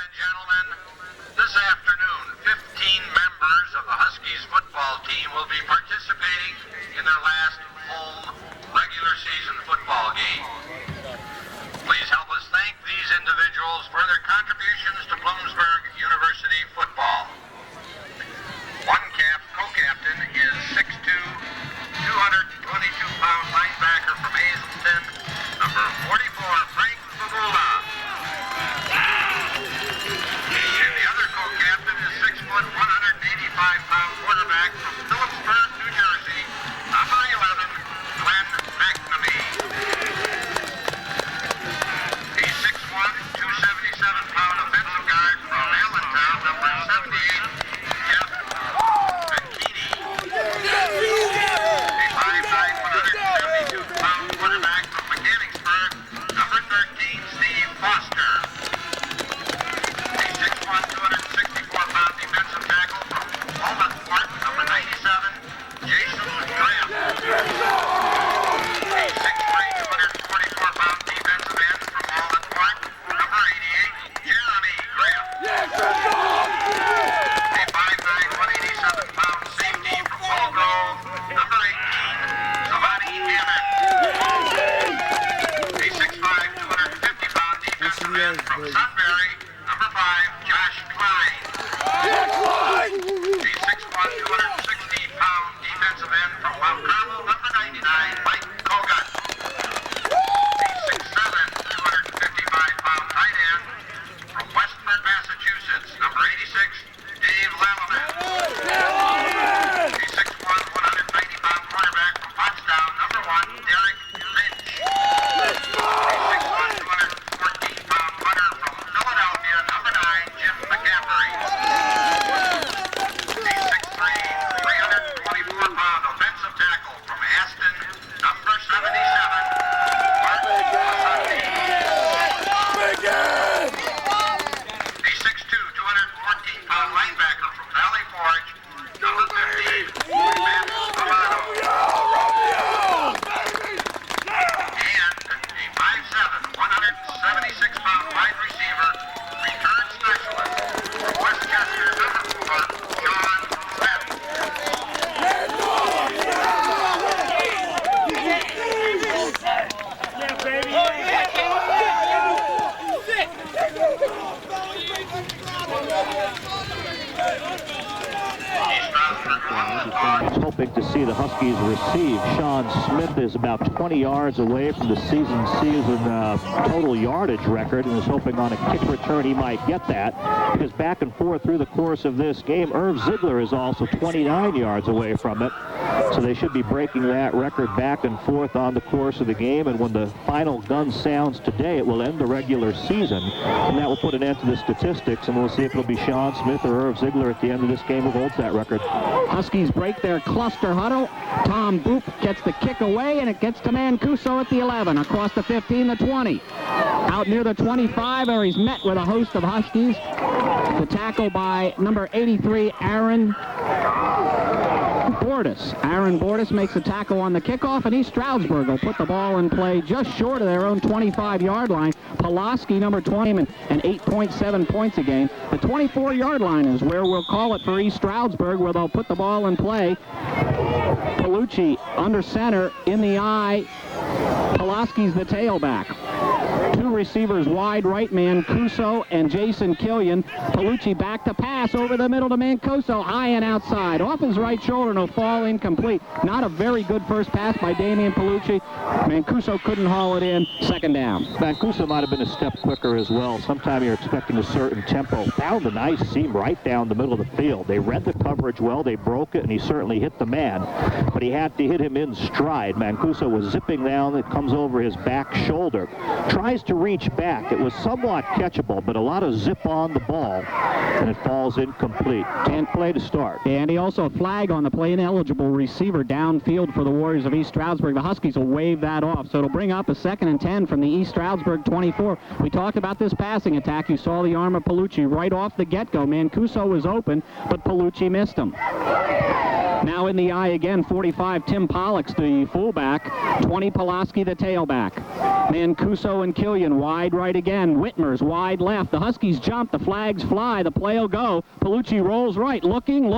and gentlemen, this afternoon, 15 members of the Huskies football team will be participating in their last home regular season football game. Please help us thank these individuals for their contributions to Bloomsburg University football. One co-captain is 6'2", 222-pound linebacker from Hazleton, number 44, Frank Babula. And the other co-captain is 6', 185-pound quarterback from Bloomsburg, New Jersey, number 11, Glenn McNamee. A 6'1", 277-pound offensive guard from Allentown, number 78, Jeff McKinney. A 5'9", 172-pound quarterback from Mechanicsburg, number 13, Steve Foster. A 6'1", 264-pound defensive tackle from Walnutport, number 97, Jason Grant. A 6'3", 244-pound defensive end from Walnutport, number 88, Jeremy Grant. A 5'9", 187-pound safety from Willow Grove, number 18, Savani Hammond. A 6'5", 250-pound defensive end from Sunbury, number 5, Josh Klein. A 6'1", 260-pound defensive end from Mount Carmel, number 99, Mike Kogut. A 6'7", 255-pound tight end from Westford, Massachusetts, number 86, Dave Lalaman. A 6'1", 190-pound quarterback from Pottstown, number 1, Derek Lynch. A 6'1", 214-pound punter from Philadelphia, number 9, Jim McCaffrey. A 6'3", 324-pound offensive tackle from Aston, number 77, Martin Masati. A 6'2", 214-pound linebacker from Valley Forge, number 15, Matt Scavano. And a 5'7", 176-pound wide receiver, return specialist from Westchester, number 4, John Smith. He's hoping to see the Huskies receive. Sean Smith is about 20 yards away from the season total yardage record and is hoping on a kick return he might get that, because back and forth through the course of this game, Irv Ziegler is also 29 yards away from it. So they should be breaking that record back and forth on the course of the game, and when the final gun sounds today, it will end the regular season, and that will put an end to the statistics, and we'll see if it'll be Sean Smith or Irv Ziegler at the end of this game who holds that record. Huskies break their cluster huddle. Tom Boop gets the kick away, and it gets to Mancuso at the 11, across the 15, the 20. Out near the 25, where he's met with a host of Huskies. The tackle by number 83, Aaron Bordas. Aaron Bordas makes a tackle on the kickoff, and East Stroudsburg will put the ball in play just short of their own 25-yard line. Pulaski, number 20, and 8.7 points a game. The 24-yard line is where we'll call it for East Stroudsburg, where they'll put the ball in play. Palucci under center, in the eye. Pulaski's the tailback. Two receivers wide right, Mancuso and Jason Killian. Palucci back to pass over the middle to Mancuso, high and outside. Off his right shoulder, and will fall incomplete. Not a very good first pass by Damian Palucci. Mancuso couldn't haul it in. Second down. Mancuso might have been a step quicker as well. Sometime you're expecting a certain tempo. Found a nice seam right down the middle of the field. They read the coverage well. They broke it, and he certainly hit the man. But he had to hit him in stride. Mancuso was zipping down. It comes over his back shoulder. Tries to reach back. It was somewhat catchable, but a lot of zip on the ball, and it falls incomplete. 10 play to start. And he also a flag on the play, ineligible receiver downfield for the Warriors of East Stroudsburg. The Huskies will wave that off, so it'll bring up a 2nd and 10 from the East Stroudsburg 24. We talked about this passing attack. You saw the arm of Palucci right off the get-go. Mancuso was open, but Palucci missed him. Now in the eye again, 45, Tim Pollux, the fullback. 20, Pulaski, the tailback. Mancuso and Killian wide right again. Whitmer's wide left. The Huskies jump. The flags fly. The play will go. Palucci rolls right. Looking.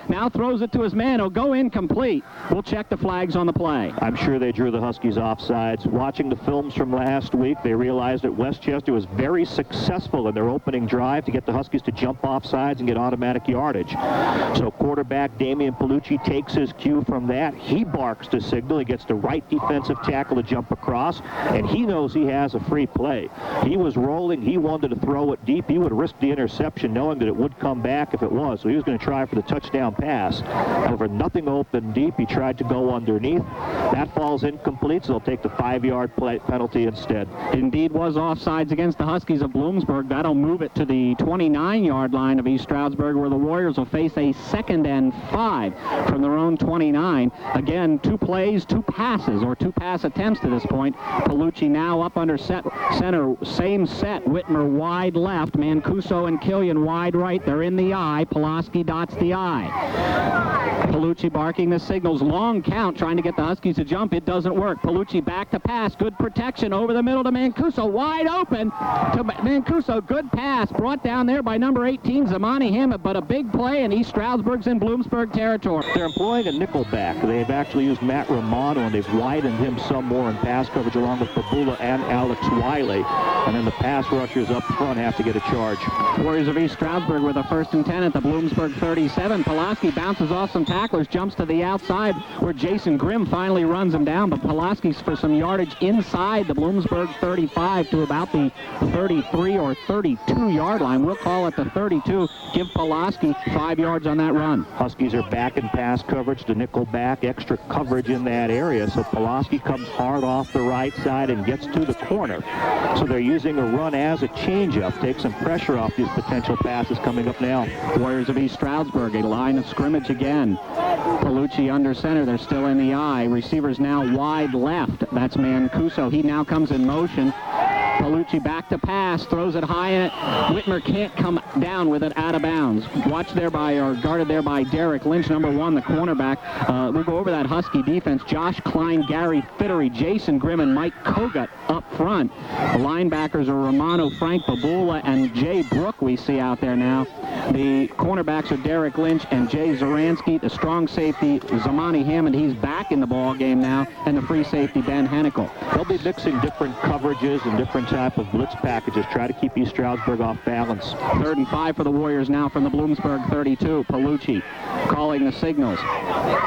Now throws it to his man. He'll go incomplete. We'll check the flags on the play. I'm sure they drew the Huskies offsides. Watching the films from last week, they realized that Westchester was very successful in their opening drive to get the Huskies to jump offsides and get automatic yardage. So quarterback Damian Palucci takes his cue from that. He barks to signal. He gets the right defensive tackle to jump across, and he knows he has a free play. He was rolling. He wanted to throw it deep. He would risk the interception knowing that it would come back if it was. So he was going to try for the touchdown pass. However, nothing open deep. He tried to go underneath. That falls incomplete, so they'll take the 5-yard penalty instead. Indeed was offsides against the Huskies of Bloomsburg. That'll move it to the 29-yard line of East Stroudsburg, where the Warriors will face a 2nd and 5 from their own 29. Again, 2 plays, 2 passes, or 2 pass attempts to this point. Palucci now up under center, same set. Whitmer wide left, Mancuso and Killian wide right. They're in the eye. Pulaski dots the eye. Palucci barking the signals. Long count, trying to get the Huskies to jump. It doesn't work. Palucci back to pass. Good protection over the middle to Mancuso. Wide open to Mancuso. Good pass. Brought down there by number 18, Zamani Hammett. But a big play, and East Stroudsburg's in Bloomsburg territory. They're employing a nickel back. They've actually used Matt Romano, and they've widened him some more in pass coverage along with Babula and Alex Wiley. And then the pass rushers up front have to get a charge. Warriors of East Stroudsburg with a 1st and 10 at the Bloomsburg 37. Pulaski bounces off some tacklers, jumps to the outside where Jason Grimm finally runs him down, but Pulaski's for some yardage inside the Bloomsburg 35 to about the 33 or 32-yard line. We'll call it the 32. Give Pulaski 5 yards on that run. Huskies are back in pass coverage, the nickel back, extra coverage in that area, so Pulaski comes hard off the right side and gets to the corner. So they're using a run as a changeup, take some pressure off these potential passes coming up now. Warriors of East Stroudsburg, a line of scrimmage again. Palucci under center. They're still in the eye. Receivers now wide left. That's Mancuso. He now comes in motion. Palucci back to pass, throws it high in it. Whitmer can't come down with it out of bounds. Watched there by, or guarded there by Derek Lynch, number 1, the cornerback. We'll go over that Husky defense. Josh Klein, Gary Fittery, Jason Grimm, and Mike Kogut up front. The linebackers are Romano, Frank Babula, and Jay Brook we see out there now. The cornerbacks are Derek Lynch and Jay Zaransky. The strong safety, Zamani Hammond, he's back in the ball game now, and the free safety, Ben Hennikel. They'll be mixing different coverages and different type of blitz packages, try to keep East Stroudsburg off balance. 3rd and 5 for the Warriors now from the Bloomsburg 32. Palucci calling the signals.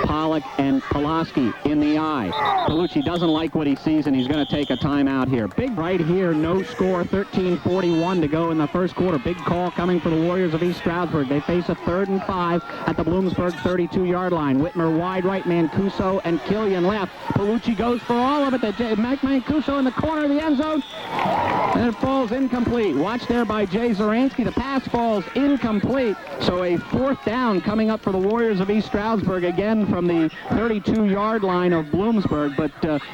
Pollock and Pulaski in the eye. Palucci doesn't like what he sees, and he's going to take a timeout here. Big right here, no score, 13:41 to go in the first quarter. Big call coming for the Warriors of East Stroudsburg. They face a 3rd and 5 at the Bloomsburg 32-yard line. Whitmer wide right, Mancuso and Killian left. Palucci goes for all of it. Mike Mancuso in the corner of the end zone. And it falls incomplete. Watch there by Jay Zaransky. The pass falls incomplete. So a 4th down coming up for the Warriors of East Stroudsburg again from the 32-yard line of Bloomsburg. But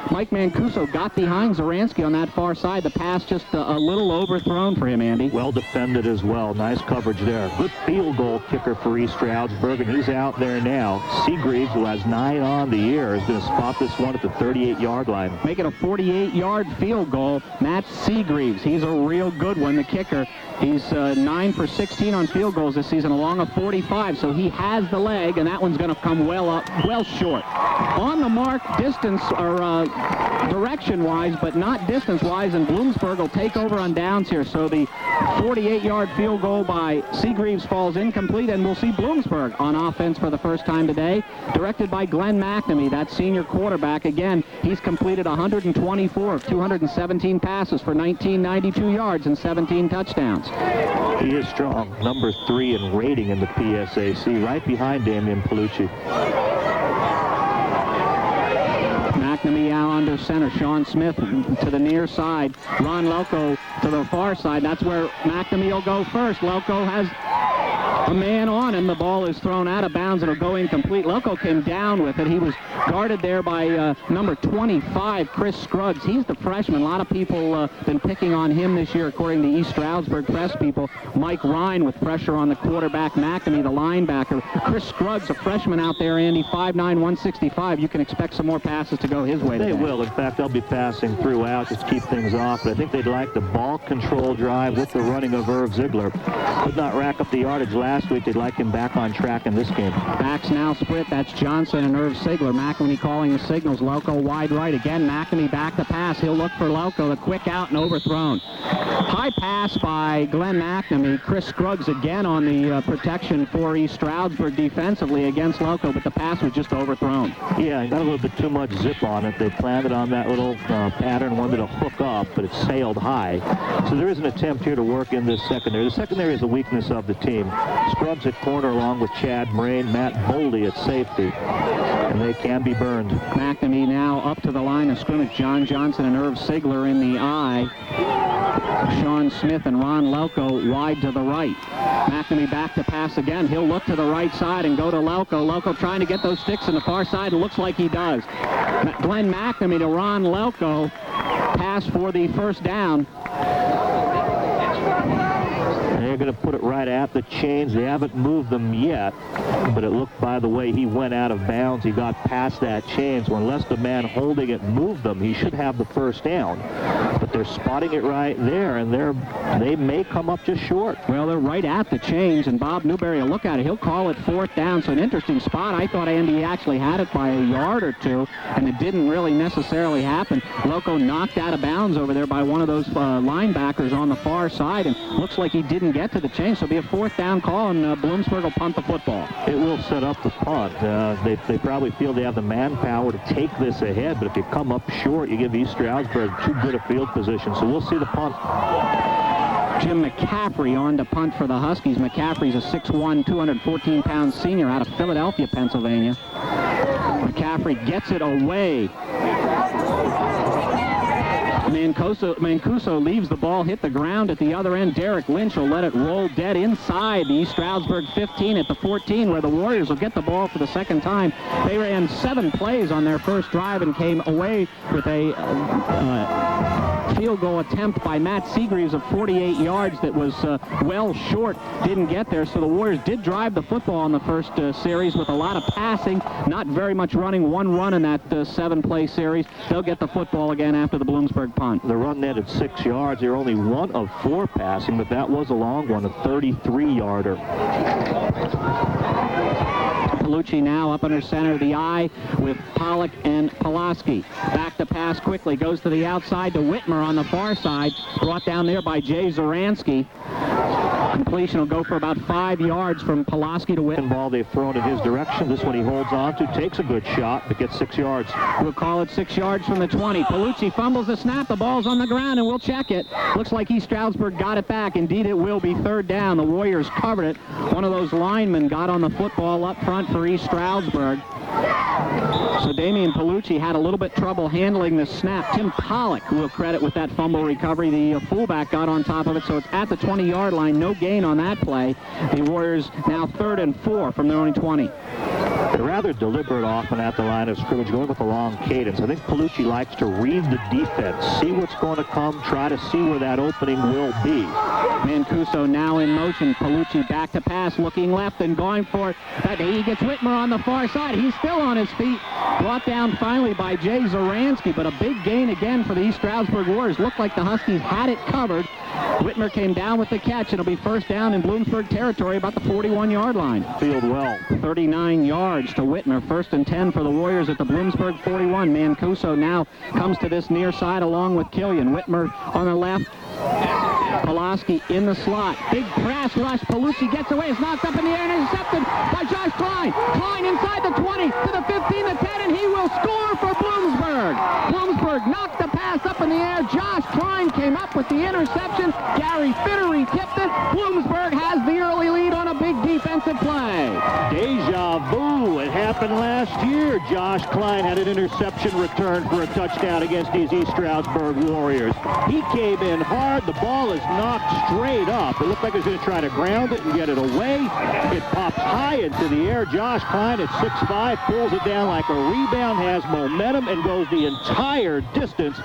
Mike Mancuso got behind Zaransky on that far side. The pass just a little overthrown for him, Andy. Well defended as well. Nice coverage there. Good field goal kicker for East Stroudsburg, and he's out there now. Seagreaves, who has 9 on the year, is going to spot this one at the 38-yard line. Make it a 48-yard field goal. Matt Seagreaves, he's a real good one, the kicker. He's 9 for 16 on field goals this season along a 45, so he has the leg, and that one's going to come well short. On the mark, distance or direction-wise, but not distance-wise, and Bloomsburg will take over on downs here. So the 48-yard field goal by Seagreaves falls incomplete, and we'll see Bloomsburg on offense for the first time today, directed by Glenn McNamee, that senior quarterback. Again, he's completed 124 of 217 passes for 1992 yards and 17 touchdowns. He is strong. Number 3 in rating in the PSAC, right behind Damian Palucci. McNamee out under center. Sean Smith to the near side. Ron Lelko to the far side. That's where McNamee will go first. Lelko has A man on him. The ball is thrown out of bounds. It'll go incomplete. Loco came down with it. He was guarded there by number 25, Chris Scruggs. He's the freshman. A lot of people been picking on him this year, according to East Stroudsburg press people. Mike Ryan with pressure on the quarterback, McNamee, the linebacker. Chris Scruggs, a freshman out there, Andy, 5'9", 165. You can expect some more passes to go his way today. They will. In fact, they'll be passing throughout to keep things off. But I think they'd like the ball control drive with the running of Irv Ziegler. Could not rack up the yardage last week. They'd like him back on track in this game. Backs now split. That's Johnson and Irv Ziegler. McNamee calling the signals. Loco wide right again. McNamee back to pass. He'll look for Loco. The quick out and overthrown. High pass by Glenn McNamee. Chris Scruggs again on the protection for East Stroudsburg defensively against Loco, but the pass was just overthrown. Yeah, he got a little bit too much zip on it. They planned it on that little pattern, wanted to hook up, but it sailed high. So there is an attempt here to work in this secondary. The secondary is a weakness of the team. Scruggs at corner along with Chad Brain, Matt Boldy at safety, and they can be burned. McNamee now up to the line of scrimmage. John Johnson and Irv Ziegler in the eye. Sean Smith and Ron Loco wide to the right. McNamee back to pass again. He'll look to the right side and go to Loco. Loco trying to get those sticks in the far side. It looks like he does. Glenn McNamee to Ron Loco. Pass for the first down. They're going to put it right at the chains. They haven't moved them yet, but it looked by the way he went out of bounds. He got past that chain, so unless the man holding it moved them, he should have the first down. But they're spotting it right there, and they may come up just short. Well, they're right at the chains, and Bob Newberry will look at it. He'll call it fourth down, so an interesting spot. I thought Andy actually had it by a yard or two, and it didn't really necessarily happen. Loco knocked out of bounds over there by one of those linebackers on the far side, and looks like he didn't get to the chain, so it'll be a fourth down call, and Bloomsburg will punt the football. It will set up the punt. They probably feel they have the manpower to take this ahead, but if you come up short, you give East Stroudsburg too good a field position, so we'll see the punt. Jim McCaffrey on to punt for the Huskies. McCaffrey's a 6'1", 214-pound senior out of Philadelphia, Pennsylvania. McCaffrey gets it away. Mancuso leaves the ball, hit the ground at the other end. Derek Lynch will let it roll dead inside the East Stroudsburg 15 at the 14, where the Warriors will get the ball for the second time. They ran 7 plays on their first drive and came away with a field goal attempt by Matt Seagreaves of 48 yards that was well short, didn't get there. So the Warriors did drive the football in the first series with a lot of passing, not very much running. One run in that 7-play series. They'll get the football again after the Bloomsburg punt. The run netted 6 yards. They're only 1 of 4 passing, but that was a long one, a 33-yarder. Palucci now up under center of the eye with Pollock and Pulaski. Back to pass quickly, goes to the outside to Whitmer on the far side, brought down there by Jay Zaransky. Completion will go for about 5 yards from Pulaski to Whitmer. Ball they've thrown in his direction. This one he holds on to, takes a good shot, but gets 6 yards. We'll call it 6 yards from the 20. Palucci fumbles the snap. The ball's on the ground, and we'll check it. Looks like East Stroudsburg got it back. Indeed, it will be third down. The Warriors covered it. One of those linemen got on the football up front for East Stroudsburg. So Damian Palucci had a little bit trouble handling the snap. Tim Pollock will credit with that fumble recovery. The fullback got on top of it, so it's at the 20-yard line. No gain on that play. The Warriors now 3rd and 4 from their own 20. They're rather deliberate often at the line of scrimmage, going with a long cadence. I think Palucci likes to read the defense, see what's going to come, try to see where that opening will be. Mancuso now in motion. Palucci back to pass, looking left and going for it. He gets Whitmer on the far side. He's still on his feet. Brought down finally by Jay Zaransky, but a big gain again for the East Stroudsburg Warriors. Looked like the Huskies had it covered. Whitmer came down with the catch. It'll be first down in Bloomsburg territory, about the 41-yard line. Field well. 39 yards to Whitmer. 1st and 10 for the Warriors at the Bloomsburg 41. Mancuso now comes to this near side along with Killian. Whitmer on the left. Pulaski in the slot. Big press rush. Palucci gets away. It's knocked up in the air and intercepted by Josh Klein. Klein inside the 20 to the 15, the 10, and he will score for Bloomsburg. Bloomsburg knocked the pass up in the air. Josh Klein came up with the interception. Gary Fittery tipped it. Bloomsburg has the early lead on a big defensive play. Deja vu. It happened last year. Josh Klein had an interception return for a touchdown against these East Stroudsburg Warriors. He came in hard. The ball is knocked straight up. It looked like he was going to try to ground it and get it away. It pops high into the air. Josh Klein at 6'5", pulls it down like a rebound, has momentum, and goes the entire distance.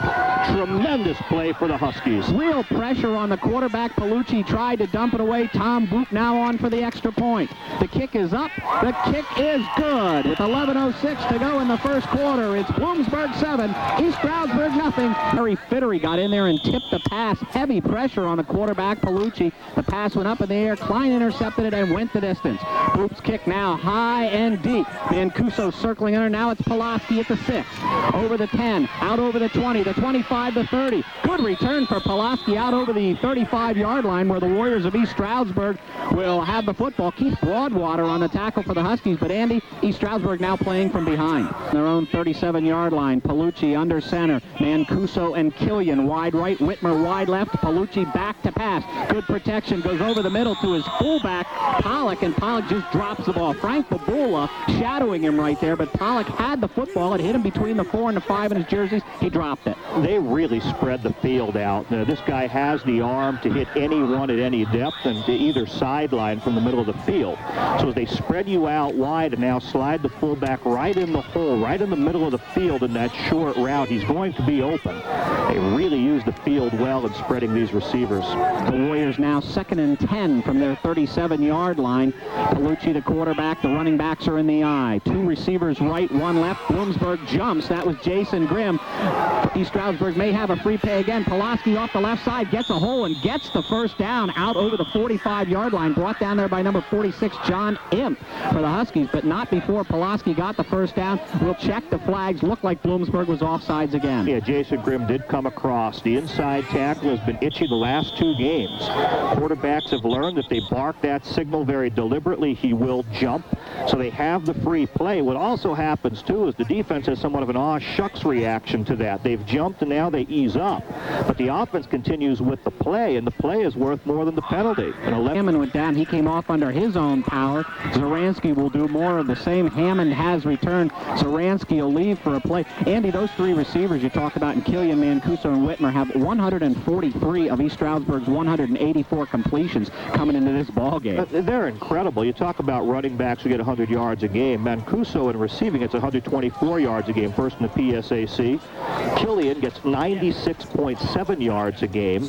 Tremendous play for the Huskies. Real pressure on the quarterback. Palucci tried to dump it away. Tom Boop now on for the extra point. The kick is up. The kick is good. With 11:06 to go in the first quarter, it's Bloomsburg 7, East Stroudsburg nothing. Harry Fittery got in there and tipped the pass. Heavy pressure on the quarterback, Palucci. The pass went up in the air. Klein intercepted it and went the distance. Boop's kick now high and deep. Mancuso circling under. Now it's Pulaski at the 6. Over the 10. Out over the 20. The 25, the 30. Good return for Pulaski out over the 35-yard line where the Warriors of East Stroudsburg will have the football. Keith Broadwater on the tackle for the Huskies, but Andy, East Stroudsburg now playing from behind. Their own 37-yard line. Palucci under center. Mancuso and Killian wide right. Whitmer wide left. Palucci back to pass. Good protection. Goes over the middle to his fullback, Pollock, and Pollock just drops the ball. Frank Babula shadowing him right there, but Pollock had the football. It hit him between the 4 and the 5 in his jerseys. He dropped it. They really spread the field out. This guy has the arm to hit anyone at any depth and to either sideline from the middle of the field. So as they spread you out wide and now slide the fullback right in the hole, right in the middle of the field in that short route, he's going to be open. They really use the field well in spreading these receivers. The Warriors now 2nd and 10 from their 37-yard line. Palucci, the quarterback. The running backs are in the eye. 2 receivers right, 1 left. Bloomsburg jumps. That was Jason Grimm. East Stroudsburg may have a free pay again. Pulaski off the left side gets a hole and gets the first down out over the 45-yard line. Brought down there by number 46, John Imp for the Huskies, but not before Pulaski got the first down. We'll check the flags. Looked like Bloomsburg was offsides again. Yeah, Jason Grimm did come across. The inside tackle has been itchy the last 2 games. Quarterbacks have learned that they bark that signal very deliberately, he will jump. So they have the free play. What also happens, too, is the defense has somewhat of an aw shucks reaction to that. They've jumped and now they ease up. But the offense continues with the play, and the play is worth more than the penalty. Hammond went down. He came off under his own power. Zaransky will do more of the same. Hammond has returned. Zaransky will leave for a play. Andy, those 3 receivers you talked about, and Killian, Mancuso, and Whitmer, have 143 of East Stroudsburg's 184 completions coming into this ball game. They're incredible. You talk about running backs who get 100 yards a game. Mancuso in receiving gets 124 yards a game, first in the PSAC. Killian gets 96.7 yards a game,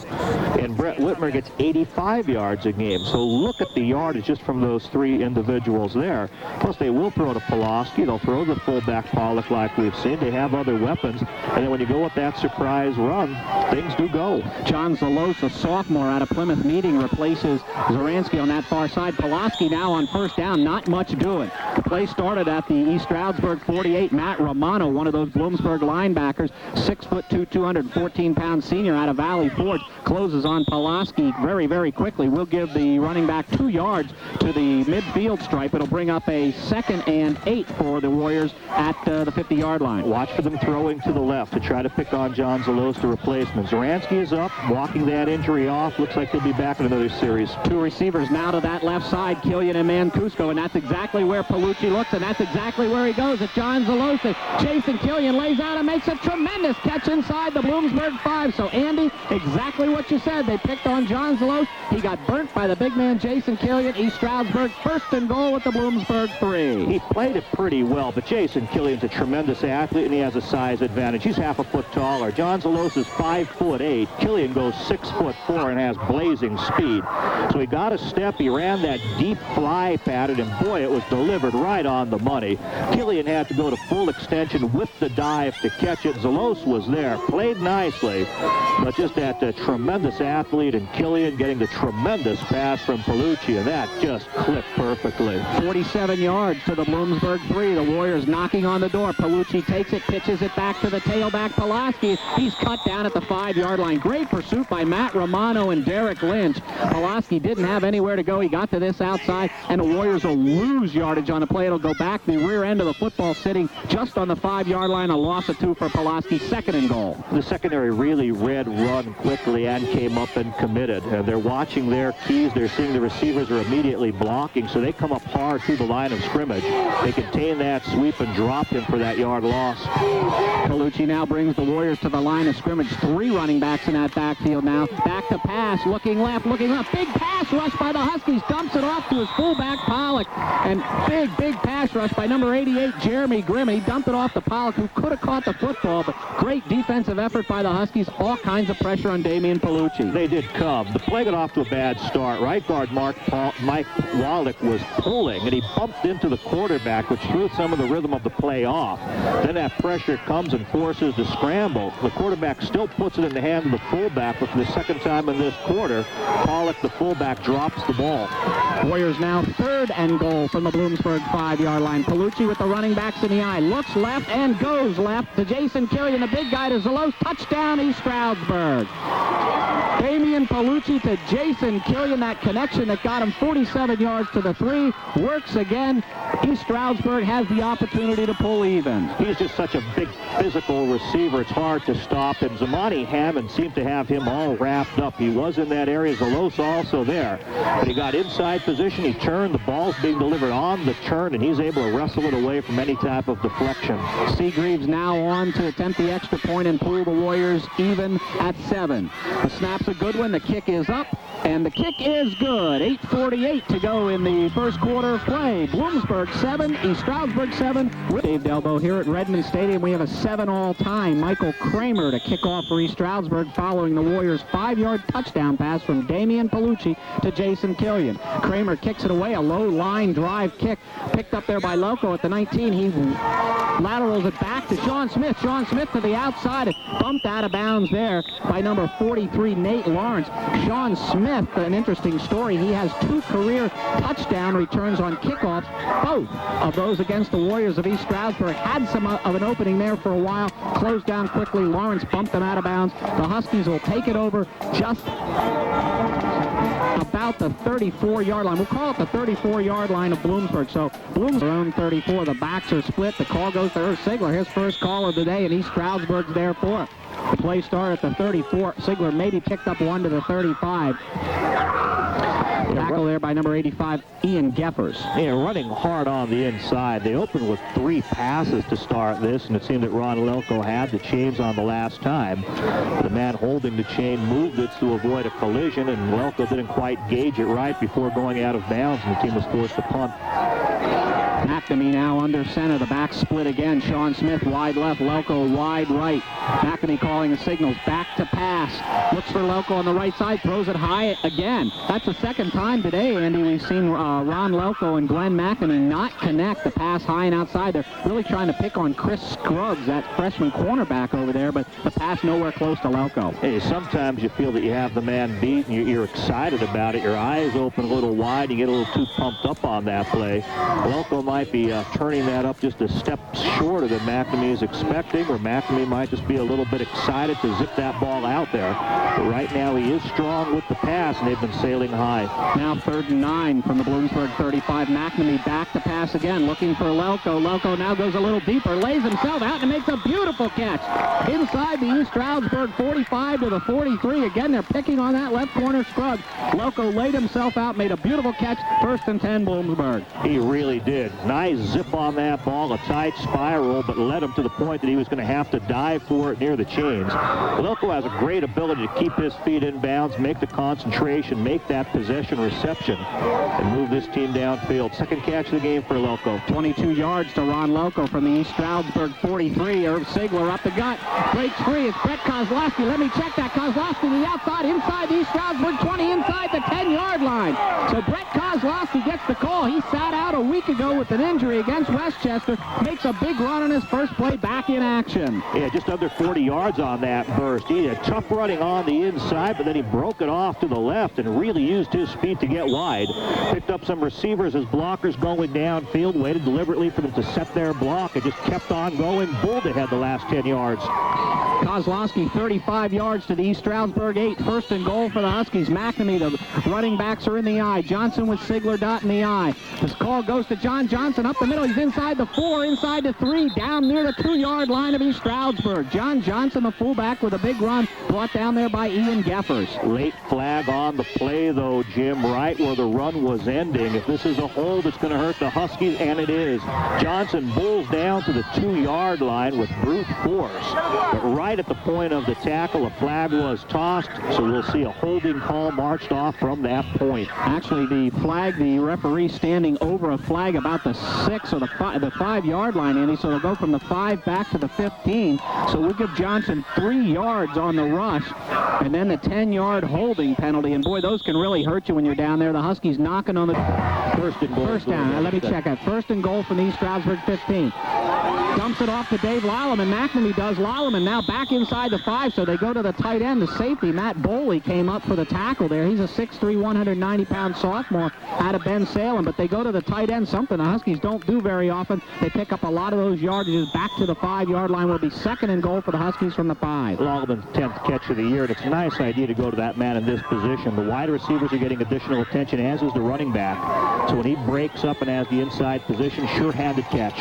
and Brett Whitmer gets 85 yards a game. So look at the yardage just from those 3 individuals there. Plus, they will throw to Pulaski. They'll throw the fullback Pollock like we've seen. They have other weapons. And then when you go with that surprise run, things do go. John Zalos, a sophomore out of Plymouth Meeting, replaces Zaransky on that far side. Pulaski now on first down. Not much doing. The play started at the East Stroudsburg 48. Matt Romano, one of those Bloomsburg linebackers, 6'2", 214-pound senior out of Valley Forge, closes on Pulaski very, very quickly. We'll give the running back 2 yards to the midfield stripe. It'll bring up a 2nd and 8 for the Warriors at the 50-yard line. Watch for them throwing to the left to try to pick on John Zalos, the replacement. Zaransky is up, walking that injury off. Looks like he'll be back in another series. 2 receivers now to that left side, Killian and Mancuso, and that's exactly where Palucci looks, and that's exactly where he goes at John Zalos. Jason Killian lays out and makes a tremendous catch inside the Bloomsburg 5. So, Andy, exactly what you said. They picked on John Zalos. He got burnt by the big man Jason Killian. East Stroudsburg first and goal at the Bloomsburg 3. He played it pretty well, but Jason Killian's a tremendous athlete, and he has a size advantage. He's half a foot taller. John Zalos is 5'8". Killian goes 6'4" and has blazing speed. So he got a step. He ran that deep fly pattern, and boy, it was delivered right on the money. Killian had to go to full extension with the dive to catch it. Zalos was there, played nicely, but just that tremendous athlete, and Killian getting the tremendous pass from Palucci, and that just clipped perfectly. 47 yards to the Bloomsburg 3. The Warriors knocking on the door. Palucci takes it, pitches it back to the tailback Pulaski. He's cut down at the the 5-yard line. Great pursuit by Matt Romano and Derek Lynch. Pulaski didn't have anywhere to go. He got to this outside, and the Warriors will lose yardage on the play. It'll go back the rear end of the football, sitting just on the 5-yard line. A loss of 2 for Pulaski, 2nd and goal. The secondary really read run quickly and came up and committed. They're watching their keys. They're seeing the receivers are immediately blocking, so they come up hard to the line of scrimmage. They contain that sweep and drop him for that yard loss. Colucci now brings the Warriors to the line of scrimmage. 3 running backs in that backfield now. Back to pass, looking left. Big pass rush by the Huskies. Dumps it off to his fullback, Pollock. And big pass rush by number 88, Jeremy Grimm. He dumped it off to Pollock, who could have caught the football, but great defensive effort by the Huskies. All kinds of pressure on Damian Palucci. They did come. The play got off to a bad start. Right guard Mike Wallach was pulling, and he bumped into the quarterback, which threw some of the rhythm of the play off. Then that pressure comes and forces the scramble. The quarterback still puts it in the hands of the fullback, but for the second time in this quarter, Pollock, the fullback, drops the ball. Warriors now 3rd and goal from the Bloomsburg 5-yard line. Palucci with the running backs in the eye. Looks left and goes left to Jason Killian, the big guy to Zelos. Touchdown, East Stroudsburg. Damian Palucci to Jason Killian. That connection that got him 47 yards to the 3 works again. East Stroudsburg has the opportunity to pull even. He's just such a big physical receiver. It's hard to stop him. Zamani Hammond seemed to have him all wrapped up. He was in that area. Zelos also there. But he got inside position. He turned. The ball's being delivered on the turn, and he's able to wrestle it away from any type of deflection. Seagreaves now on to attempt the extra point and pull the Warriors even at 7. The snap's a good one. The kick is up, and the kick is good. 8:48 to go in the first quarter of play. Bloomsburg 7, East Stroudsburg 7. Dave Delbo here at Redmond Stadium. We have a 7 all-time. Michael Kramer to kick off for East Stroudsburg following the Warriors' 5-yard touchdown pass from Damian Palucci to Jason Killian. Kramer kicks it away, a low line drive kick picked up there by Loco at the 19. He laterals it back to Sean Smith. Sean Smith to the outside, and bumped out of bounds there by number 43, Nate Lawrence. Sean Smith, an interesting story. He has 2 career touchdown returns on kickoffs, both of those against the Warriors of East Stroudsburg. Had some of an opening there for a while, closed down quickly. Lawrence bumped them out of bounds. The Huskies will take it over just about the 34-yard line. We'll call it the 34-yard line of Bloomsburg. So Bloomsburg own 34. The backs are split. The call goes to Irv Sigler, his first call of the day, and East Stroudsburg's there for it. The play started at the 34. Sigler maybe picked up one to the 35. Tackle there by number 85, Ian Geffers. Yeah, running hard on the inside. They opened with 3 passes to start this, and it seemed that Ron Lelko had the chains on the last time. The man holding the chain moved it to avoid a collision, and Lelko didn't quite gauge it right before going out of bounds, and the team was forced to punt. McNamee now under center. The back split again. Sean Smith wide left, Loco wide right. McNamee calling the signals. Back to pass. Looks for Loco on the right side. Throws it high again. That's the second time today, Andy, we've seen Ron Loco and Glenn McNamee not connect the pass high and outside. They're really trying to pick on Chris Scruggs, that freshman cornerback over there, but the pass nowhere close to Loco. Hey, sometimes you feel that you have the man beat, and you're excited about it. Your eyes open a little wide. You get a little too pumped up on that play. Loco might be turning that up just a step shorter than McNamee is expecting, or McNamee might just be a little bit excited to zip that ball out there. But right now he is strong with the pass, and they've been sailing high. Now 3rd and 9 from the Bloomsburg 35. McNamee back to pass again, looking for Loco. Loco now goes a little deeper, lays himself out, and makes a beautiful catch inside the East Stroudsburg 45 to the 43. Again, they're picking on that left corner Scruggs. Loco laid himself out, made a beautiful catch. 1st and 10 Bloomsburg. He really did. Nice zip on that ball, a tight spiral, but led him to the point that he was going to have to dive for it near the chains. Loco has a great ability to keep his feet in bounds, make the concentration, make that possession reception, and move this team downfield. Second catch of the game for Loco. 22 yards to Ron Loco from the East Stroudsburg 43. Irv Sigler up the gut. Breaks free. It's Brett Kozlowski. Let me check that. Kozlowski to the outside, inside the East Stroudsburg 20, inside the 10-yard line. So Brett Kozlowski gets the call. He sat out a week ago with an injury against Westchester. Makes a big run on his first play back in action. Yeah, just under 40 yards on that burst. He had tough running on the inside, but then he broke it off to the left and really used his speed to get wide. Picked up some receivers as blockers going downfield, waited deliberately for them to set their block, and just kept on going. Bulled ahead the last 10 yards. Kozlowski 35 yards to the East Stroudsburg 8. First and goal for the Huskies. McNamee, the running backs are in the eye. Johnson with Sigler dot in the eye. This call goes to John Johnson up the middle. He's inside the 4, inside the 3, down near the 2-yard line of East Stroudsburg. John Johnson, the fullback, with a big run, brought down there by Ian Geffers. Late flag on the play, though, Jim, right where the run was ending. If this is a hold, it's going to hurt the Huskies, and it is. Johnson bulls down to the 2-yard line with brute force. But right at the point of the tackle, a flag was tossed, so we'll see a holding call marched off from that point. Actually, the referee standing over a flag about the 6 or the 5-yard line, Andy, so they'll go from the 5 back to the 15. So we'll give Johnson 3 yards on the rush, and then the 10-yard holding penalty. And boy, those can really hurt you when you're down there. The Huskies knocking on the first down. Let me check that. First and goal from the East Stroudsburg 15. Dumps it off to Dave Lolleman. McNamee does. Lolleman now back inside the 5, so they go to the tight end. The safety, Matt Boley, came up for the tackle there. He's a 6'3", 190-pound sophomore out of Ben Salem, but they go to the tight end, something the Huskies don't do very often. They pick up a lot of those yardages back to the 5-yard line. Will be second and goal for the Huskies from the 5. Lolleman's 10th catch of the year, and it's a nice idea to go to that man in this position. The wide receivers are getting additional attention, as is the running back. So when he breaks up and has the inside position, sure-handed catch.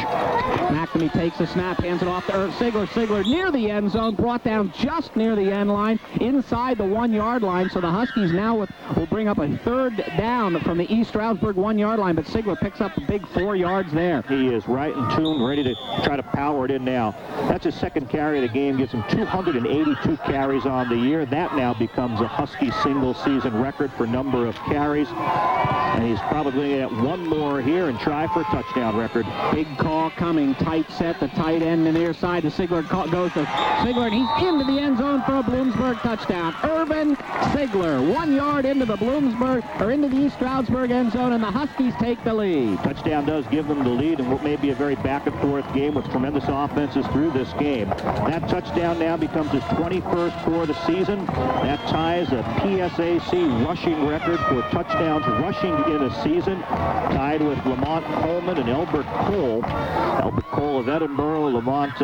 McNamee takes the snap, hands it off to Sigler. Sigler near the end zone, brought down just near the end line, inside the 1-yard line. So the Huskies now will bring up a third down from the East Stroudsburg 1-yard line, but Sigler picks up a big 4 yards there. He is right in tune, ready to try to power it in now. That's his second carry of the game, gives him 282 carries on the year. That now becomes a Husky single-season record for number of carries, and he's probably going to get one more here and try for a touchdown record. Big call coming, tight set, the tight end in the near side. The Sigler goes to Sigler, and he's into the end zone for a Bloomsburg touchdown. Irvin Sigler, 1 yard into the into the East Stroudsburg end zone, and the Huskies take the lead. Touchdown does give them the lead, and what may be a very back-and-forth game with tremendous offenses through this game. That touchdown now becomes his 21st for the season. That ties a PSAC rushing record for touchdowns rushing in a season, tied with Lamont Coleman and Elbert Cole. Elbert Cole of Edinburgh, Lamont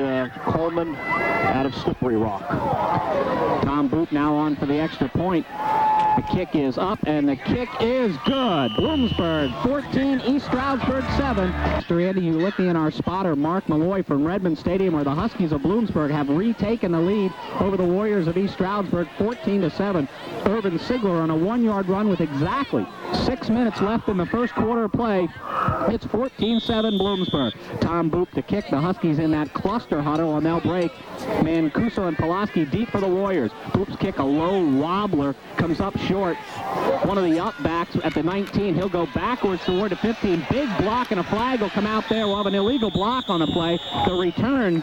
Coleman out of Slippery Rock. Tom Boop now on for the extra point. The kick is up, and the kick is good. Bloomsburg 14, East Stroudsburg 7. Mr. Andy, you're looking at our spotter, Mark Malloy from Redmond Stadium, where the Huskies of Bloomsburg have retaken the lead over the Warriors of East Stroudsburg, 14-7. Irvin Sigler on a 1-yard run with exactly 6 minutes left in the first quarter of play. It's 14-7 Bloomsburg. Tom Boop to kick. The Huskies in that cluster huddle, and they'll break. Mancuso and Pulaski deep for the Warriors. Boop's kick, a low wobbler, comes up short. One of the up backs at the 19. He'll go backwards toward the 15. Big block, and a flag will come out there. We'll have an illegal block on the play. The return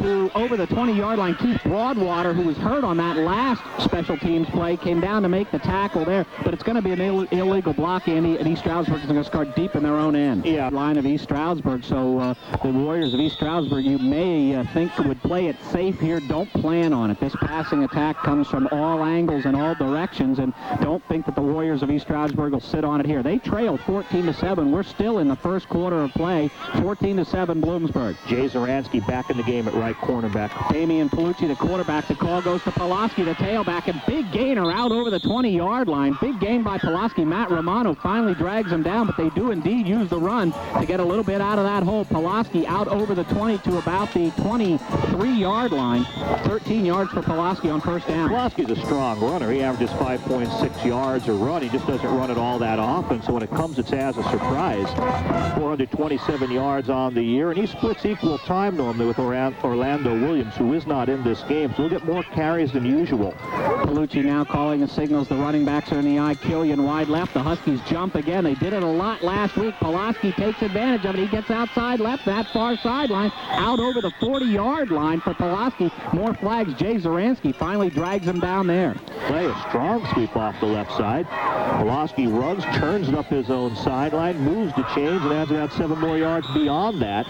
to over the 20-yard line. Keith Broadwater, who was hurt on that last special teams play, came down to make the tackle there, but it's going to be an illegal block, Andy, and East Stroudsburg is going to start deep in their own end. Yeah. Line of East Stroudsburg, so the Warriors of East Stroudsburg, you may think would play it safe here. Don't plan on it. This passing attack comes from all angles and all directions, and don't think that the Warriors of East Stroudsburg will sit on it here. They trailed 14-7. We're still in the first quarter of play, 14-7 Bloomsburg. Jay Zaransky back in the game at right cornerback. Damian Palucci, the quarterback. The call goes to Pulaski, the tailback, and big gainer out over the 20-yard line. Big gain by Pulaski. Matt Romano finally drags him down, but they do indeed use the run to get a little bit out of that hole. Pulaski out over the 20 to about the 23-yard line. 13 yards for Pulaski on first down. Pulaski's a strong runner. He averages 5.6 yards a run. He just doesn't run it all that often, so when it comes, it's as a surprise. 427 yards on the year, and he splits equal time normally with Orlando Williams, who is not in this game, so he'll get more carries than usual. Palucci now calling the signals. The running backs are in the eye. Killian wide left. The Huskies jump again. They did it a lot last week. Pulaski takes advantage of it. He gets outside left, that far sideline, out over the 40-yard line for Pulaski. More flags. Jay Zaransky finally drags him down there. Play a strong sweep off the left side. Pulaski runs, turns it up his own sideline, moves to change, and adds about 7 more yards beyond that.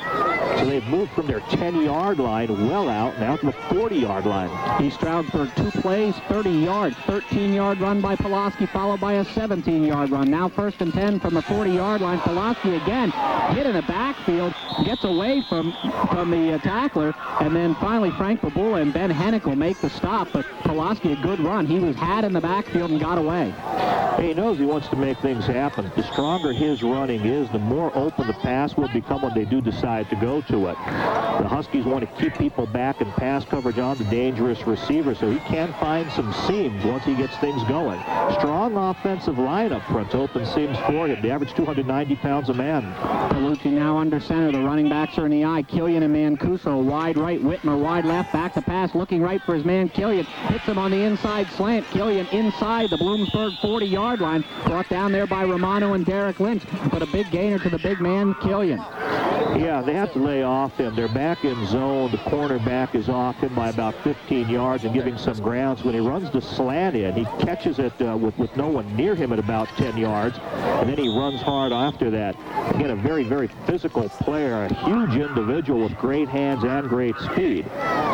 So they've moved from their 10-yard line well out, now to the 40-yard line. East Stroudsburg, 2 plays, 30 yards. 13-yard run by Pulaski, followed by a 17-yard run. Now 1st and 10 from the 40-yard line. Pulaski again hit in the backfield, gets away from the tackler, and then finally Frank Babula and Ben Hennick make the stop, but Pulaski, a good run. He was had in the backfield and got away. He knows he wants to make things happen. The stronger his running is, the more open the pass will become when they do decide to go to it. The Huskies want to keep people back in pass coverage on the dangerous receiver, so he can find some seams once he gets things going. Strong offensive line up front to open seams for him. They average 290 pounds a man. Palucci now under center. The running backs are in the eye. Killian and Mancuso wide right. Whitmer wide left. Back to pass. Looking right for his man Killian. Hits him on the inside slant. Killian inside the Bloomsburg 40-yard line. Brought down there by Romano and Derek Lynch. But a big gainer to the big man Killian. Yeah, they have to lay off him. They're back in zone. The cornerback is off him by about 15 yards and giving some grounds. When he runs the slant in, he catches it with no one near him at about 10 yards, and then he runs hard after that. Again, a very, very physical player, a huge individual with great hands and great speed.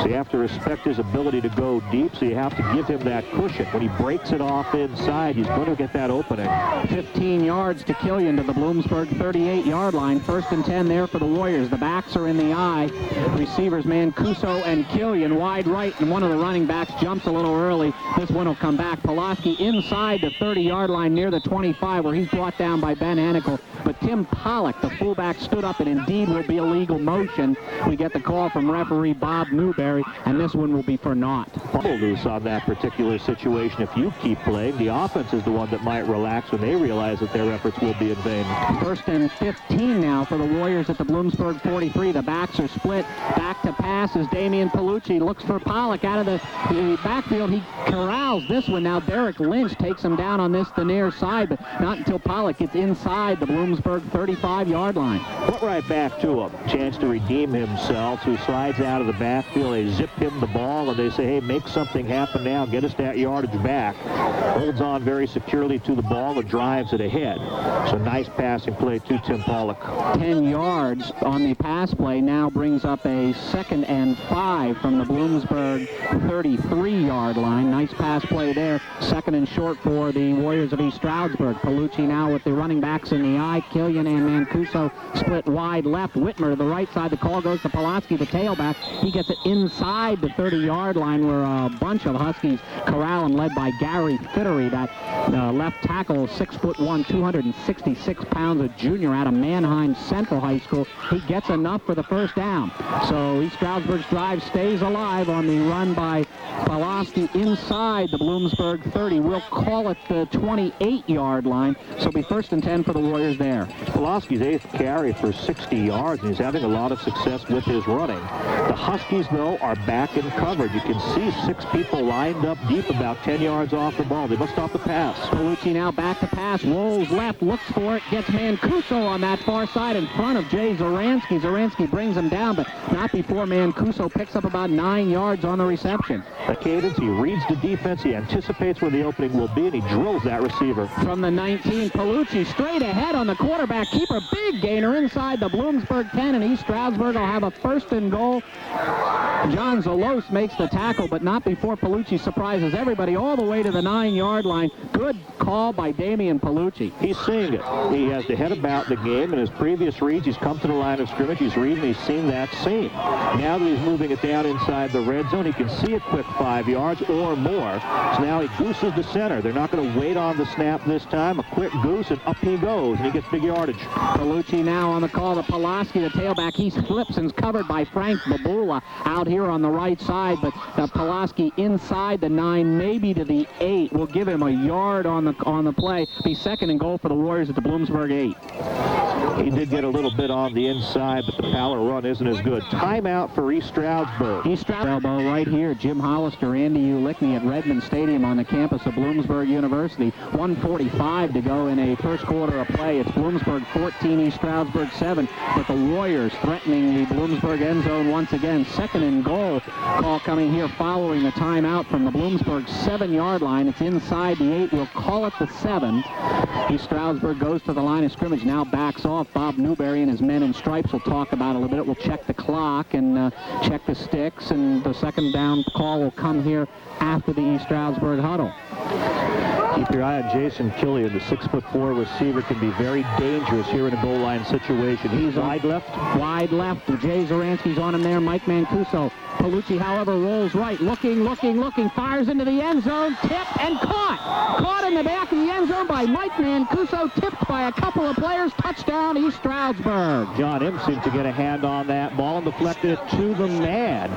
So you have to respect his ability to go deep, so you have to give him that cushion. When he breaks it off inside, he's going to get that opening. 15 yards to Killian to the Bloomsburg 38-yard line. 1st and 10 there for the Warriors. The backs are in the eye. Receivers Mancuso and Killian wide right, and one of the running backs jumps a little early. This one will come back. Pulaski inside the 30-yard line near the 25, where he's brought down by Ben Hennick. But Tim Pollock, the fullback, stood up, and indeed will be a legal motion. We get the call from referee Bob Newberry, and this one will be for naught. Loose on that particular situation. If you keep playing, the offense is the one that might relax when they realize that their efforts will be in vain. 1st and 15 now for the Warriors at the Bloomsburg 43. The backs are split. Back to pass is Damian Palucci. Looks for Pollock out of the backfield. He corrals this one. Now Derek Lynch takes him down on the near side, but not until Pollock gets inside the Bloomsburg 35-yard line. Put right back to him. Chance to redeem himself. So he slides out of the backfield. They zip him the ball, and they say, hey, make something happen now. Get us that yardage back. Holds on very securely to the ball and drives it ahead. So nice passing play to Tim Pollock. 10 yards on the pass play now brings up a 2nd and 5 from the Bloomsburg 33-yard line. Nice pass play there. 2nd and short for the Warriors of East Stroudsburg. Palucci now with the running backs in the eye. Killian and Mancuso split wide left. Whitmer to the right side. The call goes to Pulaski, the tailback. He gets it inside the 30-yard line, where a bunch of Huskies corral him, led by Gary Fittery, that left tackle, 6'1", 266 pounds, a junior out of Mannheim Central High School. He gets enough for the first down. So East Stroudsburg's drive stays alive on the run by Pulaski inside the Bloomsburg 30. We'll call it the 28-yard line. So it'll be 1st and 10 for the Warriors there. Pulaski's 8th carry for 60 yards, and he's having a lot of success with his running. The Huskies, though, are back in coverage. You can see 6 people lined up deep about 10 yards off the ball. They must stop the pass. Palucci now back to pass, rolls left, looks for it, gets Mancuso on that far side in front of Jay Zoransky. Zoransky brings him down, but not before Mancuso picks up about 9 yards on the reception. The cadence, he reads the defense, he anticipates where the opening will be, and he drills that receiver. From the 19, Palucci straight ahead on the quarterback keeper. Big gainer inside the Bloomsburg 10, and East Stroudsburg will have a 1st and goal. John Zalos makes the tackle, but not before Palucci surprises everybody all the way to the 9-yard line. Good call by Damian Palucci. He's seeing it. He has the head about the game. In his previous reads, he's come to the line of scrimmage. He's reading, he's seen that seam. Now that he's moving it down inside the red zone, he can see a quick 5 yards or more. So now he gooses the center. They're not going to wait on the snap this time. A quick goose, and up he goes, and he gets big yardage. Palucci now on the call to Pulaski, the tailback. He flips and is covered by Frank Babula out here on the right side, but Pulaski inside the 9, maybe to the 8. Will give him a yard on the play. Be 2nd and goal for the Warriors at the Bloomsburg 8. He did get a little bit on the inside, but the power run isn't as good. Timeout for East Stroudsburg. East Stroudsburg right here. Jim Hollister, Andy Ulickney at Redmond Stadium on the campus of Bloomsburg University. 1:45 to go in a first quarter of play. It's Bloomsburg 14, East Stroudsburg 7, but the Warriors threatening the Bloomsburg end zone once again. 2nd and goal call coming here following the timeout from the Bloomsburg 7-yard line. It's inside the 8. We'll call it the 7. East Stroudsburg goes to the line of scrimmage, now backs off. Bob Newberry and his men in stripes will talk about it a little bit. We'll check the clock and check the sticks, and the 2nd down call will come here after the East Stroudsburg huddle. Keep your eye on Jason Killian. The 6'4" receiver can be very dangerous here in a goal line situation. He's wide left. Wide left. Jay Zaransky's on him there. Mike Mancuso. Palucci, however, rolls right. Looking. Fires into the end zone. Tipped and caught. Caught in the back of the end zone by Mike Mancuso. Tipped by a couple of players. Touchdown, East Stroudsburg. John M seemed to get a hand on that ball and deflected it to the man.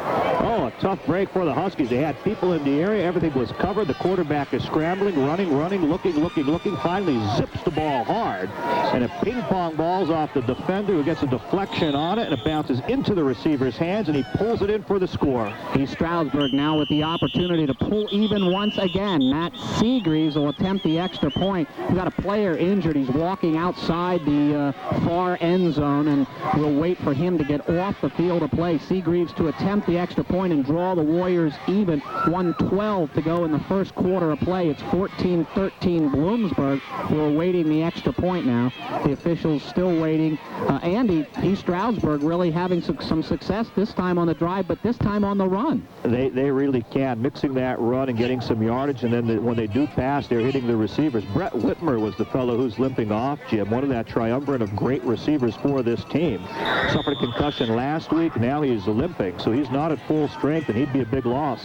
Oh, a tough break for the Huskies. They had people in the area. Everything was covered. The quarterback is scrambling, running, looking. Finally zips the ball hard. And it ping-pong balls off the defender who gets a deflection on it, and it bounces into the receiver's hands, and he pulls it in for the score. East Stroudsburg now with the opportunity to pull even once again. Matt Seagreaves will attempt the extra point. We've got a player injured. He's walking outside the far end zone, and we'll wait for him to get off the field of play. Seagreaves to attempt the extra point and draw the Warriors even. 1:12 to go in the first quarter of play. It's 14-13 Bloomsburg. We're awaiting the extra point now. The officials still waiting. Andy, East Stroudsburg really having some success this time on the drive, but this time on the run. They really can, mixing that run and getting some yardage, and then when they do pass, they're hitting the receivers. Brett Whitmer was the fellow who's limping off, Jim, one of that triumvirate of great receivers for this team. Suffered a concussion last week. Now he's limping, so he's not at full strength, and he'd be a big loss.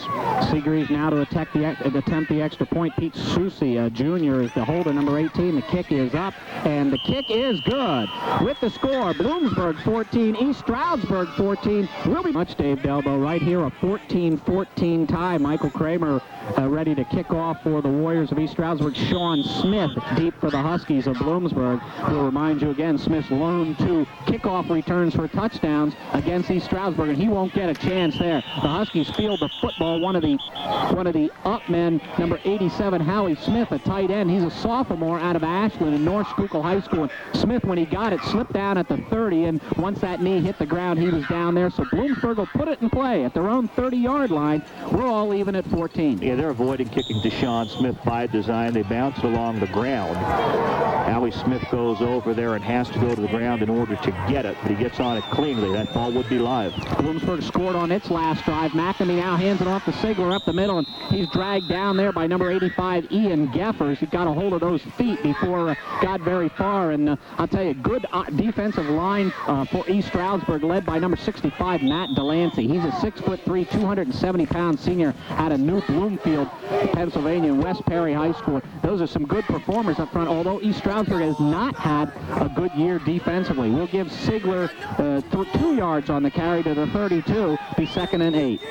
Seagreaves now to attempt the extra point. Pete Susi, Jr., is the holder, number 18. The kick is up, and the kick is good. With the score, Bloomsburg 14, East Stroudsburg 14. Will be much, Dave Delbo, right here, a 14-14 tie. Michael Kramer ready to kick off for the Warriors of East Stroudsburg. Sean Smith deep for the Huskies of Bloomsburg. We'll remind you again, Smith's lone 2 kickoff returns for touchdowns against East Stroudsburg, and he won't get a chance there. The Huskies field the football. One of the up men, number 87, Howie Smith, a tight end. He's a sophomore out of Ashland in North Schuylkill High School. And Smith, when he got it, slipped down at the 30, and once that knee hit the ground, he was down there. So Bloomsburg will put it in play at their own 30-yard line. We're all even at 14. Yeah, they're avoiding kicking to Sean Smith by design. They bounce along the ground. Howie Smith goes over there and has to go to the ground in order to get it, but he gets on it cleanly. That ball would be live. Bloomsburg scored on its last drive. McNamee now hands it off to Sigler up the middle, and he's dragged down there by number 85, Ian Geffers. He got a hold of those feet before got very far, and I'll tell you, good defensive line for East Stroudsburg, led by number 65, Matt Delancey. He's a 6'3", 270-pound senior out of New Bloomfield, Pennsylvania, and West Perry High School. Those are some good performers up front, although East Stroudsburg has not had a good year defensively. We'll give Sigler 2 yards on the carry to the 32, be 2nd and 8.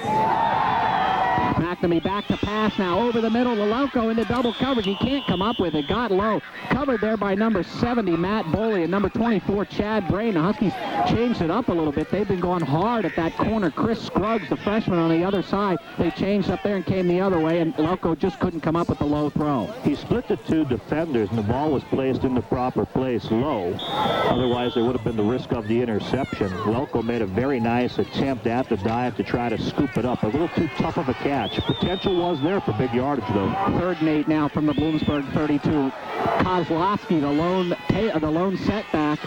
McNamee back to pass now over the middle. Lelonko into double coverage. He can't come up with it. Got low. Covered there by number 70, Matt Boley, and number 24, Chad Brain. The Huskies changed it up a little bit. They've been going hard at that corner. Chris Scruggs, the freshman on the other side, they changed up there and came the other way, and Lelonko just couldn't come up with the low throw. He split the 2 defenders, and the ball was placed in the proper place low. Otherwise, there would have been the risk of the interception. Lelonko made a very nice attempt at the dive to try to scoop it up. A little too tough of a catch. Potential was there for big yardage, though. 3rd and 8 now from the Bloomsburg 32. Kozlowski, the lone setback.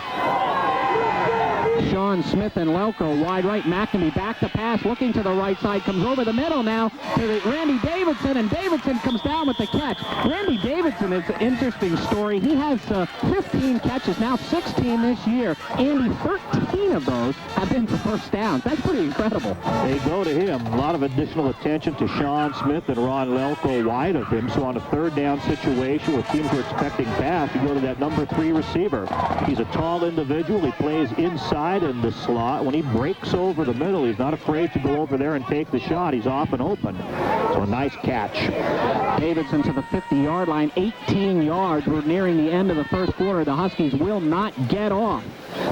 Sean Smith and Lelko wide right. McNamee back to pass, looking to the right side, comes over the middle now to Randy Davidson, and Davidson comes down with the catch. Randy Davidson is an interesting story. He has 15 catches, now 16 this year. Andy, 13 of those have been for first downs. That's pretty incredible. They go to him. A lot of additional attention to Sean Smith and Ron Lelko wide of him. So on a 3rd down situation where teams are expecting pass, you go to that number 3 receiver. He's a tall individual. He plays inside in the slot. When he breaks over the middle, he's not afraid to go over there and take the shot. He's off and open. So a nice catch. Davidson to the 50-yard line, 18 yards. We're nearing the end of the first quarter. The Huskies will not get off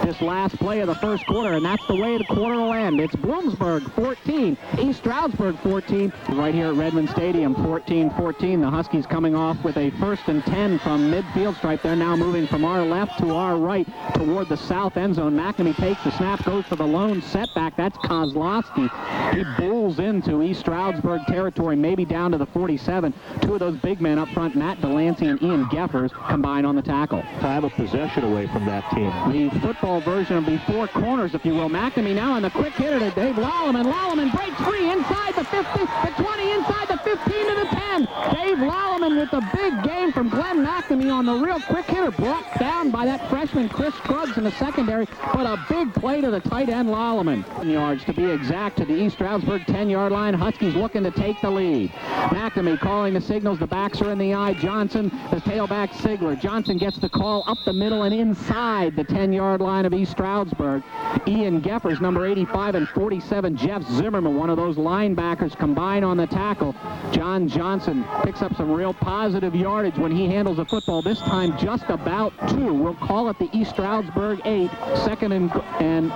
this last play of the first quarter, and that's the way the quarter will end. It's Bloomsburg 14, East Stroudsburg 14. Right here at Redmond Stadium, 14-14. The Huskies coming off with a 1st and 10 from midfield stripe. They're now moving from our left to our right toward the south end zone. McNamee takes the snap, goes for the lone setback. That's Kozlowski. He bulls into East Stroudsburg territory, maybe down to the 47. 2 of those big men up front, Matt Delancey and Ian Geffers, combine on the tackle. Time of possession away from that team. The football version of the 4 corners, if you will. McNamee now on the quick hitter to Dave Lalliman. Lalliman breaks free inside the 50, the 20, inside the 15 to the 10. Dave Lallman with the big game from Glenn McNamee on the real quick hitter. Brought down by that freshman Chris Scruggs in the secondary, but a big play to the tight end Lallman. Yards to be exact to the East Stroudsburg 10-yard line. Huskies looking to take the lead. McNamee calling the signals. The backs are in the eye. Johnson, the tailback Sigler. Johnson gets the call up the middle and inside the 10-yard line of East Stroudsburg. Ian Geffers, number 85, and 47, Jeff Zimmerman, one of those linebackers, combine on the tackle. John Johnson picks up some real positive yardage when he handles the football, this time just about 2. We'll call it the East Stroudsburg 8, second and 10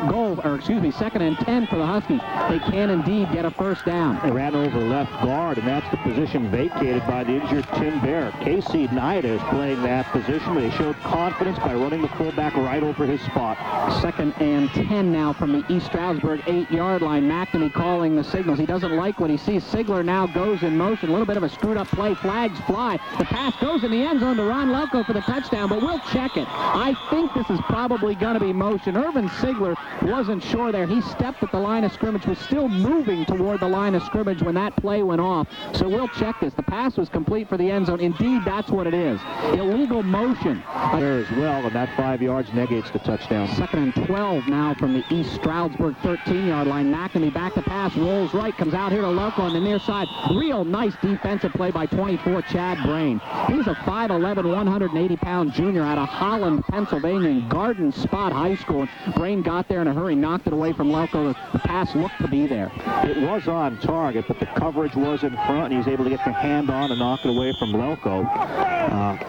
for the Huskies. They can indeed get a first down. They ran over left guard, and that's the position vacated by the injured Tim Bear. Casey Nida is playing that position. They showed confidence by running the fullback right over his spot. Second and 10 now from the East Stroudsburg 8-yard line. McNamee calling the signals. He doesn't like what he sees. Sigler now goes in motion. A little bit of a screwed up play. Flags fly. The pass goes in the end zone to Ron Lelko for the touchdown, but we'll check it. I think this is probably going to be motion. Irvin Sigler wasn't sure there. He stepped at the line of scrimmage, was still moving toward the line of scrimmage when that play went off. So we'll check this. The pass was complete for the end zone. Indeed, that's what it is. Illegal motion. There as well, and that 5 yards negates the touchdown. Second and 12 now from the East Stroudsburg 13-yard line. McNamee back to pass, rolls right, comes out here to Lelko on the near side. Real nice defensive play by 24, Chad Brain. He's a 5'11", 180-pound junior out of Holland, Pennsylvania, in Garden Spot High School. Brain got there in a hurry, knocked it away from Lelko. The pass looked to be there. It was on target, but the coverage was in front, and he was able to get the hand on and knock it away from Lelko.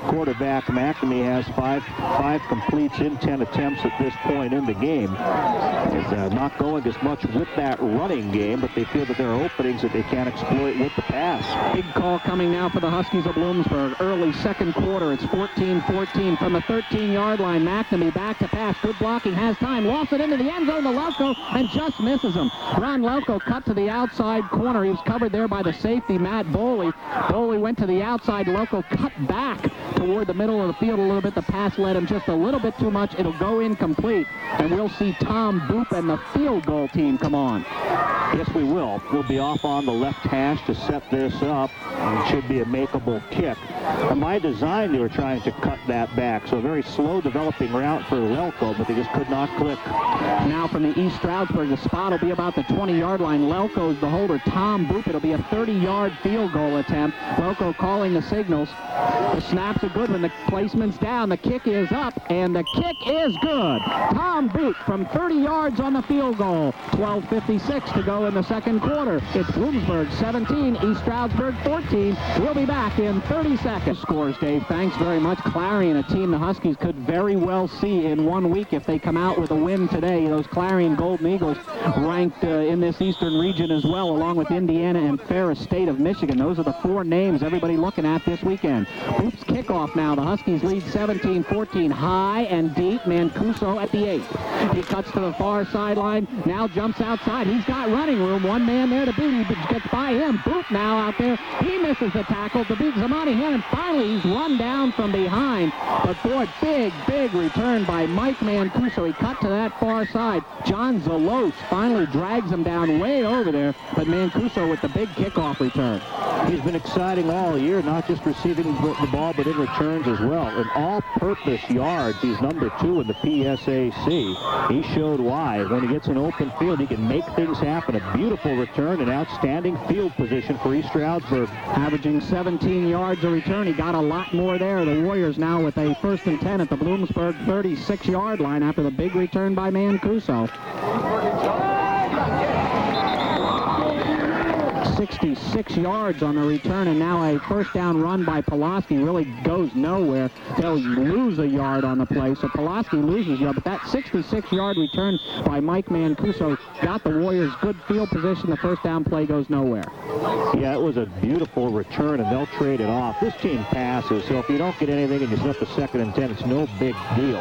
Quarterback McNamee has five completes in 10 attempts at this point in the game. It's not going as much with that running game, but they feel that there are openings that they can't exploit with the pass. Big call coming now for the Huskies of Bloomsburg. Early second quarter, it's 14-14 from the 13-yard line. McNamee back to pass. Good blocking, has time. Lost it into the end zone to Lelko and just misses him. Ron Lelko cut to the outside corner. He was covered there by the safety, Matt Boley. Boley went to the outside. Lelko cut back toward the middle of the field a little bit. The pass led him just a little bit too much. It'll go incomplete, and we'll see Tom Boop and the field goal team come on. Yes, we will. We'll be off on the left hash to set this up. It should be a makeable kick. By design, they were trying to cut that back, so a very slow developing route for Lelko, but they just could not click. Now from the East Stroudsburg, the spot will be about the 20-yard line. Lelko's the holder. Tom Boop, it'll be a 30-yard field goal attempt. Lelko calling the signals. The snap's a good one. The placement's down. The kick is up, and the kick is good. Tom Boop from 30 yards on the field goal. 12:56 to go in the second quarter. It's Bloomsburg 17, East Stroudsburg 14. We'll be back in 30 seconds. Scores, Dave. Thanks very much. Clarion, a team the Huskies could very well see in 1 week if they come out with a win today. Those Clarion Golden Eagles ranked in this eastern region as well, along with Indiana and Ferris State of Michigan. Those are the 4 names everybody looking at this weekend. Boop's kickoff now. The Huskies lead 17-14. High and deep. Mancuso at the 8. He cuts to the far sideline. Now jumps outside. He's got running room. One man there to beat. He gets by him. Boop now out there. He misses the tackle to beat Zamani Hannon. Finally, he's run down from behind. But boy, big return by Mike Mancuso. He cut to that far side. John Zalos finally drags him down way over there. But Mancuso with the big kickoff return. He's been exciting all year, not just receiving the ball, but in returns as well. In all-purpose yards, he's number 2 in the PSAC. He showed why. When he gets an open field, he can make things happen. A beautiful return, an outstanding field position for East Stroudsburg. Averaging 17 yards a return. He got a lot more there. The Warriors now with a 1st and 10 at the Bloomsburg 36-yard line after the big return by Mancuso. 66 yards on the return, and now a first down run by Pulaski really goes nowhere. They'll lose a yard on the play, so Pulaski loses yard, but that 66-yard return by Mike Mancuso got the Warriors good field position. The first down play goes nowhere. Yeah, it was a beautiful return, and they'll trade it off. This team passes, so if you don't get anything and you slip a 2nd and 10, it's no big deal.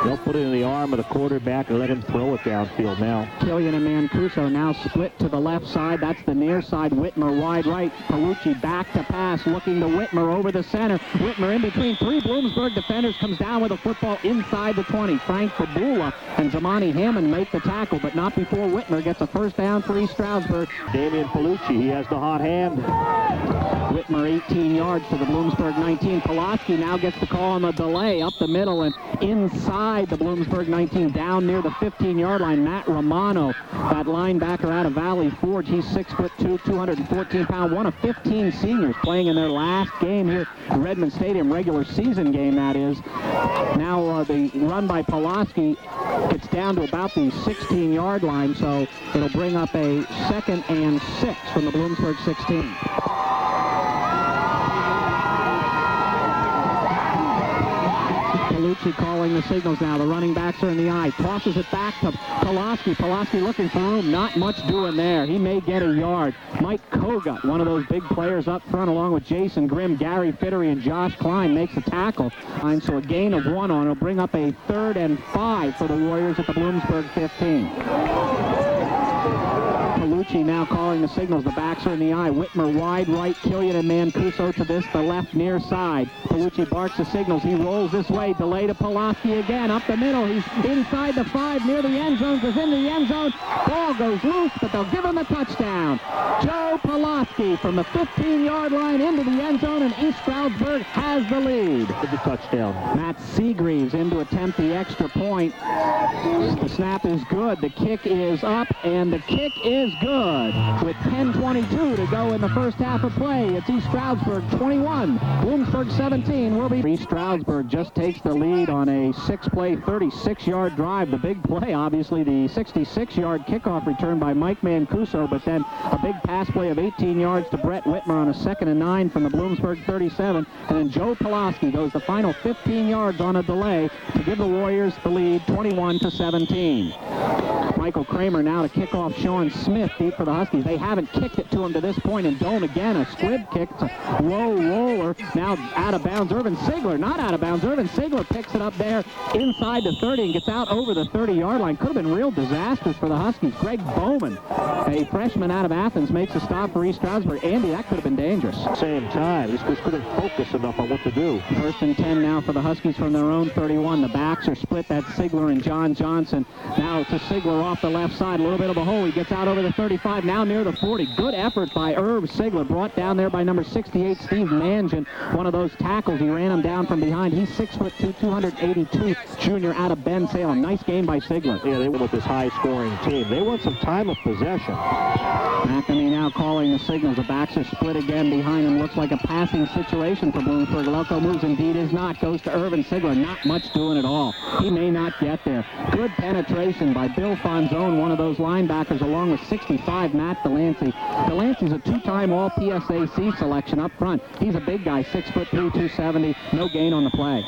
They'll put it in the arm of the quarterback and let him throw it downfield now. Killian and Mancuso now split to the left side. That's the near side. Whitmer wide right. Palucci back to pass, looking to Whitmer over the center. Whitmer in between three Bloomsburg defenders, comes down with a football inside the 20. Frank Fabula and Zamani Hammond make the tackle, but not before Whitmer gets a first down for East Stroudsburg. Damian Palucci, he has the hot hand. Whitmer 18 yards to the Bloomsburg 19. Pulaski now gets the call on the delay up the middle and inside the Bloomsburg 19, down near the 15-yard line. Matt Romano, that linebacker out of Valley Forge, he's 6'2", 214 pounds, one of 15 seniors playing in their last game here at Redmond Stadium, regular season game that is. Now the run by Pulaski gets down to about the 16-yard line, so it'll bring up a 2nd and 6 from the Bloomsburg 16. Palucci calling the signals now. The running backs are in the eye. Tosses it back to Pulaski. Pulaski looking for room. Not much doing there. He may get a yard. Mike Kogut, one of those big players up front, along with Jason Grimm, Gary Fittery, and Josh Klein, makes a tackle. And so a gain of 1 on. It'll bring up a 3rd and 5 for the Warriors at the Bloomsburg 15. Palucci now calling the signals. The backs are in the eye. Whitmer wide right. Killian and Mancuso to this, the left near side. Palucci barks the signals. He rolls this way. Delay to Pulaski again. Up the middle. He's inside the 5 near the end zone. Goes into the end zone. Ball goes loose, but they'll give him a touchdown. Joe Pulaski from the 15-yard line into the end zone, and East Stroudsburg has the lead. The touchdown. Matt Seagreaves in to attempt the extra point. The snap is good. The kick is up, and the kick is good. With 10:22 to go in the first half of play, it's East Stroudsburg 21, Bloomsburg 17. Will be East Stroudsburg just takes the lead on a 6-play, 36-yard drive. The big play, obviously, the 66-yard kickoff return by Mike Mancuso, but then a big pass play of 18 yards to Brett Whitmer on a 2nd and 9 from the Bloomsburg 37, and then Joe Pulaski goes the final 15 yards on a delay to give the Warriors the lead, 21-17. Michael Kramer now to kick off Sean Smith deep for the Huskies. They haven't kicked it to him to this point, and don't again. A squib kick. It's a low roller. Now out of bounds. Irvin Sigler, not out of bounds. Irvin Sigler picks it up there inside the 30 and gets out over the 30-yard line. Could have been real disastrous for the Huskies. Greg Bowman, a freshman out of Athens, makes a stop for East Stroudsburg. Andy, that could have been dangerous. Same time. This couldn't focus enough on what to do. 1st and 10 now for the Huskies from their own 31. The backs are split. That's Sigler and John Johnson. Now to Sigler off the left side. A little bit of a hole. He gets out over the 35. Now near the 40. Good effort by Irv Sigler. Brought down there by number 68, Steve Mangin. One of those tackles. He ran him down from behind. He's 6'2", 282, junior out of Ben Salem. Nice game by Sigler. Yeah, they went with this high-scoring team. They want some time of possession. McNamee now calling the signals. The backs are split again behind him. Looks like a passing situation for Bloomsburg. Loco moves, indeed is not. Goes to Irvin Sigler. Not much doing at all. He may not get there. Good penetration by Bill Fonzone, one of those linebackers, along with 65, Matt Delancey. Delancey's a 2-time All-PSAC selection up front. He's a big guy, 6'3", 270. No gain on the play.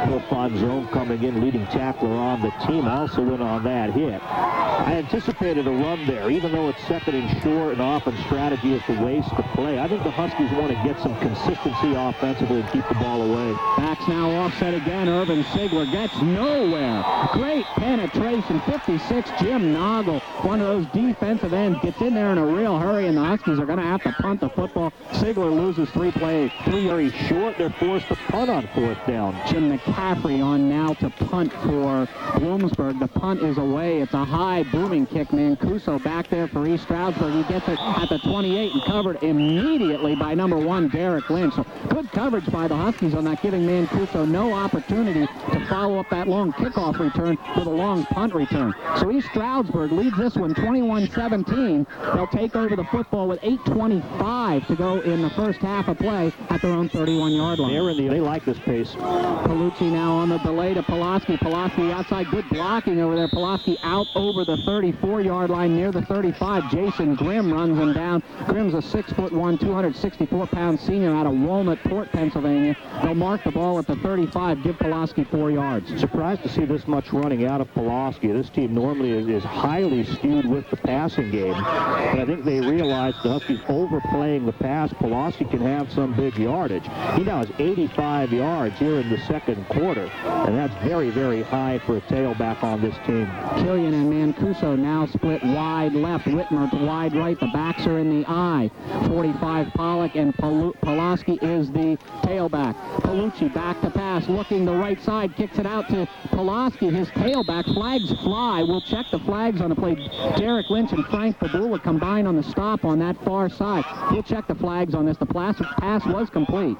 Bill Fonzone coming in, leading tackler on the team, also in on that hit. I anticipated a run there, even though it's 2nd and short and often strategy is to waste the play. I think the Huskies want to get some consistency offensively and keep the ball away. Backs now offset again. Irvin Sigler gets nowhere. Great penetration. 56, Jim Noggle, one of those defensive ends, gets in there in a real hurry, and the Huskies are going to have to punt the football. Sigler loses 3 plays. 3 very short. They're forced to punt on 4th down. Jim McCaffrey on now to punt for Bloomsburg. The punt is away. It's a high booming kick. Mancuso back there for East Stroudsburg. He gets it at the 28 and covered immediately by number 1, Derek Lynch. So good coverage by the Huskies on that, giving Mancuso no opportunity to follow up that long kickoff return with a long punt return. So East Stroudsburg leads this one 21-17. They'll take over the football with 8:25 to go in the first half of play at their own 31-yard line. They like this pace. Palucci now on the delay to Pulaski. Pulaski outside. Good blocking over there. Pulaski out over the the 34-yard line near the 35. Jason Grimm runs him down. Grimm's a 6'1", 264-pound senior out of Walnut Port, Pennsylvania. They'll mark the ball at the 35, give Pulaski 4 yards. Surprised to see this much running out of Pulaski. This team normally is highly skewed with the passing game, but I think they realized the Huskies overplaying the pass. Pulaski can have some big yardage. He now has 85 yards here in the second quarter, and that's very, very high for a tailback on this team. Killian and Mancuso now split wide left. Whitmer to wide right. The backs are in the eye. 45 Pollock, and Pulaski is the tailback. Palucci back to pass, looking the right side, kicks it out to Pulaski. His tailback, flags fly. We'll check the flags on the play. Derek Lynch and Frank Babula combine on the stop on that far side. We'll check the flags on this. The pass was complete.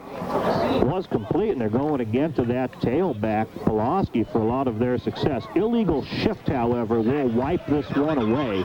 Was complete, and they're going again to that tailback, Pulaski, for a lot of their success. Illegal shift, however, will wipe this one away.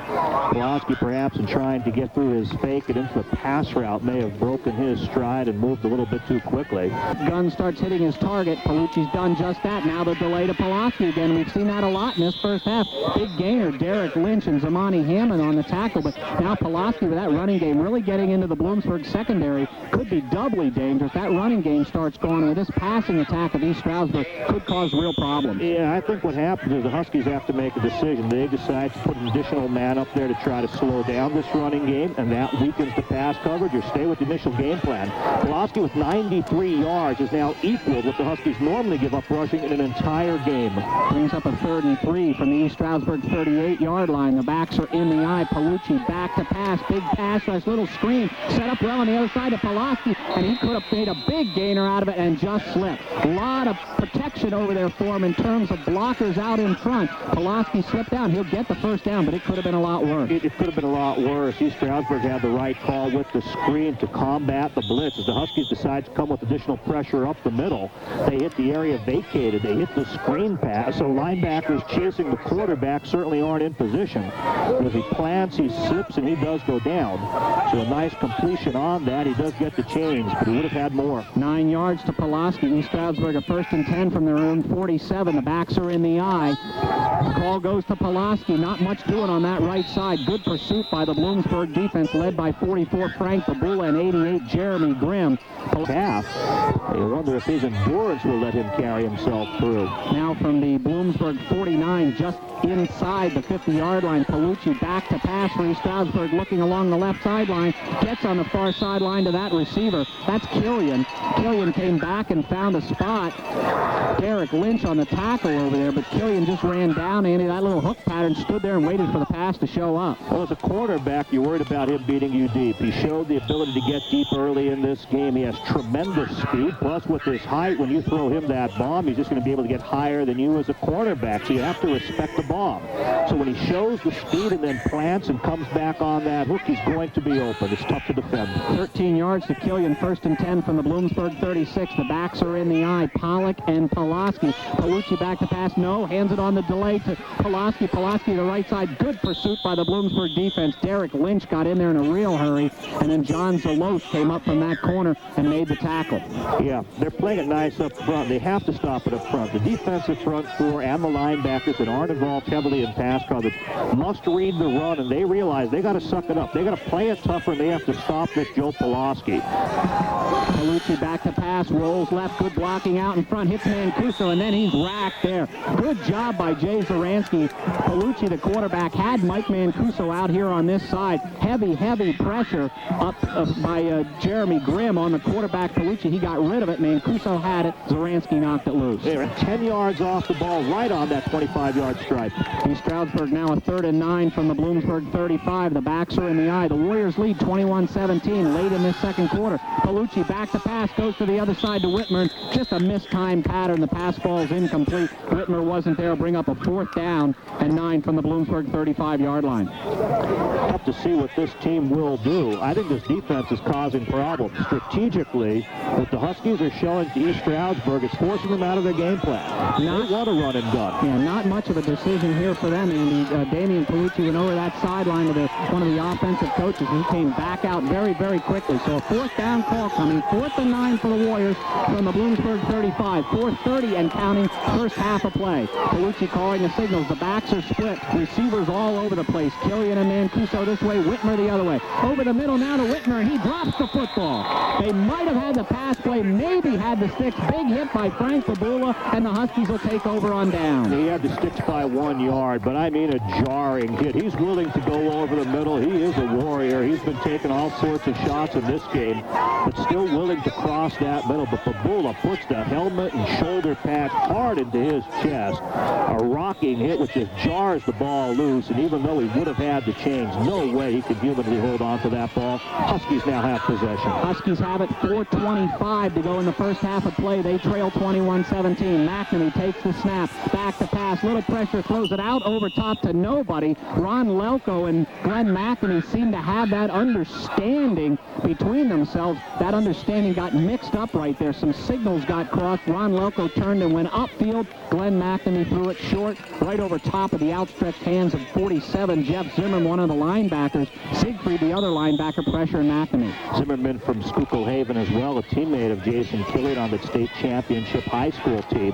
Pulaski, perhaps in trying to get through his fake and into the pass route, may have broken his stride and moved a little bit too quickly. Gunn starts hitting his target. Palucci's done just that. Now the delay to Pulaski again. We've seen that a lot in this first half. Big gainer, Derek Lynch and Zamani Hammond on the tackle, but now Pulaski with that running game really getting into the Bloomsburg secondary could be doubly dangerous. That running game starts going with this passing attack of East Stroudsburg could cause real problems. Yeah, I think what happens is the Huskies have to make a decision. They decide to put an additional man up there to try to slow down this running game, and that weakens the pass coverage, or stay with the initial game plan. Pulaski with 93 yards is now equal what the Huskies normally give up rushing in an entire game. Brings up a 3rd and 3 from the East Stroudsburg 38-yard line. The backs are in the eye. Palucci back to pass. Big pass rush, little screen. Set up well on the other side of Pulaski, and he could have made a big gainer out of it and just slipped. A lot of protection over there for him in terms of blockers out in front. Pulaski slipped down. He'll get the first down, but it could have been a lot worse. It could have been a lot worse. East Stroudsburg had the right call with the screen to combat the blitz. As the Huskies decide to come with additional pressure up the middle, they hit the area vacated. They hit the screen pass, so linebackers chasing the quarterback certainly aren't in position. As he plants, he slips, and he does go down. So a nice completion on that. He does get the change, but he would have had more. 9 yards to Pulaski. East Stroudsburg a 1st and 10 from their own 47. The backs are in the eye. The call goes to Pulaski. Not much doing on that right side. Good pursuit by the Bloomsburg defense, led by 44 Frank Babula and 88 Jeremy Grimm. Half. You wonder if his endurance will let him carry himself through. Now from the Bloomsburg 49, just inside the 50-yard line. Palucci back to pass for East Stroudsburg, looking along the left sideline. Gets on the far sideline to that receiver. That's Killian. Killian came back and found a spot. Derek Lynch on the tackle over there, but Killian just ran down, Andy. That little hook pattern, stood there and waited for the pass to show up. Well, as a quarterback, you're worried about him beating you deep. He showed the ability to get deep early in this game. He has tremendous speed, plus with his height, when you throw him that bomb, he's just going to be able to get higher than you as a quarterback, so you have to respect the bomb. So when he shows the speed and then plants and comes back on that hook, he's going to be open. It's tough to defend. 13 yards to Killian, 1st and 10 from the Bloomsburg 36. The backs are in the eye. Pollock and Pulaski. Palucci back to pass. No. Hands it on the delay to Pulaski. Pulaski to the right side. Good pursuit by the Bloomsburg defense. Derek Lynch got in there in a real hurry. And then John Zalos came up from that corner and made the tackle. Yeah, they're playing it nice up front. They have to stop it up front. The defensive front four and the linebackers that aren't involved heavily in pass coverage must read the run, and they realize they got to suck it up. They got to play it tougher, and they have to stop this Joe Pulaski. Palucci back to pass, rolls left, good blocking out in front, hits Mancuso, and then he's racked there. Good job by Jay Zaransky. Palucci, the quarterback, had Mike Mancuso out here on this side. Heavy pressure up by Jeremy Grimm on the quarterback, Palucci. He got rid of it. Mancuso had it. Zaransky knocked it loose. They were 10 yards off the ball, right on that 25-yard stripe. East Stroudsburg now a 3rd and 9 from the Bloomsburg 35. The backs are in the eye. The Warriors lead 21-17 late in this second quarter. Palucci back to pass, goes to the other side to Whitmer. Just a mistimed pattern. The pass ball's incomplete. Whitmer wasn't there. Bring up a 4th down and 9 from the Bloomsburg 35-yard line. Have to see what this team will do. I think this defense is causing problems. Strategically, what the Huskies are showing to East Stroudsburg is forcing them out of their game plan. They want to run and gun. Yeah, not much of a decision here for them, Andy. Damian Palucci went over that sideline to one of the offensive coaches. He came back out very quickly. So a 4th down call coming 4th and 9 for the Warriors from the Bloomsburg 35. 4:30 and counting, first half of play. Palucci calling the signals. The backs are split. Receivers all over the place. Killian and Mancuso this way, Whitmer the other way. Over the middle now to Whitmer, and he drops the football. They might have had the pass play, maybe had the sticks. Big hit by Frank Babula, and the Huskies will take over on down. He had the sticks by 1 yard, but I mean a jarring hit. He's willing to go over the middle. He is a warrior. He's been taking all sorts of shots in this game, but still willing to cross that middle. But Babula puts the helmet and shoulder pads hard into his chest. A rocking hit which just jars the ball loose, and even though he would have had to change, no way he could humanly hold on to that ball. Huskies now have possession. Huskies have it. 4:25 to go in the first half of play. They trail 21-17. McNamee takes the snap. Back to pass. Little pressure. Throws it out over top to nobody. Ron Lelko and Glenn McNamee seem to have that understanding between themselves. That understanding got mixed up right there. Some signals got crossed. Ron Lelko turned and went upfield. Glenn McNamee threw it short, right over top of the outstretched hands of 47. Jeff Zimmerman, one of the linebackers. Siegfried, the other linebacker, pressuring McNamee. Zimmerman from Schuylkill Haven as well, a teammate of Jason Killian on the state championship high school team.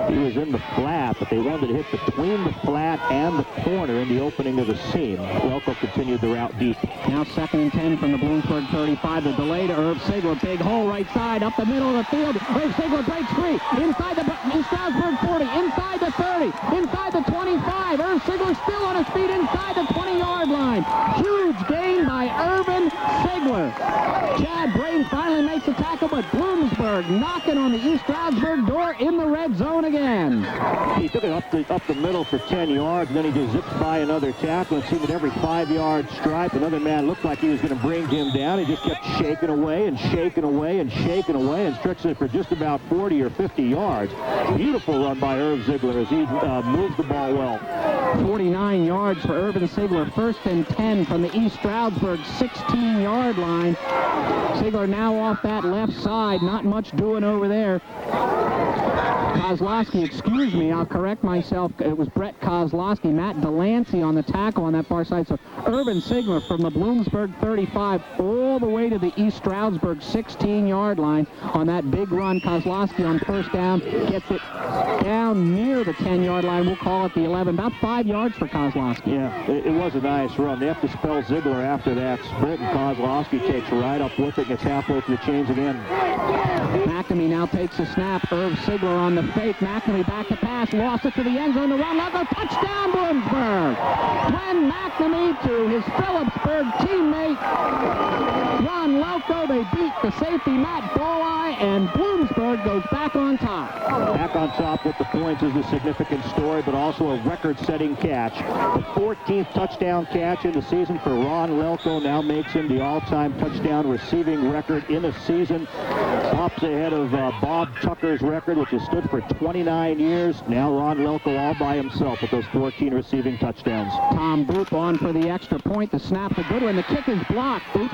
He was in the flat, but they wanted to hit between the flat and the corner in the opening of the seam. Lelko continued the route deep. Now 2nd and 10 from the Bloomsburg 35. The delay to Irv Sigler. Big hole right side, up the middle of the field. Irv Sigler breaks free. Inside the Stroudsburg 40. Inside the 30. Inside the 25. Irv Sigler still on his feet inside the 20-yard line. Huge gain by Irvin Sigler. Chad Brain finally makes a tackle, but Bloomsburg knocking on the East Stroudsburg door in the red zone again. He took it up the middle for 10 yards, and then he just zips by another tackle. It seemed at every 5-yard stripe, another man looked like he was going to bring him down. He just kept shaking away and shaking away and shaking away and stretched it for just about 40 or 50 yards. Beautiful run by Irv Ziegler as he moved the ball well. 49 yards for Irvin Sigler. 1st and 10 from the East Stroudsburg 16-yard line. Sigler now off that left side. Not much doing over there. Kozlowski, excuse me, I'll correct myself. It was Brett Kozlowski. Matt Delancey on the tackle on that far side. So Irvin Sigler from the Bloomsburg 35 all the way to the East Stroudsburg 16-yard line on that big run. Kozlowski on first down gets it down near the 10-yard line. We'll call it the 11. About 5 yards for Kozlowski. Yeah, it was a nice run. They have to spell Ziegler after that sprint, and Kozlowski takes right up with it, gets halfway to the chains again. McNamee now takes a snap. Irv Sigler on the fake. McNamee back to pass. Lost it to the end zone. The run. Lego touchdown, Bloomsburg. Glenn McNamee to his Phillipsburg teammate Ron Lelko. They beat the safety Matt Boleye, and Bloomsburg goes back on top. Back on top with the points is a significant story, but also a record-setting catch. The 14th touchdown catch in the season for Ron Lelko now makes him the all-time touchdown receiving record in a season. Pops ahead of Bob Tucker's record, which has stood for 29 years. Now Ron Lelko all by himself with those 14 receiving touchdowns. Tom Boop on for the extra point. The snap to Goodwin. The kick is blocked. Boop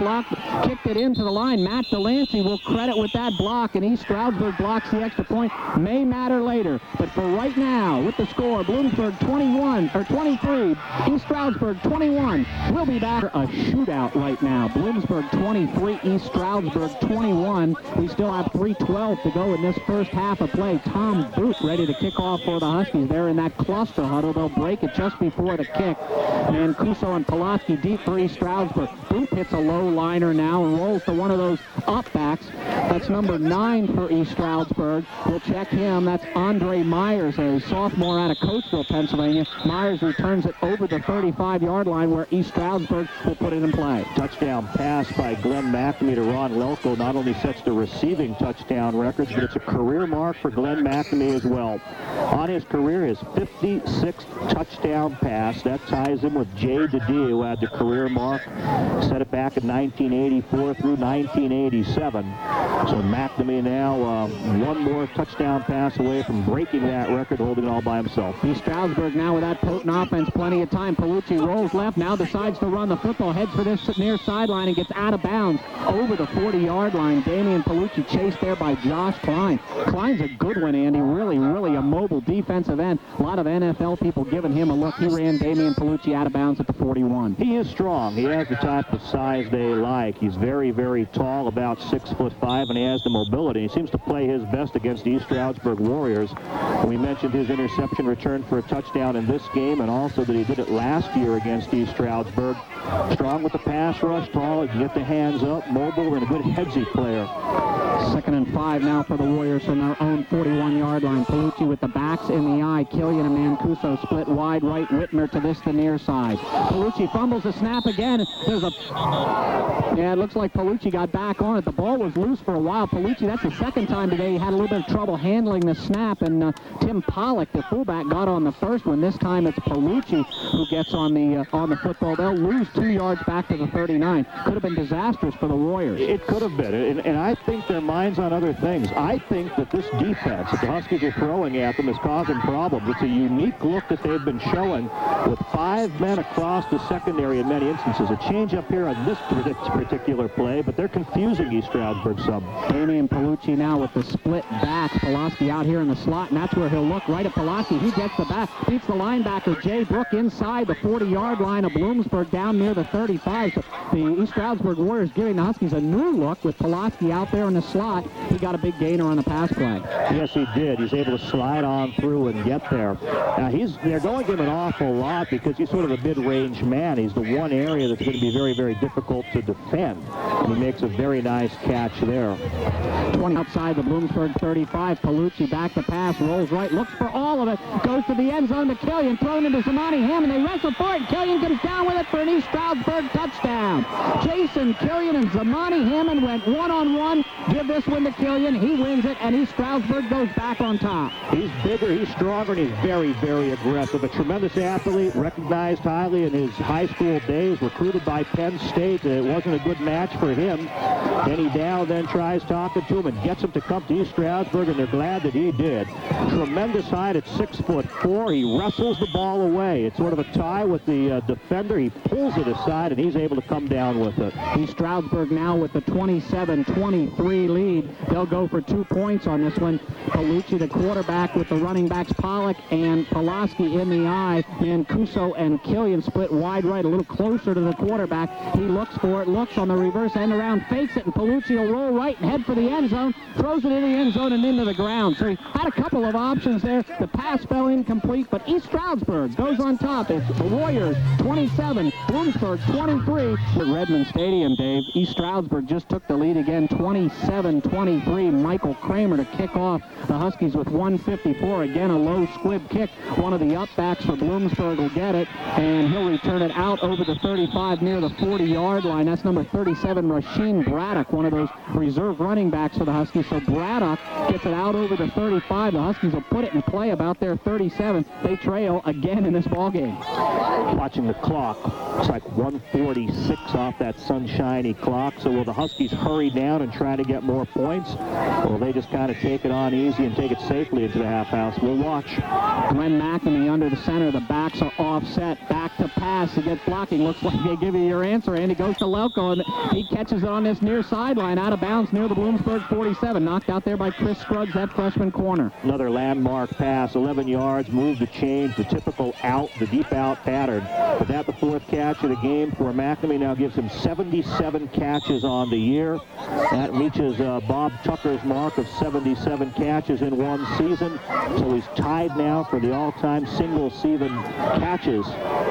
kicked it into the line. Matt Delancey will credit with that block, and East Stroudsburg blocks the extra point. May matter later, but for right now, with the score, Bloomsburg 23, East Stroudsburg 21. We'll be back for a shootout right now. Bloomsburg 23, East Stroudsburg 21. We still have 3:12 to go in this first half of play. Tom Booth ready to kick off for the Huskies. They're in that cluster huddle. They'll break it just before the kick. Mancuso and Pulaski deep for East Stroudsburg. Booth hits a low liner now and rolls to one of those up backs. That's number 9 for East Stroudsburg. We'll check him. That's Andre Myers, a sophomore out of Coatesville, Pennsylvania. Myers returns it over the 35-yard line where East Stroudsburg will put it in play. Touchdown pass by Glenn McNamee to Ron Lelko not only sets the receiving touchdown records, but it's a career mark for Glenn McNamee as well. On his career, his 56th touchdown pass. That ties him with Jay DeDee, who had the career mark. Set it back in 1984 through 1987. So McNamee now one more touchdown pass away from breaking that record, holding it all by himself. East Stroudsburg now with that potent offense, plenty of time. Palucci rolls left, now decides to run the football, heads for this near sideline and gets out of bounds over the 40-yard line. Damian Palucci chased there by by Josh Klein. Klein's a good one, Andy. Really a mobile defensive end. A lot of NFL people giving him a look. He ran Damian Palucci out of bounds at the 41. He is strong. He has the type of size they like. He's very tall, about 6'5", and he has the mobility. He seems to play his best against the East Stroudsburg Warriors. We mentioned his interception return for a touchdown in this game, and also that he did it last year against East Stroudsburg. Strong with the pass rush, tall, he can get the hands up, mobile, and a good headsy player. 2nd and 5 now for the Warriors from their own 41-yard line. Palucci with the backs in the eye. Killian and Mancuso split wide right. Whitmer to the near side. Palucci fumbles the snap again. Yeah, it looks like Palucci got back on it. The ball was loose for a while. Palucci, that's the second time today he had a little bit of trouble handling the snap, and Tim Pollock, the fullback, got on the first one. This time it's Palucci who gets on the football. They'll lose 2 yards back to the 39. Could have been disastrous for the Warriors. It could have been, and I think their mind's on other things. I think that this defense that the Huskies are throwing at them is causing problems. It's a unique look that they've been showing with 5 men across the secondary in many instances. A change up here on this particular play, but they're confusing East Stroudsburg some. Damian Palucci now with the split backs. Pulaski out here in the slot, and that's where he'll look right at Pulaski. He gets the back, beats the linebacker Jay Brook inside the 40-yard line of Bloomsburg down near the 35. So the East Stroudsburg Warriors giving the Huskies a new look with Pulaski out there in the slot. He got a big gainer on the pass play. Yes, he did. He's able to slide on through and get there. Now, they're going to him an awful lot because he's sort of a mid-range man. He's the one area that's going to be very difficult to defend. And he makes a very nice catch there. 20 outside the Bloomsburg 35. Palucci back to pass, rolls right, looks for all of it, goes to the end zone to Killian, thrown into Zamani Hammond. They wrestle for it. Killian comes down with it for an East Stroudsburg touchdown. Jason Killian and Zamani Hammond went one-on-one. Give this one to Killian. He wins it, and East Stroudsburg goes back on top. He's bigger, he's stronger, and he's very aggressive. A tremendous athlete, recognized highly in his high school days, recruited by Penn State. It wasn't a good match for him. Denny Dow then tries talking to him and gets him to come to East Stroudsburg, and they're glad that he did. Tremendous height at 6'4". He wrestles the ball away. It's sort of a tie with the defender. He pulls it aside, and he's able to come down with it. East Stroudsburg now with the 27-23 lead. They'll go for 2 points on this one. Palucci, the quarterback, with the running backs Pollock and Pulaski in the eye. Mancuso and Killian split wide right, a little closer to the quarterback. He looks for it, looks on the reverse end around, fakes it, and Palucci will roll right and head for the end zone, throws it in the end zone and into the ground. So he had a couple of options there. The pass fell incomplete, but East Stroudsburg goes on top. It's the Warriors 27, Bloomsburg 23. At Redmond Stadium, Dave, East Stroudsburg just took the lead again, 27-23. Michael Kramer to kick off the Huskies with 1:54. Again, a low squib kick. One of the upbacks for Bloomsburg will get it, and he'll return it out over the 35 near the 40-yard line. That's number 37, Rasheen Braddock, one of those reserve running backs for the Huskies. So Braddock gets it out over the 35. The Huskies will put it in play about their 37. They trail again in this ballgame. Watching the clock, it's like 1:46 off that sunshiny clock. So will the Huskies hurry down and try to get more points? Or will they just kind of take it on easy and take it safely into the half house? We'll watch. Glenn McNamee under the center. The backs are offset. Back to pass. He gets blocking. Looks like they give you your answer, and he goes to Lelko, and he catches it on this near sideline, out of bounds near the Bloomsburg 47. Knocked out there by Chris Scruggs, that freshman corner. Another landmark pass, 11 yards, move to change, the typical out, the deep out pattern. But that the 4th catch of the game for McNamee now gives him 77 catches on the year. That reaches Bob Tucker's mark of 77 catches in one season. So he's tied now for the all-time single-season catches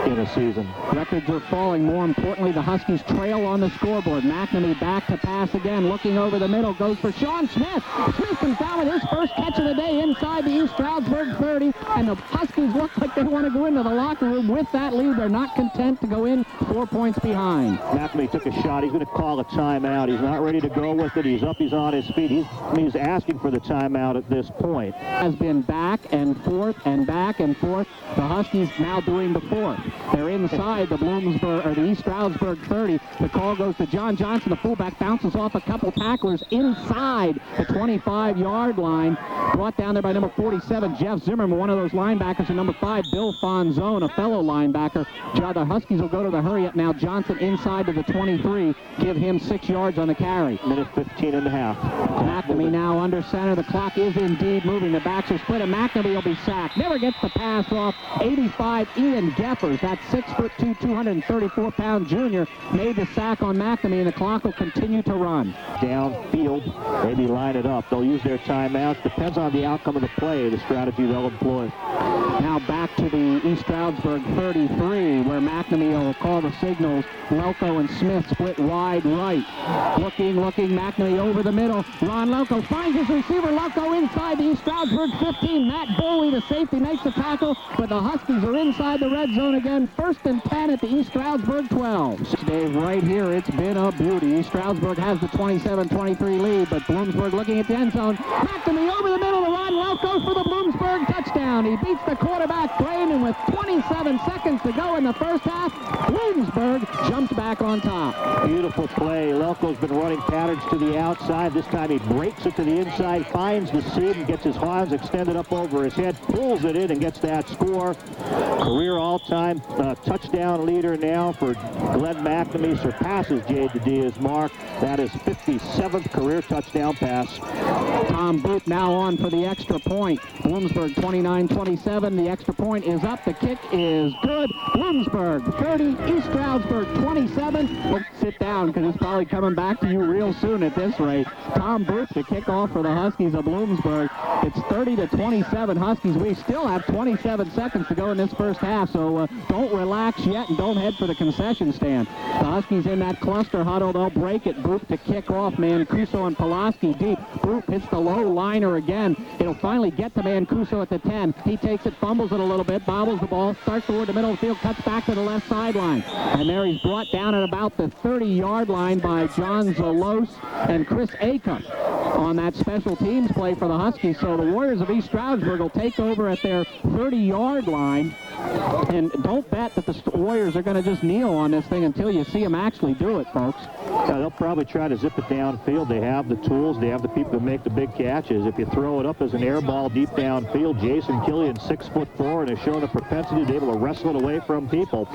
in a season. Records are falling. More importantly, the Huskies trail on the scoreboard. McNamee back to pass again, looking over the middle, goes for Sean Smith. Smith comes down with his first catch of the day inside the East Stroudsburg 30, and the Huskies look like they want to go into the locker room with that lead. They're not content to go in 4 points behind. McNamee took a shot. He's going to call a timeout. He's not ready to go with it. He's up. He's on his feet. He's asking for the timeout at this point. Has been back and forth and back and forth. The Huskies now doing the 4th. They're inside the Bloomsburg, or the East Stroudsburg 30. The call goes to John Johnson, the fullback, bounces off a couple tacklers inside the 25-yard line. Brought down there by number 47, Jeff Zimmerman, one of those linebackers, and number 5, Bill Fonzone, a fellow linebacker. The Huskies will go to the hurry up now. Johnson inside to the 23. Give him 6 yards on the carry. Minute 15 and a half. McNamee now under center. The clock is indeed moving. The backs are split, and McNamee will be sacked. Never gets the pass off. 85, Ian Geffers, that 6'2", 234-pound junior, made the sack on McNamee, and the clock will continue to run. Downfield, maybe line it up. They'll use their timeouts. Depends on the outcome of the play, the strategy they'll employ. Now back to the East Stroudsburg 33, where McNamee will call the signals. Lelko and Smith split wide right. Looking, McNamee over the middle. Ron Lelko finds his receiver. Lelko inside the East Stroudsburg 15. Matt Boley, the safety, makes the tackle, but the Huskies are inside the red zone again. 1st and 10 at the East Stroudsburg 12. Dave, right here, it's been a beauty. East Stroudsburg has the 27-23 lead, but Bloomsburg looking at the end zone. McNamee over the middle. The Ron Lelko for the Bloomsburg touchdown. He beats the quarterback, Brain, and with 27 seconds to go in the first half, Bloomsburg jumps back on top. Beautiful play. Lelko's been running patterns to the outside. This time he breaks it to the inside, finds the seam, gets his arms extended up over his head, pulls it in, and gets that score. Career all-time touchdown leader now for Glenn McNamee. Surpasses Jade Diaz's mark. That is 57th career touchdown pass. Tom Booth now on for the extra point. Bloomsburg 29-27. The extra point is up. The kick is good. Bloomsburg 30, East Stroudsburg 27. Oh, sit down, because it's probably coming back to you real soon at this rate. Tom Booth, the kickoff for the Huskies of Bloomsburg. It's 30-27 Huskies. We still have 27 seconds to go in this first half, so don't relax yet and don't head for the concession stand. The Huskies in that cluster huddle. They'll break it. Booth to kick off. Mancuso and Pulaski deep. Booth hits the low liner again. It'll finally get to Mancuso at the 10. He takes it, fumbles it a little bit, bobbles the ball, starts toward the middle of the field, cuts back to the left sideline. And there he's brought down at about the 30-yard line by John Zalos and Chris Acom on that special teams play for the Huskies. So the Warriors of East Stroudsburg will take over at their 30-yard line. And don't bet that the Warriors are going to just kneel on this thing until you see them actually do it, folks. Yeah, they'll probably try to zip it downfield. They have the tools. They have the people to make the big catches. If you throw it up as an air ball deep downfield, Jason Killian, 6'4", and has shown a propensity to be able to wrestle it away from people.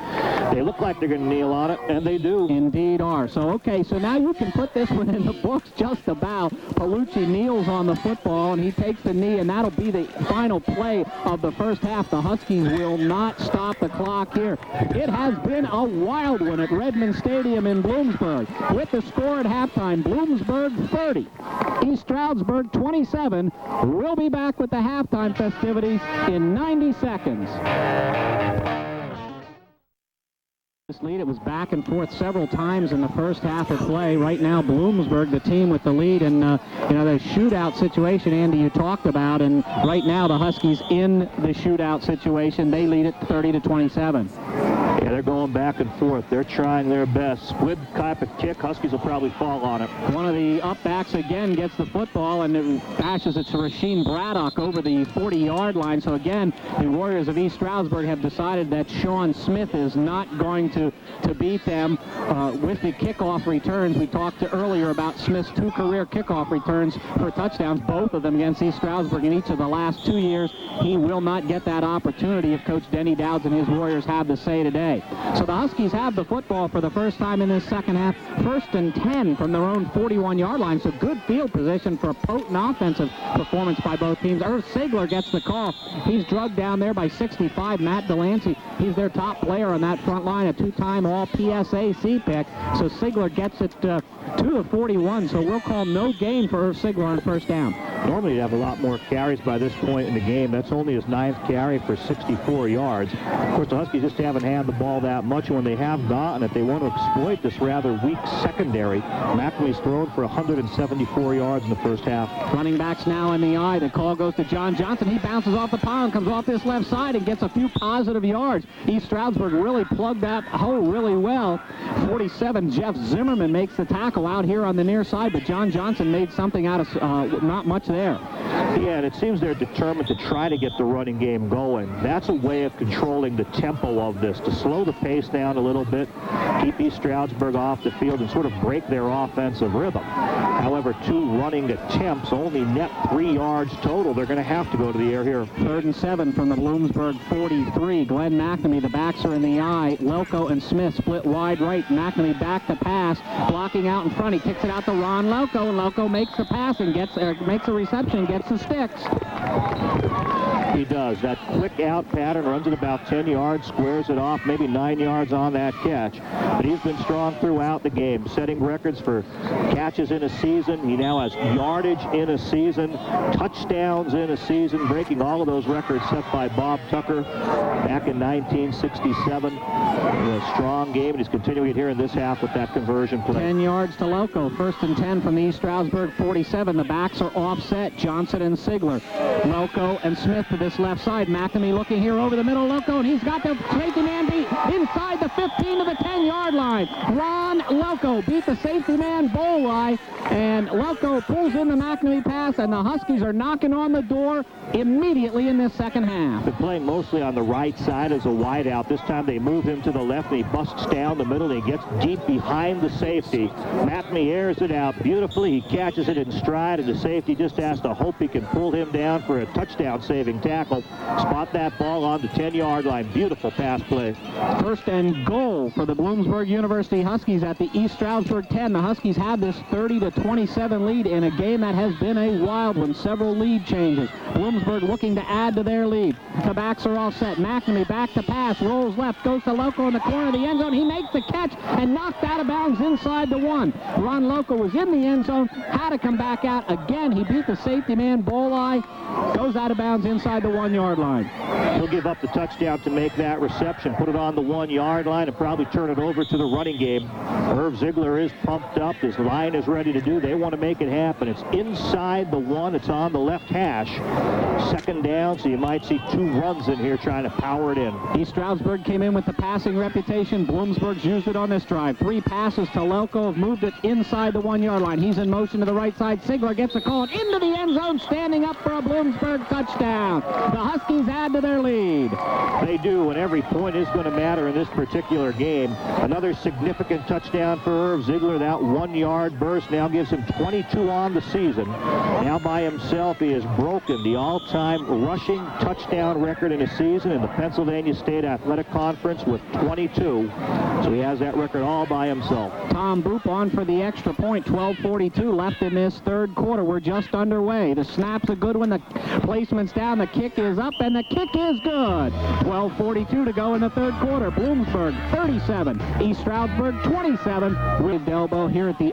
They look like they're going to kneel on it, and they do. Indeed are. So, okay, so now you can put this one in the books just about. Palucci kneels on the football, and he takes the knee, and that'll be the final play of the first half. The Huskies will not stop the clock here. It has been a wild one at Redmond Stadium in Bloomsburg. With the score at halftime, Bloomsburg 30, East Stroudsburg 27. We'll be back with the halftime festivities in 90 seconds. This lead, it was back and forth several times in the first half of play. Right now, Bloomsburg, the team with the lead, and the shootout situation, Andy, you talked about, and right now the Huskies in the shootout situation. They lead it 30-27. Yeah, they're going back and forth. They're trying their best. Squib type of kick. Huskies will probably fall on it. One of the upbacks again gets the football and it bashes it to Rasheen Braddock over the 40-yard line. So again, the Warriors of East Stroudsburg have decided that Sean Smith is not going to beat them with the kickoff returns. We talked earlier about Smith's 2 career kickoff returns for touchdowns, both of them against East Stroudsburg in each of the last 2 years. He will not get that opportunity if Coach Denny Dowds and his Warriors have the say today. So the Huskies have the football for the first time in this second half. 1st and 10 from their own 41-yard line. So good field position for a potent offensive performance by both teams. Irv Sigler gets the call. He's drugged down there by 65. Matt Delancey, he's their top player on that front line, a 2-time All-PSAC pick. So Sigler gets it to the 41. So we'll call no gain for Irv Sigler on first down. Normally he'd have a lot more carries by this point in the game. That's only his 9th carry for 64 yards. Of course, the Huskies just haven't had the ball that much, and when they have gotten it, they want to exploit this rather weak secondary. McNamee's thrown for 174 yards in the first half. Running backs now in the eye. The call goes to John Johnson. He bounces off the pylon, comes off this left side, and gets a few positive yards. East Stroudsburg really plugged that hole really well. 47, Jeff Zimmerman makes the tackle out here on the near side, but John Johnson made something out of not much there. Yeah, and it seems they're determined to try to get the running game going. That's a way of controlling the tempo of this, to slow slow the pace down a little bit, keep East Stroudsburg off the field, and sort of break their offensive rhythm. However, 2 running attempts, only net 3 yards total. They're going to have to go to the air here. 3rd and 7 from the Bloomsburg 43. Glenn McNamee, the backs are in the eye. Loco and Smith split wide right. McNamee back to pass, blocking out in front. He kicks it out to Ron Loco, and Loco makes the pass and makes a reception, gets the sticks. He does. That quick out pattern, runs it about 10 yards, squares it off, maybe 9 yards on that catch. But he's been strong throughout the game, setting records for catches in a season. He now has yardage in a season, touchdowns in a season, breaking all of those records set by Bob Tucker back in 1967. A strong game, and he's continuing it here in this half with that conversion play. 10 yards to Loco. 1st and 10 from the East Stroudsburg 47. The backs are offset. Johnson and Sigler. Loco and Smith to this left side. McNamee looking here over the middle. Loco, and he's got the safety man beat inside the 15 to the 10-yard line. Ron Loco beat the safety man Bolai, and Loco pulls in the McNamee pass, and the Huskies are knocking on the door immediately in this second half. Been playing mostly on the right side as a wideout. This time they move him to the left, and he busts down the middle, and he gets deep behind the safety. McNamee airs it out beautifully. He catches it in stride, and the safety just has to hope he can pull him down for a touchdown-saving tackle. Spot that ball on the 10-yard line. Beautiful pass play. 1st and goal for the Bloomsburg University Huskies at the East Stroudsburg 10. The Huskies had this 30-27 lead in a game that has been a wild one. Several lead changes. Bloomsburg looking to add to their lead. The backs are all set. McNamee back to pass, rolls left, goes to Loco in the corner of the end zone. He makes the catch and knocked out of bounds inside the 1. Ron Loco was in the end zone, had to come back out again. He beat the safety man Bolai, goes out of bounds inside the 1-yard line. He'll give up the touchdown to make that reception, put it on the 1-yard line, and probably turn it over to the running game. Herb Ziegler is pumped up. His line is ready to do. They want to make it happen. It's inside the 1. It's on the left hash. 2nd down, so you might see 2 runs in here trying to power it in. East Stroudsburg came in with the passing reputation. Bloomsburg's used it on this drive. 3 passes to Loco, have moved it inside the 1-yard line. He's in motion to the right side. Sigler gets a call into the end zone, standing up for a Bloomsburg touchdown. The Huskies add to their lead. They do, and every point is going to matter in this particular game. Another significant touchdown for Herb Ziegler. That 1-yard burst now gives him 22 on the season. Now by himself, he has broken the all-time rushing touchdown record in a season in the Pennsylvania State Athletic Conference with 22. So he has that record all by himself. Tom Boop on for the extra point. 12:42 left in this 3rd quarter. We're just underway. The snap's a good one. The placement's down. The kick is up, and the kick is good. 12:42 to go in the 3rd quarter. Bloomsburg 37, East Stroudsburg 27. With elbow here at the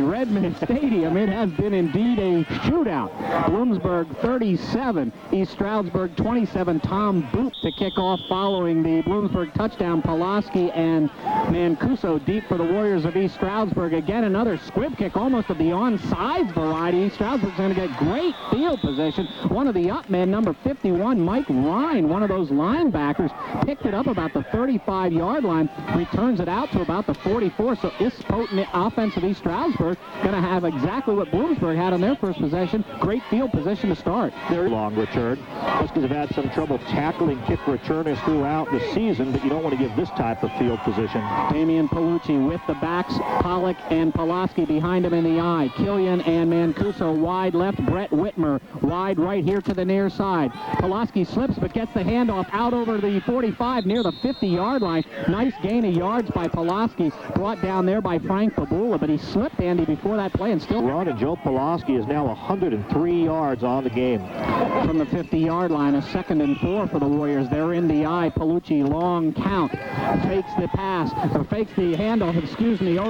Redmond Stadium. It has been indeed a shootout. Bloomsburg 37, East Stroudsburg 27. Tom Boop to kick off following the Bloomsburg touchdown. Pulaski and Mancuso deep for the Warriors of East Stroudsburg. Again, another squib kick, almost of the onside variety. East Stroudsburg's going to get great field position. One of the up men, number 51, Mike Ryan, one of those linebackers, picked it up about the 35-yard line, returns it out to about the 44. So this potent offense of East Stroudsburg going to have exactly what Bloomsburg had on their first possession. Great field position to start. Their long return. Huskies have had some trouble tackling kick returners throughout the season, but you don't want to give this type of field position. Damian Palucci with the backs. Pollock and Pulaski behind him in the eye. Killian and Mancuso wide left. Brett Whitmer wide right here to the near side. Pulaski slips but gets the handoff out over the 45 near the 50-yard line. Nice gain of yards by Pulaski. Brought down there by Frank Babula, but he slipped, Andy, before that play and still run. And Joe Pulaski is now 103 yards on the game. From the 50-yard line, a 2nd and 4 for the Warriors. They're in the eye. Palucci, long count. Fakes the pass, or fakes the handoff,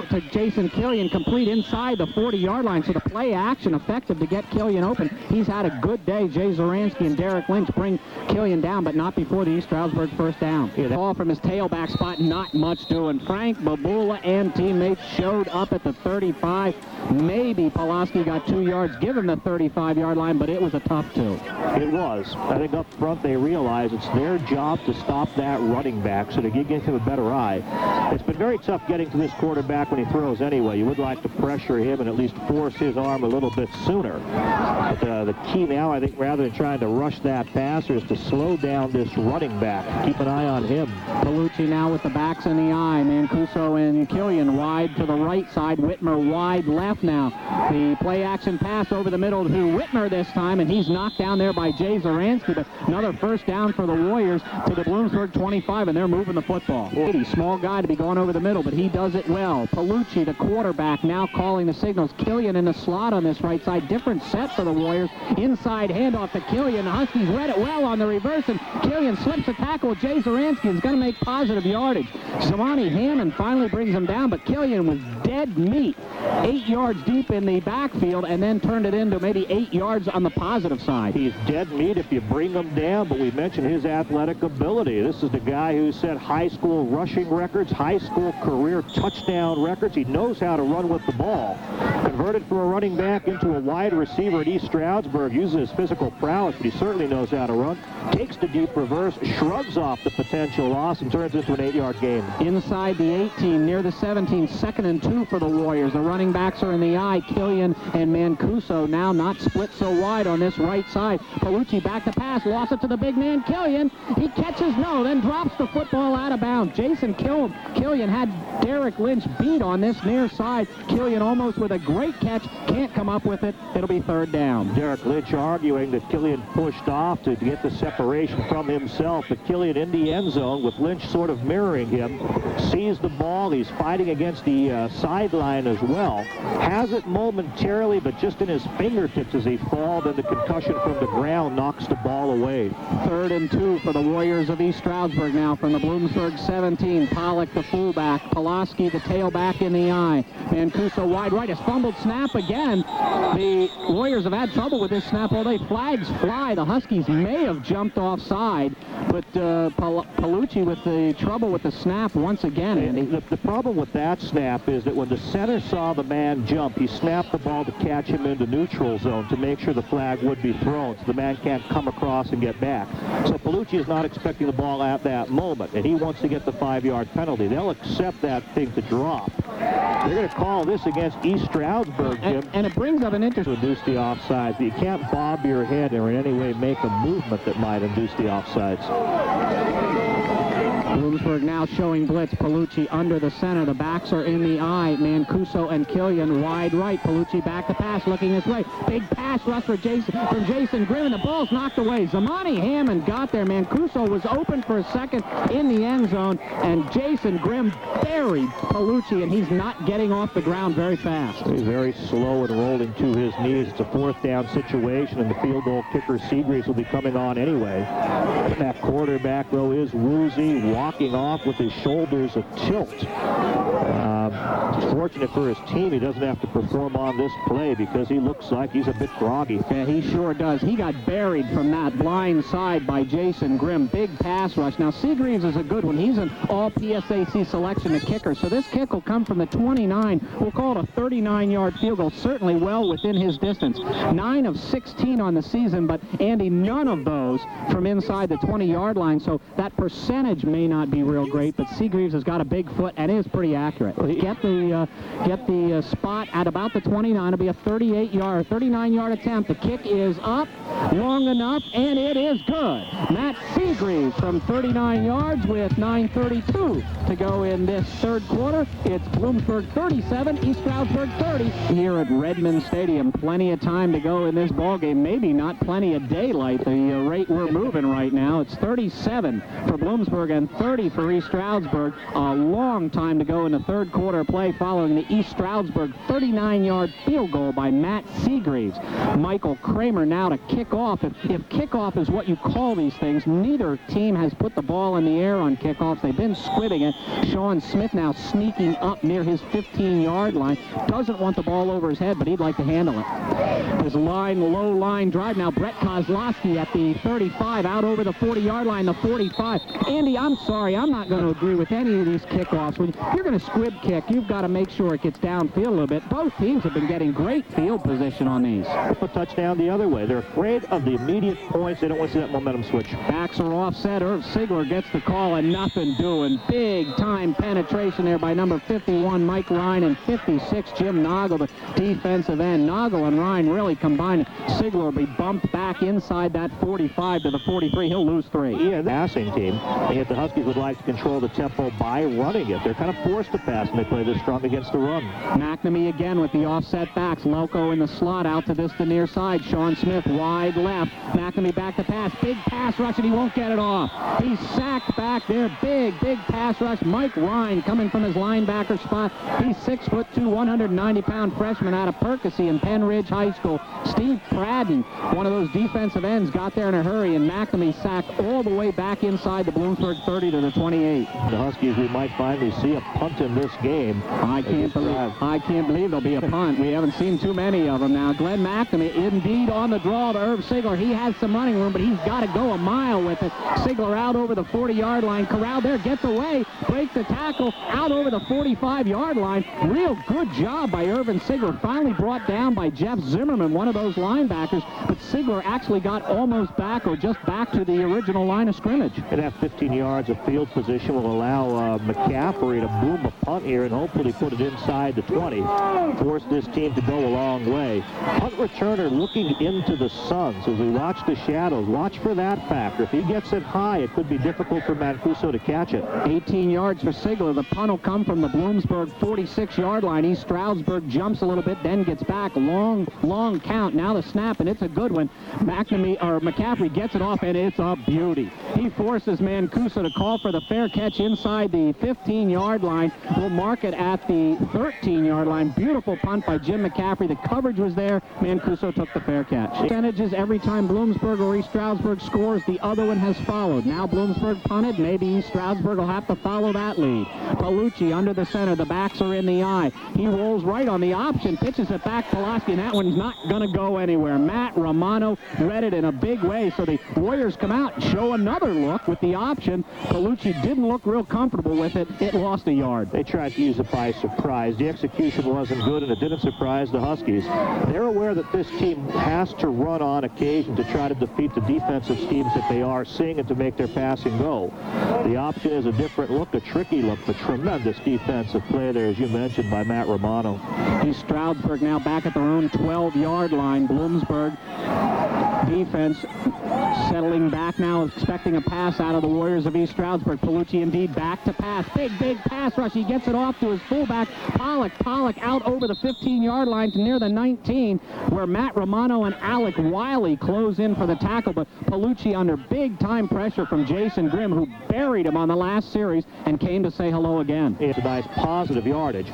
to Jason Killian, complete inside the 40-yard line. So the play action effective to get Killian open. He's had a good day. Jay Zoransky and Derek Lynch bring Killian down, but not before the East Stroudsburg first down. The ball from his tailback spot, not much doing. Frank Babula and teammates showed up at the 35. Maybe Pulaski got 2 yards, given the 35-yard line, but it was a tough 2. It was. I think up front they realize it's their job to stop that running back so to get him a better eye. It's been very tough getting to this quarterback when he throws anyway. You would like to pressure him and at least force his arm a little bit sooner. But the key now, I think, rather than trying to rush that passer is to slow down this running back. Keep an eye on him. Palucci now with the backs in the eye. Mancuso and Killian wide to the right side. Whitmer wide left now. The play-action pass over the middle to Whitmer this time, and he's knocked down there by Jay Zaransky. But another first down for the Warriors to the Bloomsburg 25, and they're moving the football. Small guy to be going over the middle, but he does it well. Palucci, the quarterback, now calling the signals. Killian in the slot on this right side. Different set for the Warriors. Inside handoff to Killian. The Huskies read it well on the reverse, and Killian slips a tackle. Jay Zaransky is going to make positive yardage. Zamani Hammond finally brings him down, but Killian was dead meat. 8 yards deep in the backfield, and then turned it into maybe 8 yards on the positive side. He's dead meat if you bring him down, but we mentioned his athletic ability. This is the guy who set high school rushing records, high school career touchdown records. He knows how to run with the ball. Converted from a running back into a wide receiver at East Stroudsburg. Uses his physical prowess, but he certainly knows how to run. Takes the deep reverse, shrugs off the potential loss, and turns into an 8-yard gain. Inside the 18, near the 17, 2nd and 2 for the Warriors. The running backs are in the eye. Killian and Mancuso now not split so wide on this right side. Palucci back to pass, lost it to the big man Killian. He catches then drops the football out of bounds. Jason Killian had Derek Lynch beat on this near side. Killian almost with a great catch, can't come up with it. It'll be 3rd down. Derek Lynch arguing that Killian pushed off to get the separation from himself, but Killian in the end zone with Lynch sort of mirroring him, sees the ball. He's fighting against the sideline as well. Has it momentarily, but just in his fingertips as he falls, and the concussion from the ground knocks the ball away. 3rd and 2 for the Warriors of East Stroudsburg now from the Bloomsburg 17. Pollock the fullback. Pulaski the tailback in the eye. Mancuso wide right. Has fumbled snap again. The Warriors have had trouble with this snap all day. Flags fly. The Huskies may have jumped offside, but Palucci with the trouble with the snap once again, Andy. The problem with that snap is that when the center saw the man jump, he snapped the ball to catch him into neutral zone to make sure the flag would be thrown so the man can't come across and get back. So Palucci is not expecting the ball at that moment, and he wants to get the 5-yard penalty. They'll accept that thing to drop. They're going to call this against East Stroudsburg, Jim. And it brings up an interest to induce the offsides, but you can't bob your head or in any way make a movement that might induce the offsides. Bloomsburg now showing blitz. Palucci under the center. The backs are in the eye. Mancuso and Killian wide right. Palucci back to pass, looking his way. Big pass rush for Jason Grimm, and the ball's knocked away. Zamani Hammond got there. Mancuso was open for a second in the end zone, and Jason Grimm buried Palucci, and he's not getting off the ground very fast. He's very slow and rolling to his knees. It's a 4th down situation, and the field goal kicker Seagreaves will be coming on anyway. That quarterback, though, is woozy, walking off with his shoulders a tilt. It's fortunate for his team he doesn't have to perform on this play because he looks like he's a bit groggy. Yeah, he sure does. He got buried from that blind side by Jason Grimm. Big pass rush. Now, Seagreaves is a good one. He's an all-PSAC selection at kicker, so this kick will come from the 29. We'll call it a 39-yard field goal, certainly well within his distance. 9 of 16 on the season, but, Andy, none of those from inside the 20-yard line, so that percentage may not be real great, but Seagreaves has got a big foot and is pretty accurate. Get the spot at about the 29. It'll be a 39-yard attempt. The kick is up long enough, and it is good. Matt Seagreaves from 39 yards with 9:32 to go in this 3rd quarter. It's Bloomsburg 37, East Stroudsburg 30 here at Redmond Stadium. Plenty of time to go in this ball game. Maybe not plenty of daylight, the rate we're moving right now. It's 37 for Bloomsburg and 30 for East Stroudsburg. A long time to go in the 3rd quarter play following the East Stroudsburg 39-yard field goal by Matt Seagreaves. Michael Kramer now to kick off. If kickoff is what you call these things, neither team has put the ball in the air on kickoffs. They've been squibbing it. Sean Smith now sneaking up near his 15-yard line. Doesn't want the ball over his head, but he'd like to handle it. His low line drive now. Brett Kozlowski at the 35, out over the 40-yard line, the 45. Andy, I'm sorry, I'm not going to agree with any of these kickoffs. When you're going to squib kick, kick, you've got to make sure it gets downfield a little bit. Both teams have been getting great field position on these. A touchdown the other way. They're afraid of the immediate points. They don't want to see that momentum switch. Backs are offset. Irv Sigler gets the call and nothing doing. Big time penetration there by number 51, Mike Ryan, and 56, Jim Noggle, the defensive end. Noggle and Ryan really combined. Sigler will be bumped back inside that 45 to the 43. He'll lose 3. Yeah, the passing team. And yet the Huskies would like to control the tempo by running it. They're kind of forced to pass when they play this strong against the run. McNamee again with the offset backs. Loco in the slot out to this the near side. Sean Smith wide left. McNamee back to pass. Big pass rush, and he won't get it off. He's sacked back there. Big pass rush. Mike Ryan coming from his linebacker spot. He's 6'2", 190-pound freshman out of Percy in Penn Ridge High School. Steve Pradden, one of those defensive ends, got there in a hurry, and McNamee sacked all the way back inside the Bloomsburg 30 to the 28. The Huskies, we might finally see a punt in this game. I can't believe there'll be a punt. We haven't seen too many of them now. Glenn McNamee indeed on the draw to Irv Sigler. He has some running room, but he's got to go a mile with it. Sigler out over the 40-yard line. Corral there, gets away, breaks the tackle, out over the 45-yard line. Real good job by Irvin Sigler. Finally brought down by Jeff Zimmerman, one of those linebackers, but Sigler actually got almost back, or just back to the original line of scrimmage. And that 15 yards of field position will allow McCaffrey to boom a punt here and hopefully put it inside the 20. Force this team to go a long way. Punt returner looking into the sun. So as we watch the shadows, watch for that factor. If he gets it high, it could be difficult for Mancuso to catch it. 18 yards for Sigler. The punt will come from the Bloomsburg 46-yard line. East Stroudsburg jumps a little bit, then gets back. Long count. Now the snap, and it's a good one. McCaffrey gets it off, and it's a beauty. He forces Mancuso to call for the fair catch inside the 15-yard line. We'll mark it at the 13-yard line. Beautiful punt by Jim McCaffrey. The coverage was there. Mancuso took the fair catch. Percentages every time Bloomsburg or East Stroudsburg scores, the other one has followed. Now Bloomsburg punted. Maybe East Stroudsburg will have to follow that lead. Palucci under the center. The backs are in the eye. He rolls right on the option, pitches it back to Pulaski, and that one's not going to go anywhere. Matt Romano read it in a big way, so the Warriors come out and show another look with the option. Palucci didn't look real comfortable with it. It lost a yard. They tried to use it by surprise. The execution wasn't good, and it didn't surprise the Huskies. They're aware that this team has to run on occasion to try to defeat the defensive schemes that they are seeing and to make their passing go. The option is a different look, a tricky look, but tremendous defensive play there, as you mentioned, by Matt Romano. East Stroudsburg now back at their own 12-yard line. Bloomsburg defense settling back now, expecting a pass out of the Warriors of East Stroudsburg. Palucci indeed back to pass. Big pass rush. He gets it off to his fullback, Pollock out over the 15-yard line to near the 19, where Matt Romano and Alec Wiley close in for the tackle, but Palucci under big-time pressure from Jason Grimm, who buried him on the last series and came to say hello again. It's a nice positive yardage.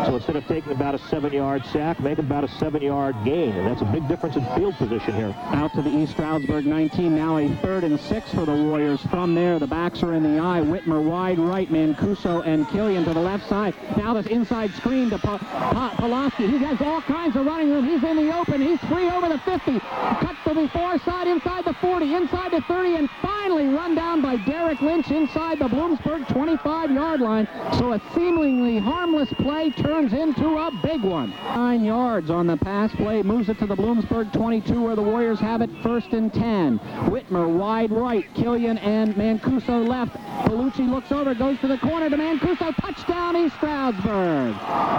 So instead of taking about a 7-yard sack, make about a 7-yard gain, and that's a big difference in field position here. Out to the East Stroudsburg 19, now a 3rd and 6 for the Warriors. From there, the backs are in the eye. Whitmer wide right, Mancuso and Killian to the left side. Now this inside screen to Pulaski. He has all kinds of running room. He's in the open. He's free over the 50. Cuts to the far side, inside the 40, inside the 30, and finally run down by Derek Lynch inside the Bloomsburg 25-yard line. So a seemingly harmless play turns into a big one. 9 yards on the pass play, moves it to the Bloomsburg 22, where the Warriors have it 1st and 10. Whitmer wide right, Killian and Mancuso left. Palucci looks over, goes to the corner to Mancuso. Touchdown, East Stroudsburg.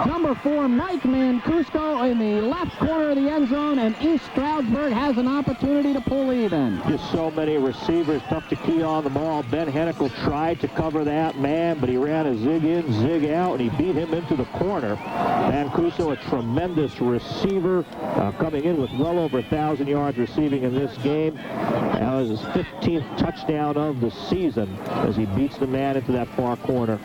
Number 4, Mike Mancuso in the left corner of the end zone, and East Stroudsburg has an opportunity to pull even. Just so many receivers, tough to key on the ball. Ben Hennikel tried to cover that man, but he ran a zig in, zig out, and he beat him into the corner. Mancuso, a tremendous receiver, coming in with well over 1,000 yards receiving in this game. That was his 15th touchdown of the season as he beats the man into that far corner.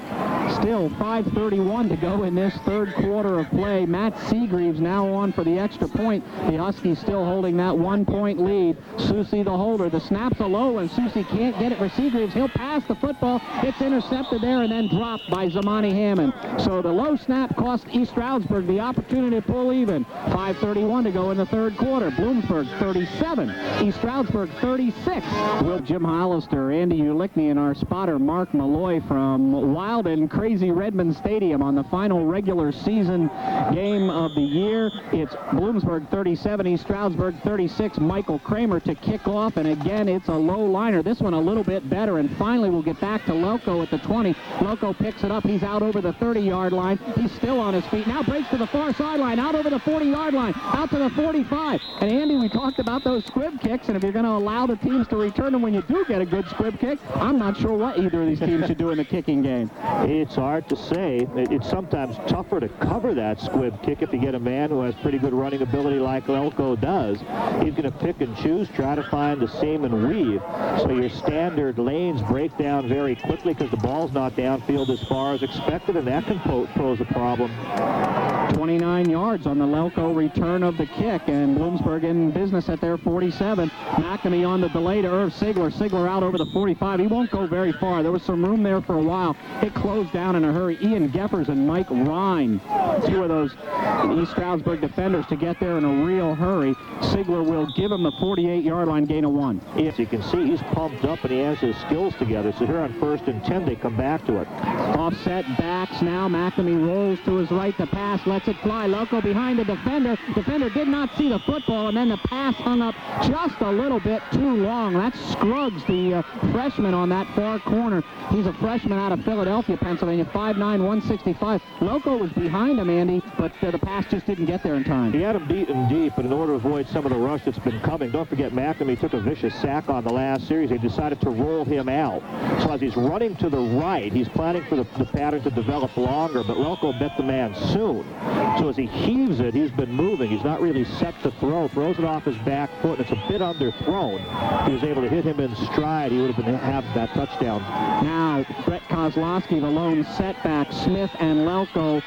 Still 5:31 to go in this 3rd quarter of play. Matt Seagreaves now on for the extra point. The Huskies still holding that 1-point lead. Susi the holder. The snap's a low, and Susi can't get it for Seagreaves. He'll pass the football. It's intercepted there and then dropped by Zamani Hammond. So the low snap cost East Stroudsburg the opportunity to pull even. 5:31 to go in the 3rd quarter. Bloomsburg 37. East Stroudsburg 36. Will Jim Hollister, Andy Ulickney, and our spotter Mark Malloy from Wilden crazy Redmond Stadium on the final regular season game of the year. It's Bloomsburg 37, East Stroudsburg 36. Michael Kramer to kick off, and again, it's a low liner. This one a little bit better, and finally we'll get back to Loco at the 20. Loco picks it up. He's out over the 30-yard line. He's still on his feet. Now breaks to the far sideline, out over the 40-yard line, out to the 45. And Andy, we talked about those squib kicks, and if you're going to allow the teams to return them when you do get a good squib kick, I'm not sure what either of these teams should do in the kicking game. It's hard to say. It's sometimes tougher to cover that squib kick if you get a man who has pretty good running ability like Loco does. He's going to pick and choose, try to find the seam and weave. So your standard lanes break down very quickly because the ball's not downfield as far as expected, and that can pose a problem. 29 yards on the Loco return of the kick, and Bloomsburg in business at their 47. McNamee on the delay to Irv Sigler. Sigler out over the 45. He won't go very far. There was some room there for a while. It closed down in a hurry. Ian Geffers and Mike Rhine, two of those East Stroudsburg defenders, to get there in a real hurry. Sigler will give him the 48-yard line, gain of 1. As you can see, he's pumped up and he has his skills together. So here on 1st and 10, they come back to it. Offset backs now. McNamee rolls to his right to pass, lets it fly. Loco behind the defender. Defender did not see the football, and then the pass hung up just a little bit too long. That's Scruggs, the freshman on that far corner. He's a freshman out of Philadelphia, Pennsylvania, 5'9", 165. Loco was behind him, Andy, but the pass just didn't get there in time. He had him beaten deep, but in order to avoid some of the rush that's been coming, don't forget McNamee took a vicious sack on the last series. They decided to roll him out. So as he's running to the right, he's planning for the pattern to develop longer, but Loco bet the man soon. So as he heaves it, he's been moving. He's not really set to throw. Throws it off his back foot, and it's a bit underthrown. If he was able to hit him in stride, he would have had that touchdown. Now, Brett Kozlowski, the lone setback. Smith and Loco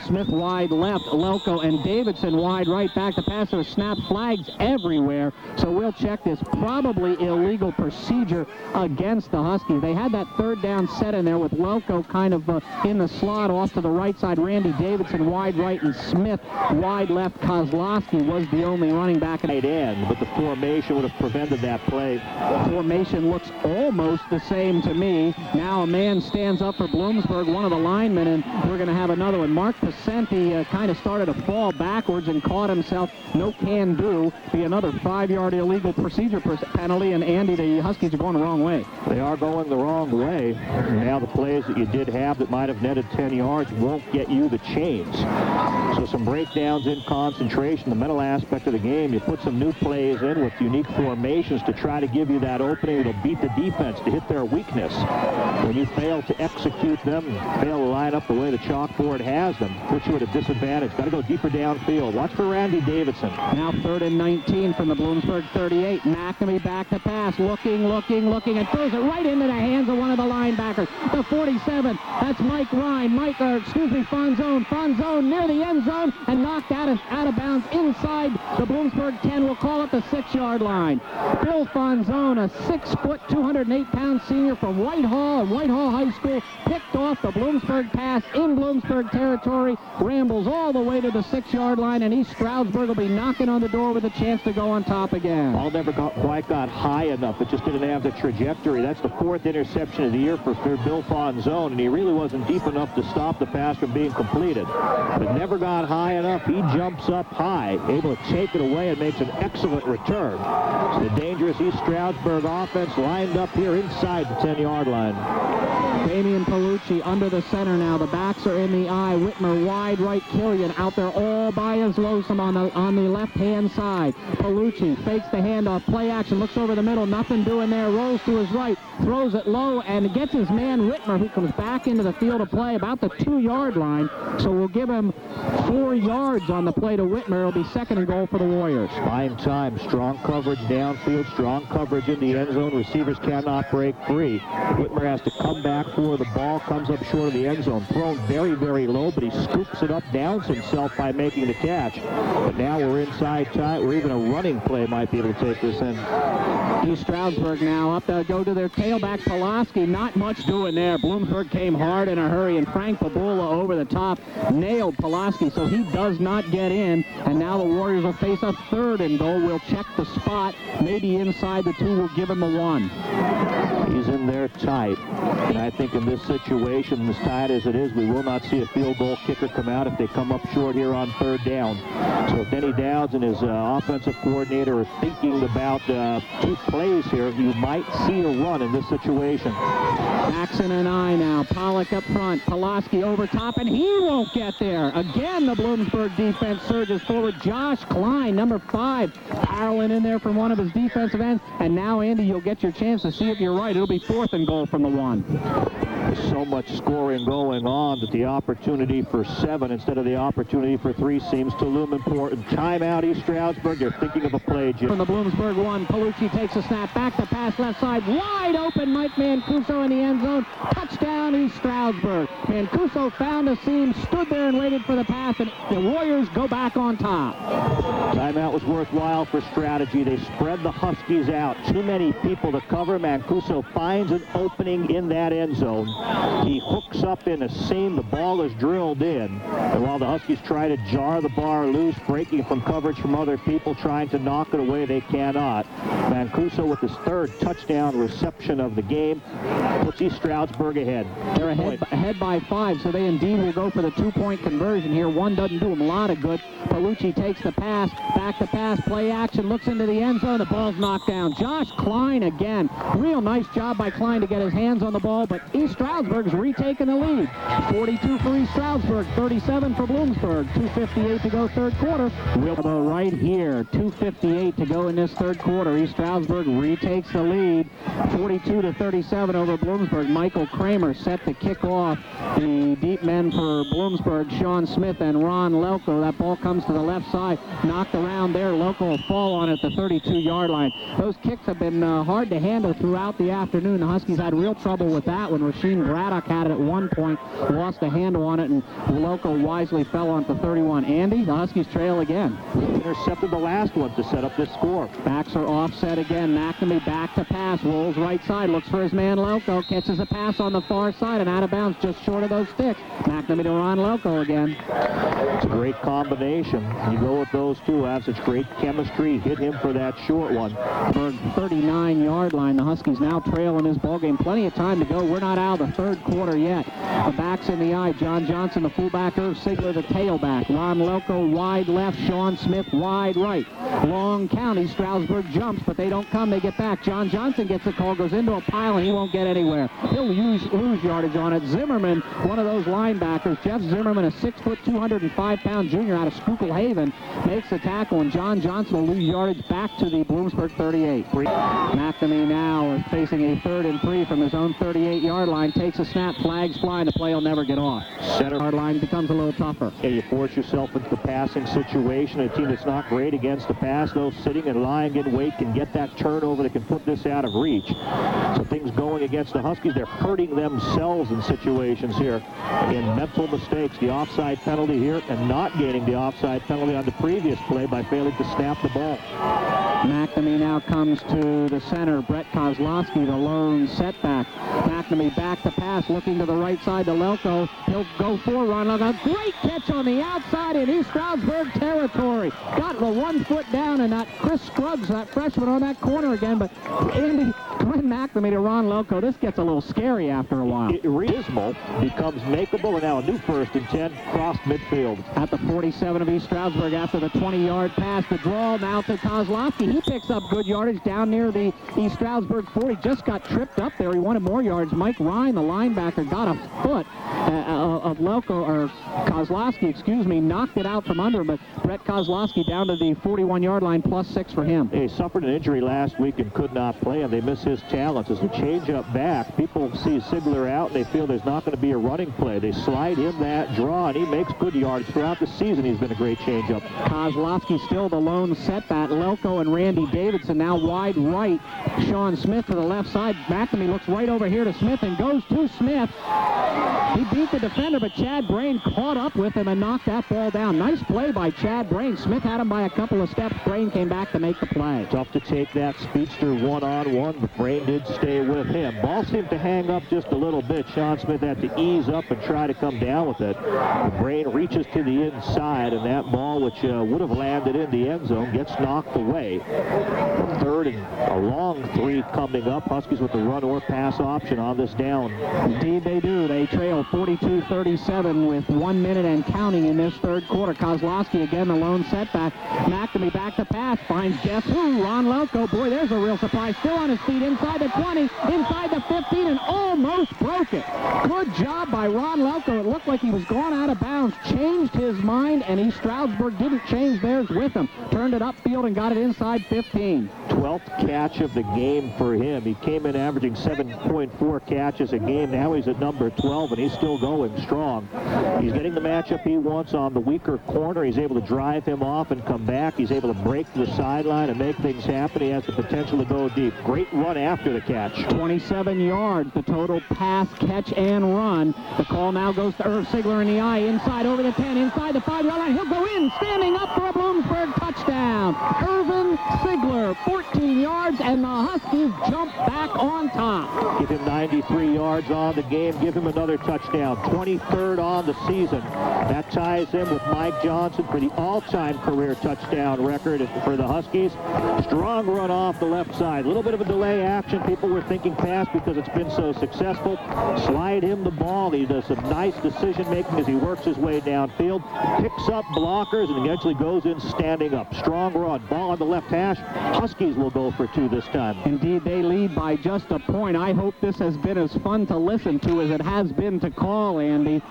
Smith wide left, Loco and Davidson wide right. Back to pass. There were snap flags everywhere, so we'll check this. Probably illegal procedure against the Huskies. They had that third down set in there with Loco kind of in the slot off to the right side. Randy Davidson wide right and Smith wide left. Kozlowski was the only running back at end, but the formation would have prevented that play. Formation looks almost the same to me. Now a man stands up for Bloomsburg, one of the linemen, and we're going to have another one. Mark Pacenti kind of started to fall backwards and caught himself. No can do. Be another 5-yard illegal procedure penalty, and Andy, the Huskies are going the wrong way. They are going the wrong way. Now the plays that you did have that might have netted 10 yards won't get you the chains. So some breakdowns in concentration, the mental aspect of the game. You put some new plays in with unique formations to try to give you that opening. It'll beat the defense to hit their weakness. When you fail to execute them, fail to line up the way the chalkboard has them, puts you at a disadvantage. Got to go deeper downfield. Watch for Randy Davidson. Now 3rd and 19 from the Bloomsburg 38. McNamee back to pass, looking, and throws it right into the hands of one of the linebackers. The 47, that's Mike Rhine. Fonzone. Fonzone near the end zone and knocked out of bounds inside the Bloomsburg 10. We'll call it the 6-yard line. Bill Fonzone, a 6-foot, 208-pound senior from Whitehall and Whitehall High School, picked off the Bloomsburg pass in Bloomsburg territory, rambles all the way to the 6-yard line, and East Stroudsburg will be knocking on the door with a chance to go on top again. Ball never quite got high enough. It just didn't have the trajectory. That's the 4th interception of the year for Bill Fonzone, and he really wasn't deep enough to stop the pass from being completed. But never got high enough. He jumps up high, able to take it away and makes an excellent return. So the dangerous East Stroudsburg offense lined up here inside the 10-yard line. Damian Palucci under the center now. The backs are in the eye. Whitmer wide right. Killian out there all by his lonesome on the left-hand side. Palucci fakes the handoff. Play action. Looks over the middle. Nothing doing there. Rolls to his right. Throws it low and gets his man Whitmer, who comes back into the field of play about the 2-yard line. So we'll give him 4 yards on the play to Whitmer. It'll be 2nd and goal for the Warriors. Fine time. Strong coverage downfield. Strong coverage in the end zone. Receivers cannot break free. Whitmer has to come back for the ball. Comes up short of the end zone. Thrown very, very low, but he scoops it up, downs himself by making the catch. But now we're inside tight, where even a running play might be able to take this in. East Stroudsburg now up to go to their tailback, Pulaski. Not much doing there. Bloomsburg came hard in a hurry, and Frank Babula over the top nailed Pulaski, so he does not get in. And now the Warriors will face a 3rd and goal. We'll check the spot. Maybe inside the 2 will give him a 1. He's in there tight. And I think in this situation, as tight as it is, we will not see a field goal kicker come out if they come up short here on third down. So if Denny Downs and his offensive coordinator are thinking about 2 plays here, you might see a run in this situation. Jackson and I now. Pollock up front. Pulaski over top, and he won't get there. Again, the Bloomsburg defense surges forward. Josh Klein, number 5, barreling in there from one of his defensive ends. And now, Andy, you'll get your chance to see if you're right. It'll be 4th and goal from the 1. There's so much scoring going on that the opportunity for 7 instead of the opportunity for 3 seems to loom important. Timeout, East Stroudsburg. You're thinking of a play, Jim. From the Bloomsburg 1, Palucci takes a snap. Back to pass left side. Wide open, Mike Mancuso in the end zone. Touchdown, East Stroudsburg. Mancuso found a seam, stood there and waited for the pass, and the Warriors go back on top. Timeout was worthwhile for strategy. They spread the Huskies out. Too many people to cover. Mancuso finds an opening in that end zone. He hooks up in a seam. The ball is drilled in. And while the Huskies try to jar the bar loose, breaking from coverage from other people, trying to knock it away, they cannot. Mancuso with his 3rd touchdown reception of the game puts East Stroudsburg ahead. They're ahead by 5, so they indeed will go for the 2-point conversion here. One doesn't do them a lot of good. Palucci takes the pass, back to pass, play action, looks into the end zone. The ball's knocked down. Josh Klein again. Real nice job by Klein to get his hands on the ball, but East Stroudsburg's retaking the lead. 42 for East Stroudsburg, 37 for Bloomsburg. 2:58 to go, third quarter. We'll go right here. 2:58 to go in this third quarter. East Stroudsburg retakes the lead. 42-37 over Bloomsburg. Michael Kramer set to kick off. The deep men for Bloomsburg, Sean Smith and Ron Lelko. That ball comes to the left side, knocked around there. Lelko will fall on it at the 32-yard line. Those kicks have been hard to handle throughout the afternoon. The Huskies had real trouble with that when Rasheem Braddock had it at one point, lost a handle on it, and Lelko wisely fell onto 31. Andy, the Huskies trail again. Intercepted the last one to set up this score. Backs are offset again. McNamee back to pass, rolls right side, looks for his man Lelko, catches a pass on the far side and out of bounds just short of those sticks. McNamee to Ron Lelko again. It's a great combination. You go with those two, have such great chemistry. Hit him for that short one. 39-yard line. The Huskies now trail in this ballgame. Plenty of time to go. We're not out of the third quarter yet. The backs in the eye. John Johnson, the fullback. Irv Sigler, the tailback. Ron Lelko wide left. Sean Smith wide right. Long county. Stroudsburg jumps, but they don't come. They get back. John Johnson gets the call, goes into a pile, and he won't get anywhere. He'll lose yardage on it. Zimmerman, one of those linebackers. Jeff Zimmerman, a 6', 205-pound junior out of Schuylkill Haven, makes the tackle, and John Johnson will lose yardage back to the Bloomsburg 38. McNamee now is facing a 3rd and 3 from his own 38-yard line. Takes a snap, flags fly, and the play will never get off. Center yard line becomes a little tougher. Yeah, you force yourself into the passing situation. A team that's not great against the pass, though, sitting and lying in wait, can get that turnover that can put this out of reach. So things going against the Huskies, they're hurting themselves in situations here in mental mistakes. The offside penalty here, and not gaining the offside penalty on the previous play by failing to snap the ball. McNamee now comes to the center. Brett Kozlowski, the lone setback. McNamee back to pass, looking to the right side to Lelko. He'll go for Ron Lelko. Great catch on the outside in East Stroudsburg territory. Got the 1 foot down, and that Chris Scruggs, that freshman, on that corner again. But Andy, Glenn McNamee to Ron Lelko. This gets a little scary after a while. Dismal becomes makeable, and now a new 1st and 10 crossed midfield. At the 47 of East Stroudsburg after the 20-yard pass. The draw now to Kozlowski. He picks up good yardage down near the East Stroudsburg 40. Just got tripped up there. He wanted more yards. Mike Ryan, the linebacker, got a foot of Lelko, or Kozlowski, excuse me, knocked it out from under him. But Brett Kozlowski down to the 41-yard line, +6 for him. He suffered an injury last week and could not play, and they miss his talents. As a change-up back, people see Sigler out, and they feel there's not going to be a running play. They slide him that draw, and he makes good yards throughout the season. He's been a great change-up. Kozlowski still the lone setback. Lelko and Randy Davidson now wide right. Sean Smith to the left side. McNamee looks right over here to Smith and goes to Smith. He beat the defender, but Chad Brain caught up with him and knocked that ball down. Nice play by Chad Brain. Smith had him by a couple of steps. Brain came back to make the play. Tough to take that speedster one-on-one, but Brain did stay with him. Ball seemed to hang up just a little bit. Sean Smith had to ease up and try to come down with it. Brain reaches to the inside, and that ball, which would have landed in the end zone, gets knocked away. 3rd third and a long 3 coming up. Huskies with the run or pass option on this down. Indeed they do. They trail 42-37 with 1 minute and counting in this third quarter. Kozlowski again the lone setback. McNamee back to pass. Finds Jeff Hu. Ron Lelko. Boy, there's a real surprise. Still on his feet inside the 20, inside the 15, and almost broke it. Good job by Ron Lelko. It looked like he was going out of bounds. Changed his mind, and East Stroudsburg didn't change theirs with him. Turned it upfield and got it inside 15. 12th catch of the game for him. He came in averaging 7.4 catches a game. Now he's at number 12, and he's still going strong. He's getting the matchup he wants on the weaker corner. He's able to drive him off and come back. He's able to break the sideline and make things happen. He has the potential to go deep. Great run after the catch. 27 yards, the total pass, catch, and run. The call now goes to Irv Sigler in the eye, inside over the 10, inside the 5-yard line. He'll go in, standing up for a Bloomsburg touchdown. Irvin Sigler, 14 yards, and the Huskies jump back on top. Give him 93 yards on the game. Give him another touchdown. 23rd on the season. That ties him with Mike Johnson for the all-time career touchdown record for the Huskies. Strong run off the left side. A little bit of a delay action. People were thinking pass because it's been so successful. Slide him the ball. He does some nice decision-making as he works his way downfield. Picks up blockers and eventually goes in standing up. Strong run. Ball on the left hash. Huskies will go for 2 this time. Indeed, they lead by just a point. I hope this has been as fun to listen to as it has been to call, Andy.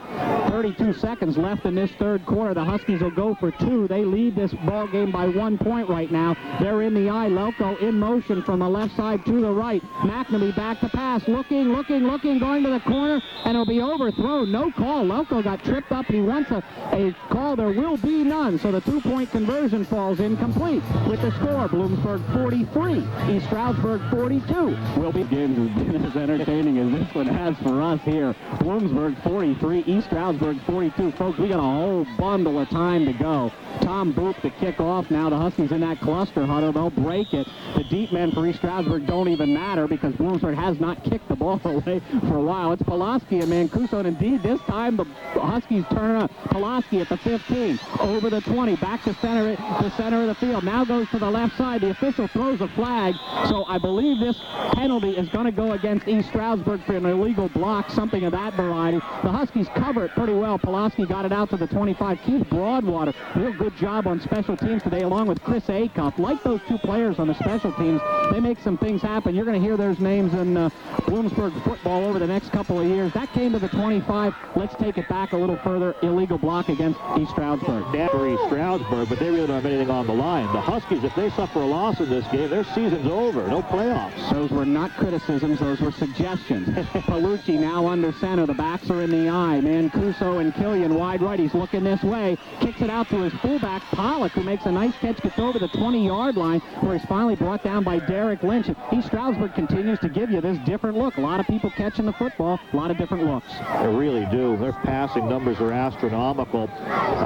32 seconds left in this third quarter. The Huskies will go for 2. They lead this ball game by 1 point right now. They're in the eye. Lelko in motion from the left side to the right. McNamee back to pass. Looking, going to the corner, and it'll be overthrown. No call. Lelko got tripped up. He wants a call. There will be none. So the 2-point conversion falls incomplete. With the score, Bloomsburg 43, East Stroudsburg 42. Will be games has been as entertaining as this one has for us here. Bloomsburg 43, East Stroudsburg 42. Folks, we got a whole bundle of time to go. Tom Boop to kick off. Now the Huskies in that cluster huddle. They'll break it. The deep men for East Stroudsburg don't even matter because Bloomsburg has not kicked the ball away for a while. It's Pulaski and Mancuso, and indeed this time the Huskies turn up. Pulaski at the 15, over the 20, back to center of the field. Now goes to the left side. The official throws a flag, so I believe this penalty is going to go against East Stroudsburg for an illegal block, something of that variety. The Huskies cover it pretty well. Pulaski got it out to the 25. Keith Broadwater, real good job on special teams today, along with Chris Acuff. Like those 2 players on the special teams, they make some things happen. You're going to hear those names in Bloomsburg football over the next couple of years. That came to the 25. Let's take it back a little further. Illegal block against East Stroudsburg. Bad for East Stroudsburg, but they really don't have anything on the line. The Huskies, if they suffer a loss in this game, their season's over. No playoffs. Those were not criticisms. Those were suggestions. Palucci now under center. The backs are in the eye. Mancuso and Killian wide right. He's looking this way. Kicks it out to his fullback, Pollock, who makes a nice catch, gets over the 20-yard line, where he's finally brought down by Derek Lynch. East Stroudsburg continues to give you this different look. A lot of people catching the football, a lot of different looks. They really do. Their passing numbers are astronomical.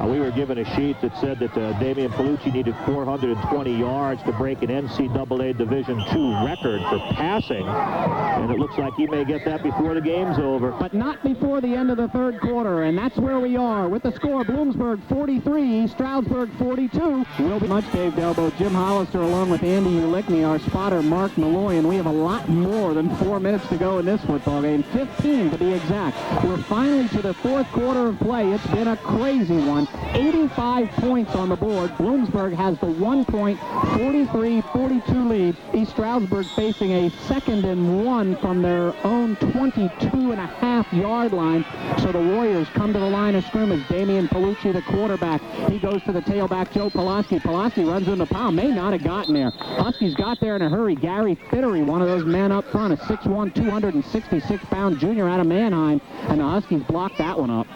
We were given a sheet that said that Damian Palucci needed 420 yards to break an NCAA Division II record for passing, and it looks like he may get that before the game's over. But not before the end of the third quarter, and that's where we are with the score. Bloomsburg 43, Stroudsburg 42. Will be much Dave Delbo, Jim Hollister, along with Andy Ulickney, our spotter Mark Malloy, and we have a lot more than 4 minutes to go in this football game, 15 to be exact. We're finally to the fourth quarter of play. It's been a crazy one. 85 points on the board. Bloomsburg has the 1-point, 43-42 lead. East Stroudsburg facing a 2nd and 1 from their own 22.5-yard line. So the Warriors come to the line of scrimmage. Damian Palucci, the quarterback. He goes to the tailback, Joe Pulaski. Pulaski runs into Powell. May not have gotten there. Huskies got there in a hurry. Gary Fittery, one of those men up front, a 6'1", 266-pound junior out of Mannheim, and the Huskies blocked that one up.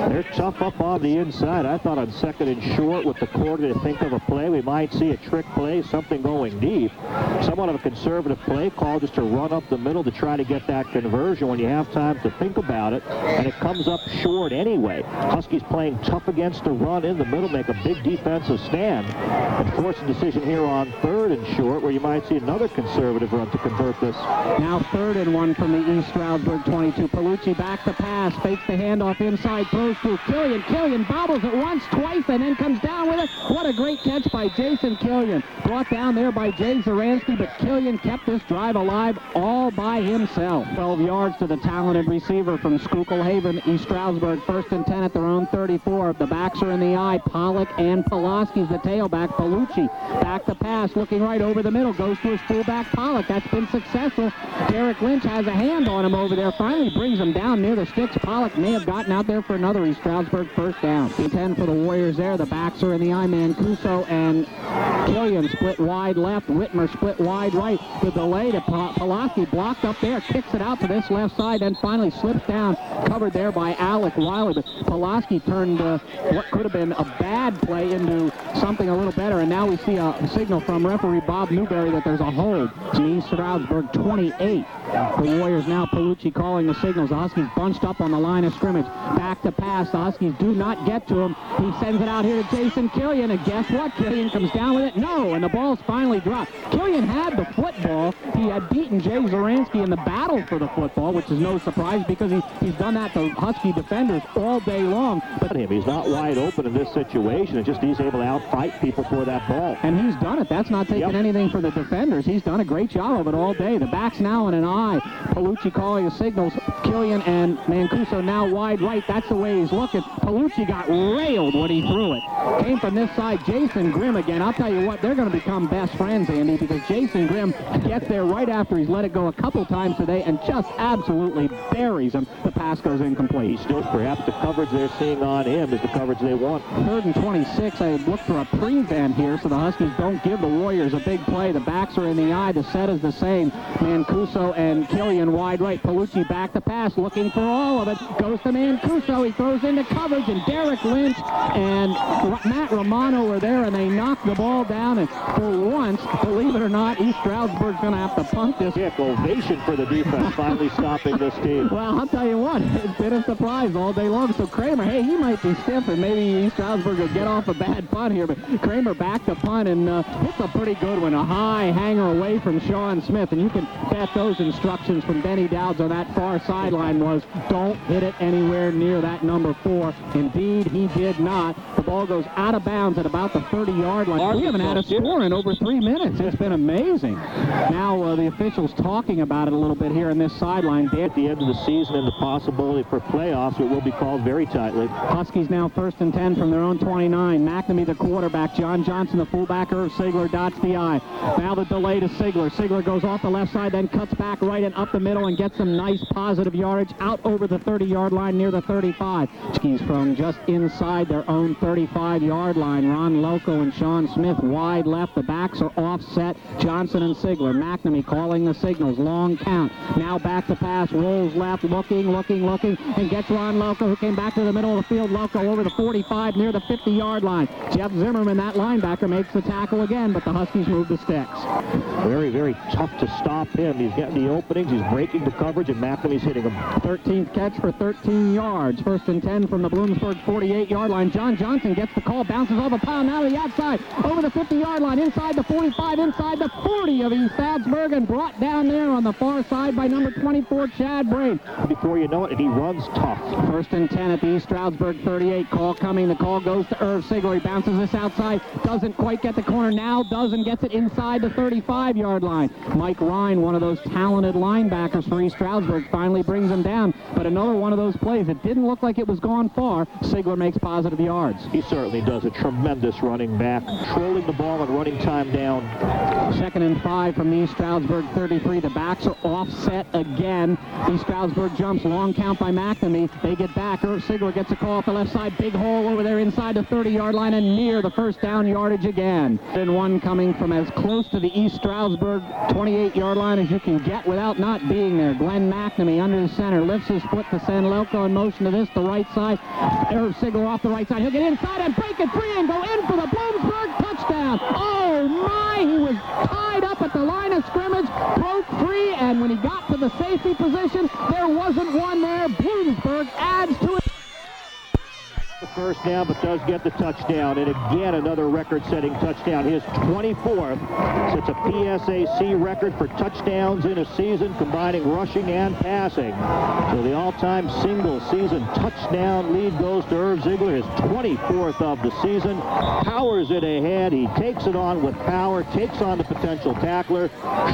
They're tough up on the inside. I thought on 2nd and short with the quarter to think of a play. We might see a trick play, something going deep. Somewhat of a conservative play call just to run up the middle. field to try to get that conversion when you have time to think about it, and it comes up short anyway. Huskies playing tough against the run in the middle, make a big defensive stand, and force a decision here on 3rd and short, where you might see another conservative run to convert this. Now 3rd and 1 from the East Stroudsburg 22. Palucci back to pass, fakes the handoff inside, throws to Killian. Killian bobbles it once, twice, and then comes down with it. What a great catch by Jason Killian. Brought down there by Jay Zaransky, but Killian kept this drive alive all by himself. 12 yards to the talented receiver from Schuylkill Haven. East Stroudsburg 1st and 10 at their own 34. The backs are in the eye. Pollock and Pulaski's the tailback. Palucci back to pass, looking right over the middle. Goes to his fullback Pollock. That's been successful. Derek Lynch has a hand on him over there. Finally brings him down near the sticks. Pollock may have gotten out there for another East Stroudsburg first down. 10 for the Warriors there. The backs are in the eye. Mancuso and Killian split wide left. Whitmer split wide right. The delay to Pulaski blocked up there. Kicks it out to this left side. Then finally slips down. Covered there by Alec Wiley. But Pulaski turned what could have been a bad play into something a little better. And now we see a signal from referee Bob Newberry that there's a hold. East Stroudsburg 28. The Warriors now. Palucci calling the signals. The Huskies bunched up on the line of scrimmage. Back to pass. The Huskies do not get to him. He sends it out here to Jason Killian. And guess what? Killian comes down with it. No, and the ball's finally dropped. Killian had the football. He had beaten Jay Zaransky in the battle for the football, which is no surprise because he's done that to Husky defenders all day long. But he's not wide open in this situation. It's just he's able to outfight people for that ball. And he's done it. That's not taking anything for the defenders. He's done a great job of it all day. The back's now in an eye. Palucci calling the signals. Killian and Mancuso now wide right. That's the way he's looking. Palucci got railed when he threw it. Came from this side. Jason Grimm again. I'll tell you what, they're going to become best friends, Andy, because Jason Grimm gets there right after he's let it go a couple times today and just absolutely buries him. The pass goes incomplete. He's still, perhaps the coverage they're seeing on him is the coverage they want. 3rd and 26. I look for a prevent here so the Huskies don't give the Warriors a big play. The backs are in the eye. The set is the same. Mancuso and Killian wide right. Palucci back to pass, looking for all of it. Goes to Mancuso. He throws into coverage, and Derek Lynch and Matt Romano are there, and they knock the ball down. And for once, believe it or not, East Stroudsburg's going to have to punt this. Yeah, ovation for the defense finally stopping this team. Well, I'll tell you what, it's been a surprise all day long. So Kramer, hey, he might be stiff, and maybe East Stroudsburg will get off a bad punt here. But Kramer back to punt, and it's a pretty good one. A high hanger away from Sean Smith, and you can bet those instructions from Benny Dowds on that far sideline was don't hit it anywhere near that number 4. Indeed, he did not. The ball goes out of bounds at about the 30-yard line. We haven't had a score in over 3 minutes. It's been amazing. Now the officials talking about it a little bit here in this sideline. At the end of the season and the possibility for playoffs, it will be called very tightly. Huskies now 1st and 10 from their own 29. McNamee the quarterback. John Johnson the fullback. Irv Sigler dots the I. Now the delay to Sigler. Sigler goes off the left side, then cuts back right and up the middle and gets some nice positive yardage out over the 30-yard line near the 35. Huskies from just inside their own 35-yard line. Ron Loco and Sean Smith wide left. The backs are offset. Johnson and Sigler. McNamee calling the signals. Long count. Now back to pass. Rolls left. Looking, and gets Ron Loco, who came back to the middle of the field. Loco over the 45 near the 50-yard line. Jeff Zimmerman, that linebacker, makes the tackle again, but the Huskies move the sticks. Very, very tough to stop him. He's getting the openings. He's breaking the coverage, and McNamee's hitting him. 13th catch for 13 yards. 1st and 10 from the Bloomsburg 48-yard line. John Johnson gets the call, bounces off a pound out of the outside, over the 50-yard line, inside the 45, inside the 40 of East Stroudsburg, and brought down there on the far side by number 24, Chad Brain. Before you know it, he runs tough. 1st and 10 at the East Stroudsburg 38. Call coming. The call goes to Irv Sigler. He bounces this outside. Doesn't quite get the corner. Now does and gets it inside the 35-yard line. Mike Ryan, one of those talented linebackers for East Stroudsburg, finally brings him down. But another one of those plays. It didn't look like it was gone far. Sigler makes positive yards. He certainly does. A tremendous running back. Controlling the ball and running time down. 2nd and 5 from the East Stroudsburg 33. The backs are offset again. East Stroudsburg jumps. Long count by McNamee. They get back. Irv Sigler gets a call off the left side. Big hole over there inside the 30-yard line and near the first down yardage again. And one coming from as close to the East Stroudsburg 28-yard line as you can get without not being there. Glenn McNamee under the center. Lifts his foot to send Loco in motion to this, the right side. Irv Sigler off the right side. He'll get inside and break it free and go in for the Bloomsburg touchdown. Oh, my! He was tied up at the line of scrimmage, broke free, and when he got to the the safety position. There wasn't one there. Bloomsburg adds to it. The first down, but does get the touchdown. And again, another record-setting touchdown. His 24th. Sets a PSAC record for touchdowns in a season, combining rushing and passing. So the all-time single-season touchdown lead goes to Irv Ziegler, his 24th of the season. Powers it ahead. He takes it on with power, takes on the potential tackler,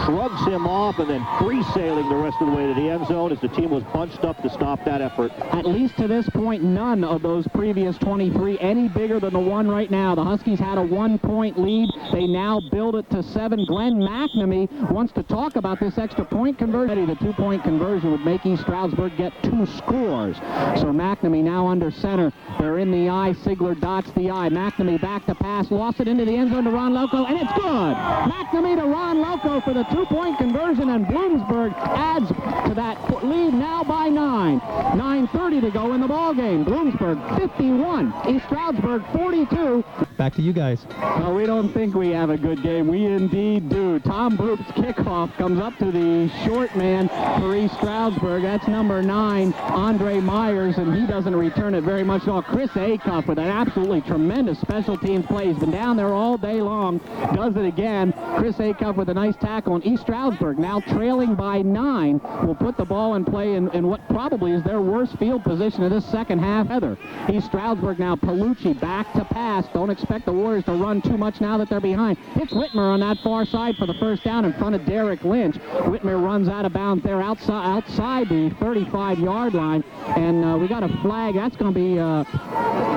shrugs him off, and then free-sailing the rest of the way to the end zone as the team was bunched up to stop that effort. At least to this point, none of those previous 23 any bigger than the one right now. The Huskies had a 1-point lead. They now build it to 7. Glenn McNamee wants to talk about this extra point conversion. The 2-point conversion would make East Stroudsburg get 2 scores. So McNamee now under center. They're in the eye. Ziegler dots the eye. McNamee back to pass. Lost it into the end zone to Ron Loco, and it's good. McNamee to Ron Loco for the 2-point conversion, and Bloomsburg adds to that lead now by 9. 9:30 to go in the ball game. Bloomsburg 51, East Stroudsburg 42. Back to you guys. Well, we don't think we have a good game. We indeed do. Tom Broop's kickoff comes up to the short man for East Stroudsburg. That's number 9, Andre Myers, and he doesn't return it very much at all. Chris Acuff with an absolutely tremendous special teams play. He's been down there all day long. Does it again. Chris Acuff with a nice tackle. And East Stroudsburg now trailing by 9 will put the ball in play in what probably is their worst field position of this second half. Heather. East Stroudsburg now. Palucci back to pass. Don't expect the Warriors to run too much now that they're behind. Hits Whitmer on that far side for the first down in front of Derek Lynch. Whitmer runs out of bounds there outside the 35-yard line. And we got a flag. That's going to be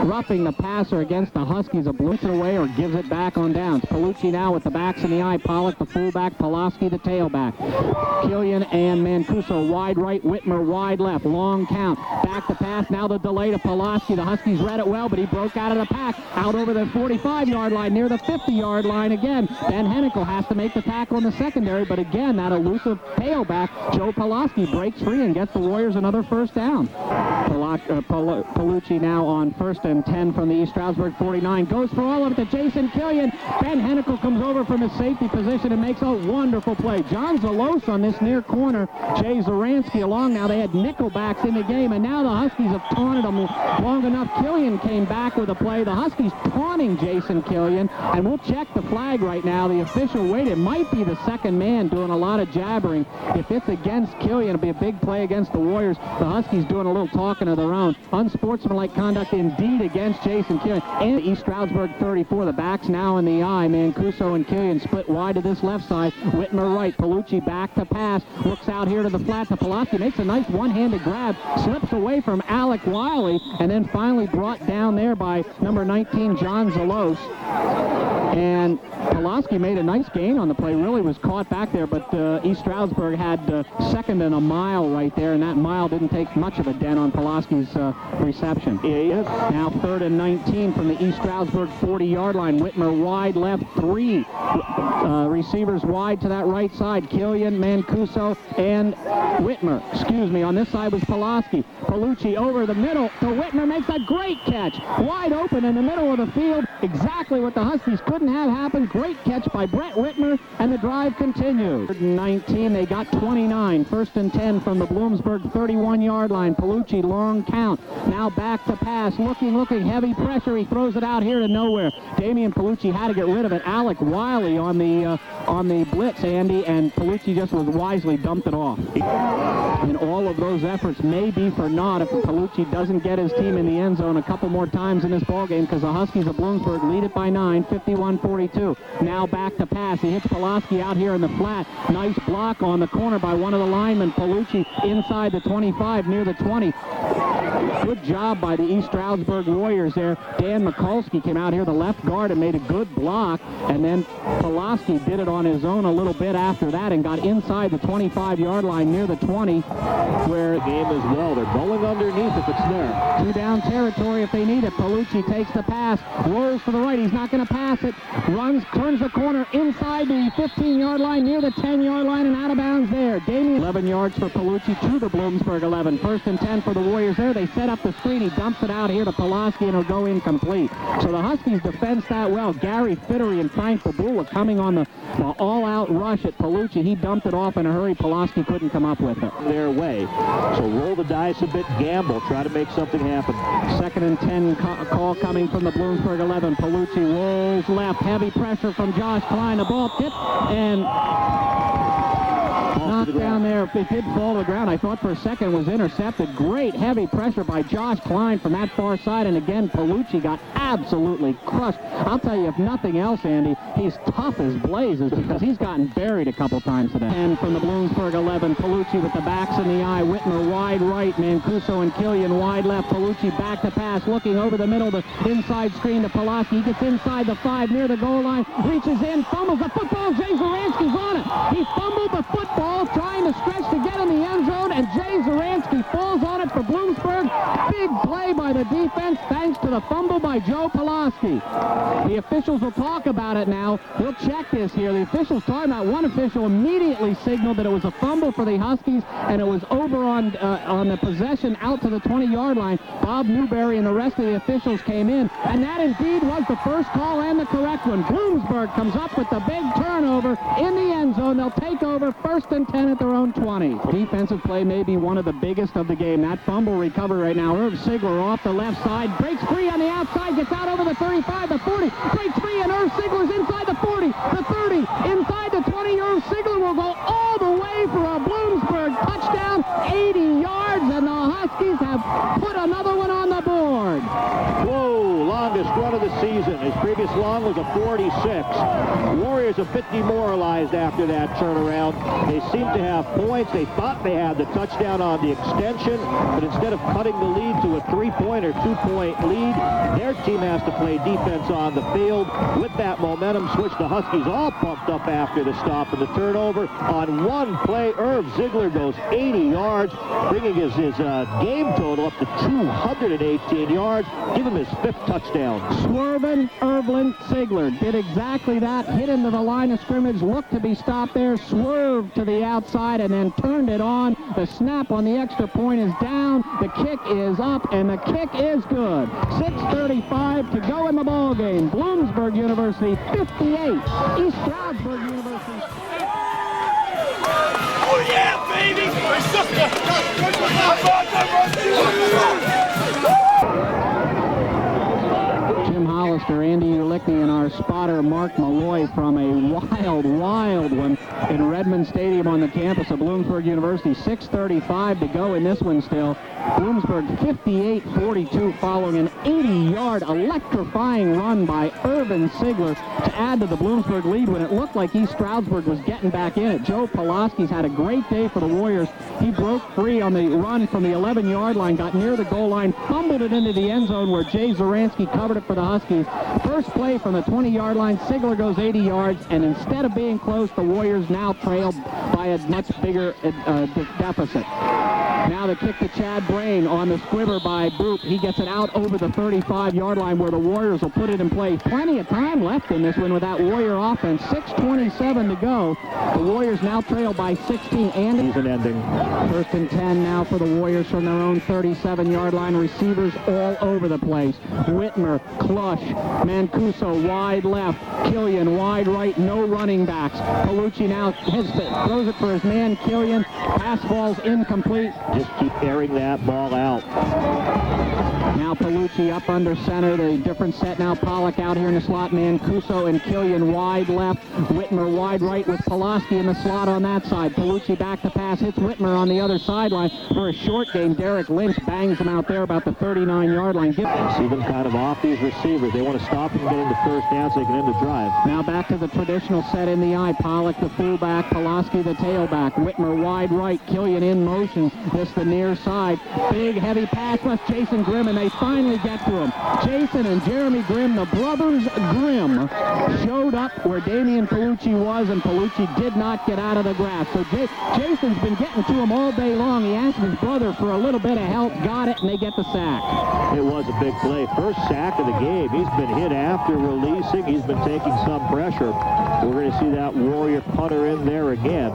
roughing the passer against the Huskies. A blitz it away or gives it back on downs. Palucci now with the backs in the eye. Pollock the fullback. Pulaski the tailback. Killian and Mancuso wide right. Whitmer wide left. Long count. Back to pass. Now the delay to Pulaski. The Huskies read it well, but he broke out of the pack. Out over the 45-yard line, near the 50-yard line again. Ben Hennikel has to make the tackle in the secondary, but again, that elusive tailback, Joe Pulaski, breaks free and gets the Warriors another first down. Palucci now on 1st and 10 from the East Stroudsburg 49. Goes for all of it to Jason Killian. Ben Hennikel comes over from his safety position and makes a wonderful play. John Zalos on this near corner. Jay Zaransky along now. They had nickelbacks in the game, and now the Huskies have taunted them long enough. Killian came back with a play. The Huskies taunting Jason Killian, and we'll check the flag right now. The official waited. It might be the second man doing a lot of jabbering. If it's against Killian, it'll be a big play against the Warriors. The Huskies doing a little talking of their own. Unsportsmanlike conduct indeed against Jason Killian. And East Stroudsburg 34. The backs now in the eye. Mancuso and Killian split wide to this left side. Whitmer right. Palucci back to pass. Looks out here to the flat to Pulaski. Makes a nice one-handed grab. Slips away from Alec Wiley, and then finally brought down there by number 19, John Zalos. And Pulaski made a nice gain on the play. Really was caught back there, but East Stroudsburg had second and a mile right there, and that mile didn't take much of a dent on Pulaski's reception. Yes. Now 3rd and 19 from the East Stroudsburg 40-yard line. Whitmer wide left, 3 receivers wide to that right side. Killian, Mancuso, and Whitmer. Excuse me, on this side was Pulaski. Palucci over the middle to Whitmer, makes a great catch. Wide open in the middle of the field. Exactly what the Huskies couldn't have happen. Great catch by Brett Whitmer, and the drive continued. 3rd and 19, they got 29. 1st and 10 from the Bloomsburg 31-yard line. Palucci, long count. Now back to pass. Looking, heavy pressure. He throws it out here to nowhere. Damian Palucci had to get rid of it. Alec Wiley on the blitz, Andy, and Palucci just was wisely dumped it off. And all of those efforts may be for naught if Palucci doesn't get his team in the end zone a couple more times in this ballgame, because the Huskies of Bloomsburg lead it by 9, 51-42. Now back to pass. He hits Pulaski out here in the flat. Nice block on the corner by one of the linemen. Palucci inside the 25, near the 20. Good job by the East Stroudsburg Warriors there. Dan Mikulski came out here, the left guard, and made a good block. And then Pulaski did it on his own a little bit after that and got inside the 25-yard line near the 20, where the game as well. They're going underneath if it's there. 2 down territory if they need it. Palucci takes the pass, rolls to the right. He's not going to pass it. Runs, turns the corner inside the 15-yard line, near the 10-yard line, and out of bounds there. Damian, 11 yards for Palucci to the Bloomsburg 11. 1st and 10 for the Warriors there. center. They set up the screen. He dumps it out here to Pulaski, and it'll go incomplete. So the Huskies defense that well. Gary Fittery and Frank Babula coming on the all-out rush at Palucci. He dumped it off in a hurry. Pulaski couldn't come up with it. Their way. So roll the dice a bit, gamble, try to make something happen. 2nd and 10 call coming from the Bloomsburg 11. Palucci rolls left. Heavy pressure from Josh Klein. The ball tipped and knocked down there. It did fall to the ground. I thought for a second it was intercepted. Great heavy pressure by Josh Klein from that far side. And again, Palucci got absolutely crushed. I'll tell you, if nothing else, Andy, he's tough as blazes because he's gotten buried a couple times today. And from the Bloomsburg 11, Palucci with the backs in the eye. Whitmer wide right. Mancuso and Killian wide left. Palucci back to pass, looking over the middle, the inside screen to Pulaski. He gets inside the 5 near the goal line, reaches in, fumbles the football. Jay Zaransky's on it. He fumbled the football, trying to stretch to get in the end zone, and Jay Zaransky falls on it for Bloomsburg. Big play by the defense, thanks to the fumble by Joe Pulaski. The officials will talk about it now. We'll check this here. The officials talking about one official immediately signaled that it was a fumble for the Huskies, and it was over on the possession out to the 20-yard line. Bob Newberry and the rest of the officials came in, and that indeed was the first call and the correct one. Bloomsburg comes up with the big turnover in the end zone. They'll take over 1st and 10 at their own 20. Defensive play may be one of the biggest of the game. That fumble recovery right now. Irv Sigler off the left side, breaks free on the outside, gets out over the 35, the 40, breaks free, and Irv Sigler's inside the 40, the 30, inside the 20. Irv Sigler will go all the way for a Bloomsburg touchdown, 80 yards, and the Huskies have put another one on the board. Whoa, longest run of the season. His previous long was a 46. Warriors a bit demoralized after that turnaround. They seemed to have points. They thought they had the touchdown on the extension, but instead of cutting the lead to a 3-point or 2-point lead, their team has to play defense on the field. With that momentum switch, the Huskies all pumped up after the stop and the turnover. On one play, Irv Sigler goes 80 yards, bringing his game total up to 218 yards. Give him his 5th touchdown. Swervin' Irvin Sigler did exactly that. Hit into the line of scrimmage, looked to be stopped there, swerved to the outside, and then turned it on. The snap on the extra point is down. The kick is up, and the kick is good. 6:35 to go in the ball game. Bloomsburg University 58. East Stroudsburg University. Oh yeah, baby! Jim Hollister, Andy Ulickney, and our spotter Mark Malloy from a wild one in Redmond Stadium on the campus of Bloomsburg University. 6:35 to go in this one still. Bloomsburg 58-42 following an 80-yard electrifying run by Irvin Sigler to add to the Bloomsburg lead when it looked like East Stroudsburg was getting back in it. Joe Pulaski's had a great day for the Warriors. He broke free on the run from the 11-yard line, got near the goal line, fumbled it into the end zone where Jay Zaransky covered it for the Huskies. First play from the 20-yard line, Sigler goes 80 yards, and instead of being close, the Warriors now trail by a much bigger deficit. Now the kick to Chad Brain on the squibber by Boop. He gets it out over the 35-yard line where the Warriors will put it in play. Plenty of time left in this one with that Warrior offense. 6:27 to go. The Warriors now trail by 16. And season ending. 1st and 10 now for the Warriors from their own 37-yard line. Receivers all over the place. Whitmer, Clush, Mancuso wide left, Killian wide right, no running backs. Palucci now throws it for his man Killian. Pass ball's incomplete. Just keep airing that ball out. Now Palucci up under center. The different set now. Pollock out here in the slot. Mancuso and Killian wide left. Whitmer wide right with Pulaski in the slot on that side. Palucci back to pass. Hits Whitmer on the other sideline for a short game. Derek Lynch bangs him out there about the 39-yard line. Even kind of off these receivers. They want to stop them, get into first down so they can end the drive. Now back to the traditional set in the eye. Pollock the fullback. Pulaski the tailback. Whitmer wide right. Killian in motion. This the near side. Big heavy pass left Jason Grimm, and they finally get to him. Jason and Jeremy Grimm, the brothers Grimm, showed up where Damian Palucci was, and Palucci did not get out of the grass. So Jason's been getting to him all day long. He asked his brother for a little bit of help, got it, and they get the sack. It was a big play. First sack of the game. He's been hit after releasing. He's been taking some pressure. We're going to see that Warrior punter in there again.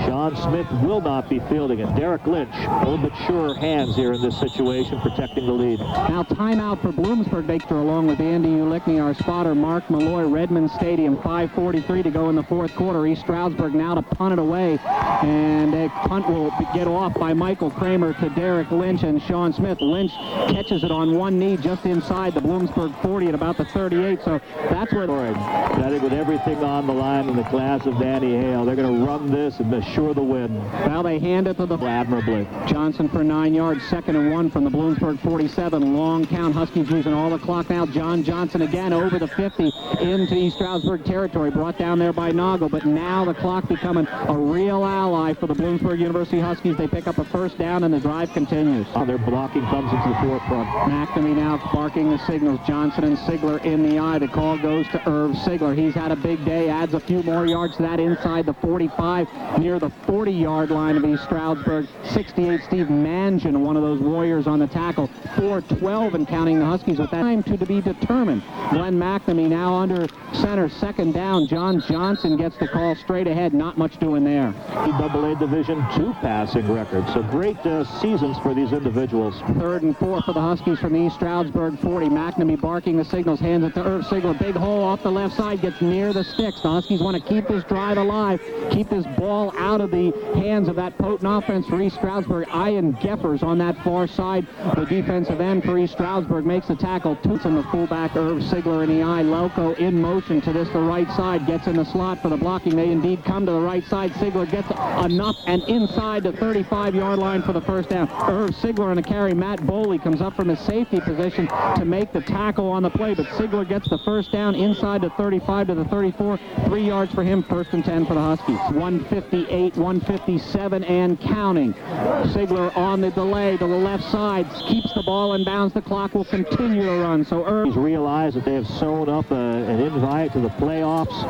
Sean Smith will not be fielding it. Derek Lynch, a little bit surer hands here in this situation, protecting the lead. Now timeout for Bloomsburg, Victor, along with Andy Ulickney, our spotter, Mark Malloy, Redmond Stadium, 5:43 to go in the fourth quarter. East Stroudsburg now to punt it away, and a punt will get off by Michael Kramer to Derek Lynch and Sean Smith. Lynch catches it on one knee just inside the Bloomsburg 40 at about the 38, so that's where... I think with everything on the line in the class of Danny Hale, they're going to run this and assure the win. Now they hand it to the... admirably. Johnson for 9 yards, 2nd and 1 from the Bloomsburg 47. Long count. Huskies using all the clock now. John Johnson again over the 50 into East Stroudsburg territory, brought down there by Noggle, but now the clock becoming a real ally for the Bloomsburg University Huskies. They pick up a first down and the drive continues. Their blocking comes into the forefront. McNamee now barking the signals. Johnson and Sigler in the eye. The call goes to Irv Sigler. He's had a big day, adds a few more yards to that inside the 45, near the 40-yard line of East Stroudsburg. 68 Steve Mangin, one of those Warriors on the tackle. 4-12 and counting the Huskies with that time to be determined. Glenn McNamee now under center, 2nd down. John Johnson gets the call straight ahead. Not much doing there. AA Division II passing record. So great seasons for these individuals. 3rd and 4 for the Huskies from the East Stroudsburg 40. McNamee barking the signals, hands it to Irv Sigler. Big hole off the left side, gets near the sticks. The Huskies want to keep this drive alive, keep this ball out of the hands of that potent offense for East Stroudsburg. Ian Geffers on that far side, the defensive end for East Stroudsburg, makes the tackle. Toots in the fullback, Irv Sigler in the eye. Loco in motion to the right side, gets in the slot for the blocking. They indeed come to the right side. Sigler gets enough and inside the 35-yard line for the first down. Irv Sigler on a carry. Matt Boley comes up from his safety position to make the tackle on the play, but Sigler gets the first down inside the 35 to the 34. 3 yards for him, 1st and 10 for the Huskies. 158, 157 and counting. Sigler on the delay to the left side, keeps the ball in bounds. The clock will continue to run. So Irv realize that they have sewn up an invite to the playoffs.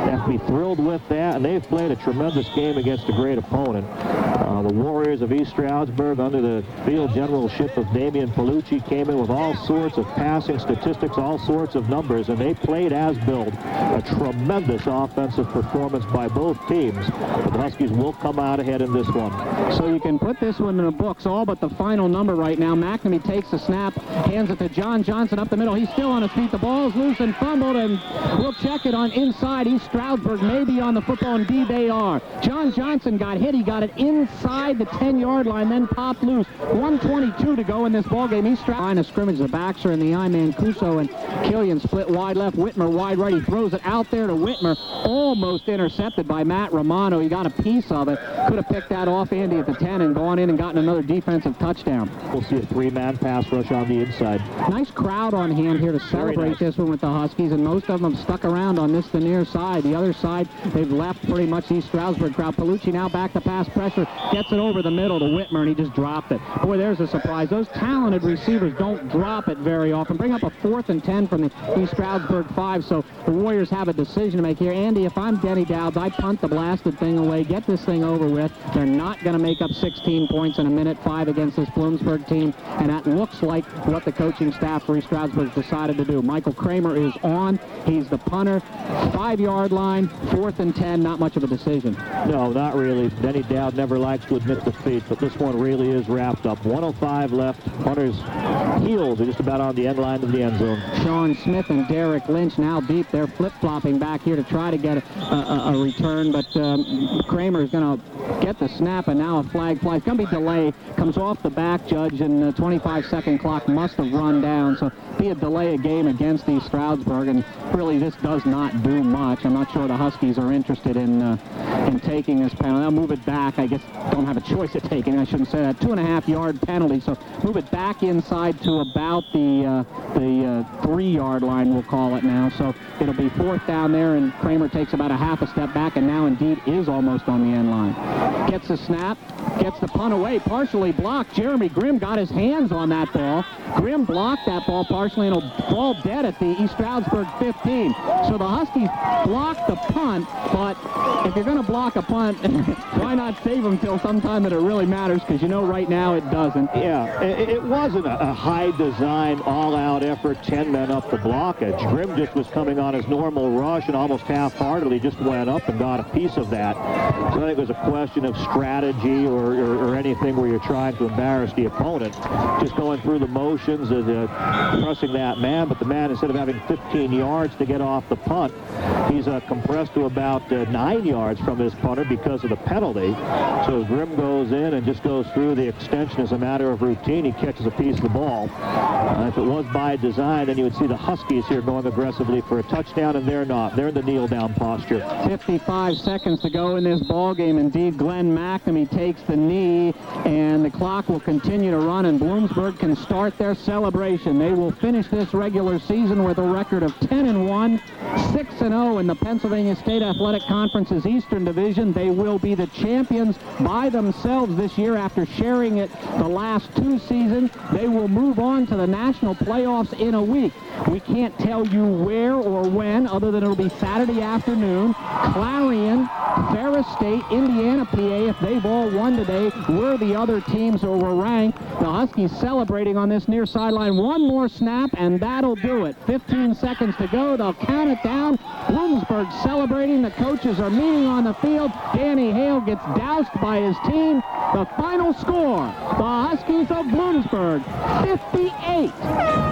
They have to be thrilled with that, and they've played a tremendous game against a great opponent. The Warriors of East Stroudsburg, under the field generalship of Damian Palucci, came in with all sorts of passing statistics, all sorts of numbers, and they played as billed. A tremendous offensive performance by both teams, but the Huskies will come out ahead in this one. So you can put this one in the books, all but the final number right now. McNamee takes the snap, hands it to John Johnson up the middle. He's still on his feet. The ball's loose and fumbled, and we'll check it on inside. East Stroudsburg may be on the football. Indeed, they are. John Johnson got hit. He got it inside the 10-yard line, then popped loose. 1:22 to go in this ballgame. East Stroudsburg line of scrimmage. The backs are in the I-man. Cuso and Killian split wide left. Whitmer wide right. He throws it out there to Whitmer. Almost intercepted by Matt Romano. He got a piece of it. Could have picked that off, Andy, at the 10 and gone in and gotten another defensive touchdown. We'll see a 3-man pass rush on the inside. Nice crowd on hand here to celebrate this one with the Huskies, and most of them stuck around on this, the near side. The other side, they've left pretty much the East Stroudsburg crowd. Palucci now back to pass pressure, gets it over the middle to Whitmer, and he just dropped it. Boy, there's a surprise. Those talented receivers don't drop it very often. Bring up a 4th and 10 from the East Stroudsburg 5, so the Warriors have a decision to make here. Andy, if I'm Denny Dowds, I punt the blasted thing away, get this thing over with. They're not going to make up 16 points in a minute 5 against this Bloomsburg team, and that looks like what the coaching staff for East Stroudsburg decided to do. Michael Kramer is on. He's the punter. 5-yard line, 4th and 10, not much of a decision. No, not really. Denny Dowd never likes to admit defeat, but this one really is wrapped up. 1:05 left. Punter's heels are just about on the end line of the end zone. Sean Smith and Derek Lynch now deep. They're flip-flopping back here to try to get a return, but Kramer is going to get the snap, and now a flag flies. It's going to be delay. Comes off the back, Judge, and the 25-second clock must have run down, so be a delay a game against East Stroudsburg, and really this does not do much. I'm not sure the Huskies are interested in taking this penalty. They'll move it back. I guess don't have a choice of taking. I shouldn't say that. 2.5-yard penalty, so move it back inside to about the the 3-yard line, we'll call it now. So it'll be 4th down there, and Kramer takes about a half a step back, and now indeed is almost on the end line. Gets the snap, gets the punt away, partially blocked. Jeremy Grimm got his hands on that ball. Grimm blocked that ball partially, and it'll fall dead at the East Stroudsburg 15. So the Huskies blocked the punt, but if you're going to block a punt, why not save them till sometime that it really matters, because you know right now it doesn't. Yeah, it wasn't a high-design, all-out effort, 10 men up the blockage. Grimm just was coming on his normal rush and almost half-heartedly just went up and got a piece of that. So I think it was a question of strategy or anything where you're trying to embarrass the opponent. Just going through the motions of pressing that man, but the man, instead of having 15 yards to get off the punt, he's compressed to about 9 yards from his punter because of the penalty. So Grimm goes in and just goes through the extension as a matter of routine. He catches a piece of the ball. If it was by design, then you would see the Huskies here going aggressively for a touchdown, and they're not. They're in the kneel-down posture. 55 seconds to go in this ball game. Indeed, Glenn McNamee takes the knee, and the clock will continue to run, and Bloomsburg can start their celebration. They will finish this regular season with a record of 10-1, 6-0 in the Pennsylvania State Athletic Conference's Eastern Division. They will be the champions by themselves this year after sharing it the last 2 seasons. They will move on to the national playoffs in a week. We can't tell you where or when, other than it'll be Saturday afternoon. Clarion, Ferris State, Indiana, PA, if they've all won today, were the other teams or were ranked. The Huskies celebrating on this near sideline. One more snap, and that'll do it. 15 seconds to go. They'll count it down. Bloomsburg celebrating. The coaches are meeting on the field. Danny Hale gets doused by his team. The final score, the Huskies of Bloomsburg, 58.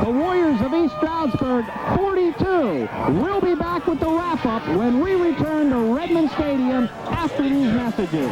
The Warriors of East Stroudsburg, 42. We'll be back with the wrap-up when we return to Redmond Stadium after these messages.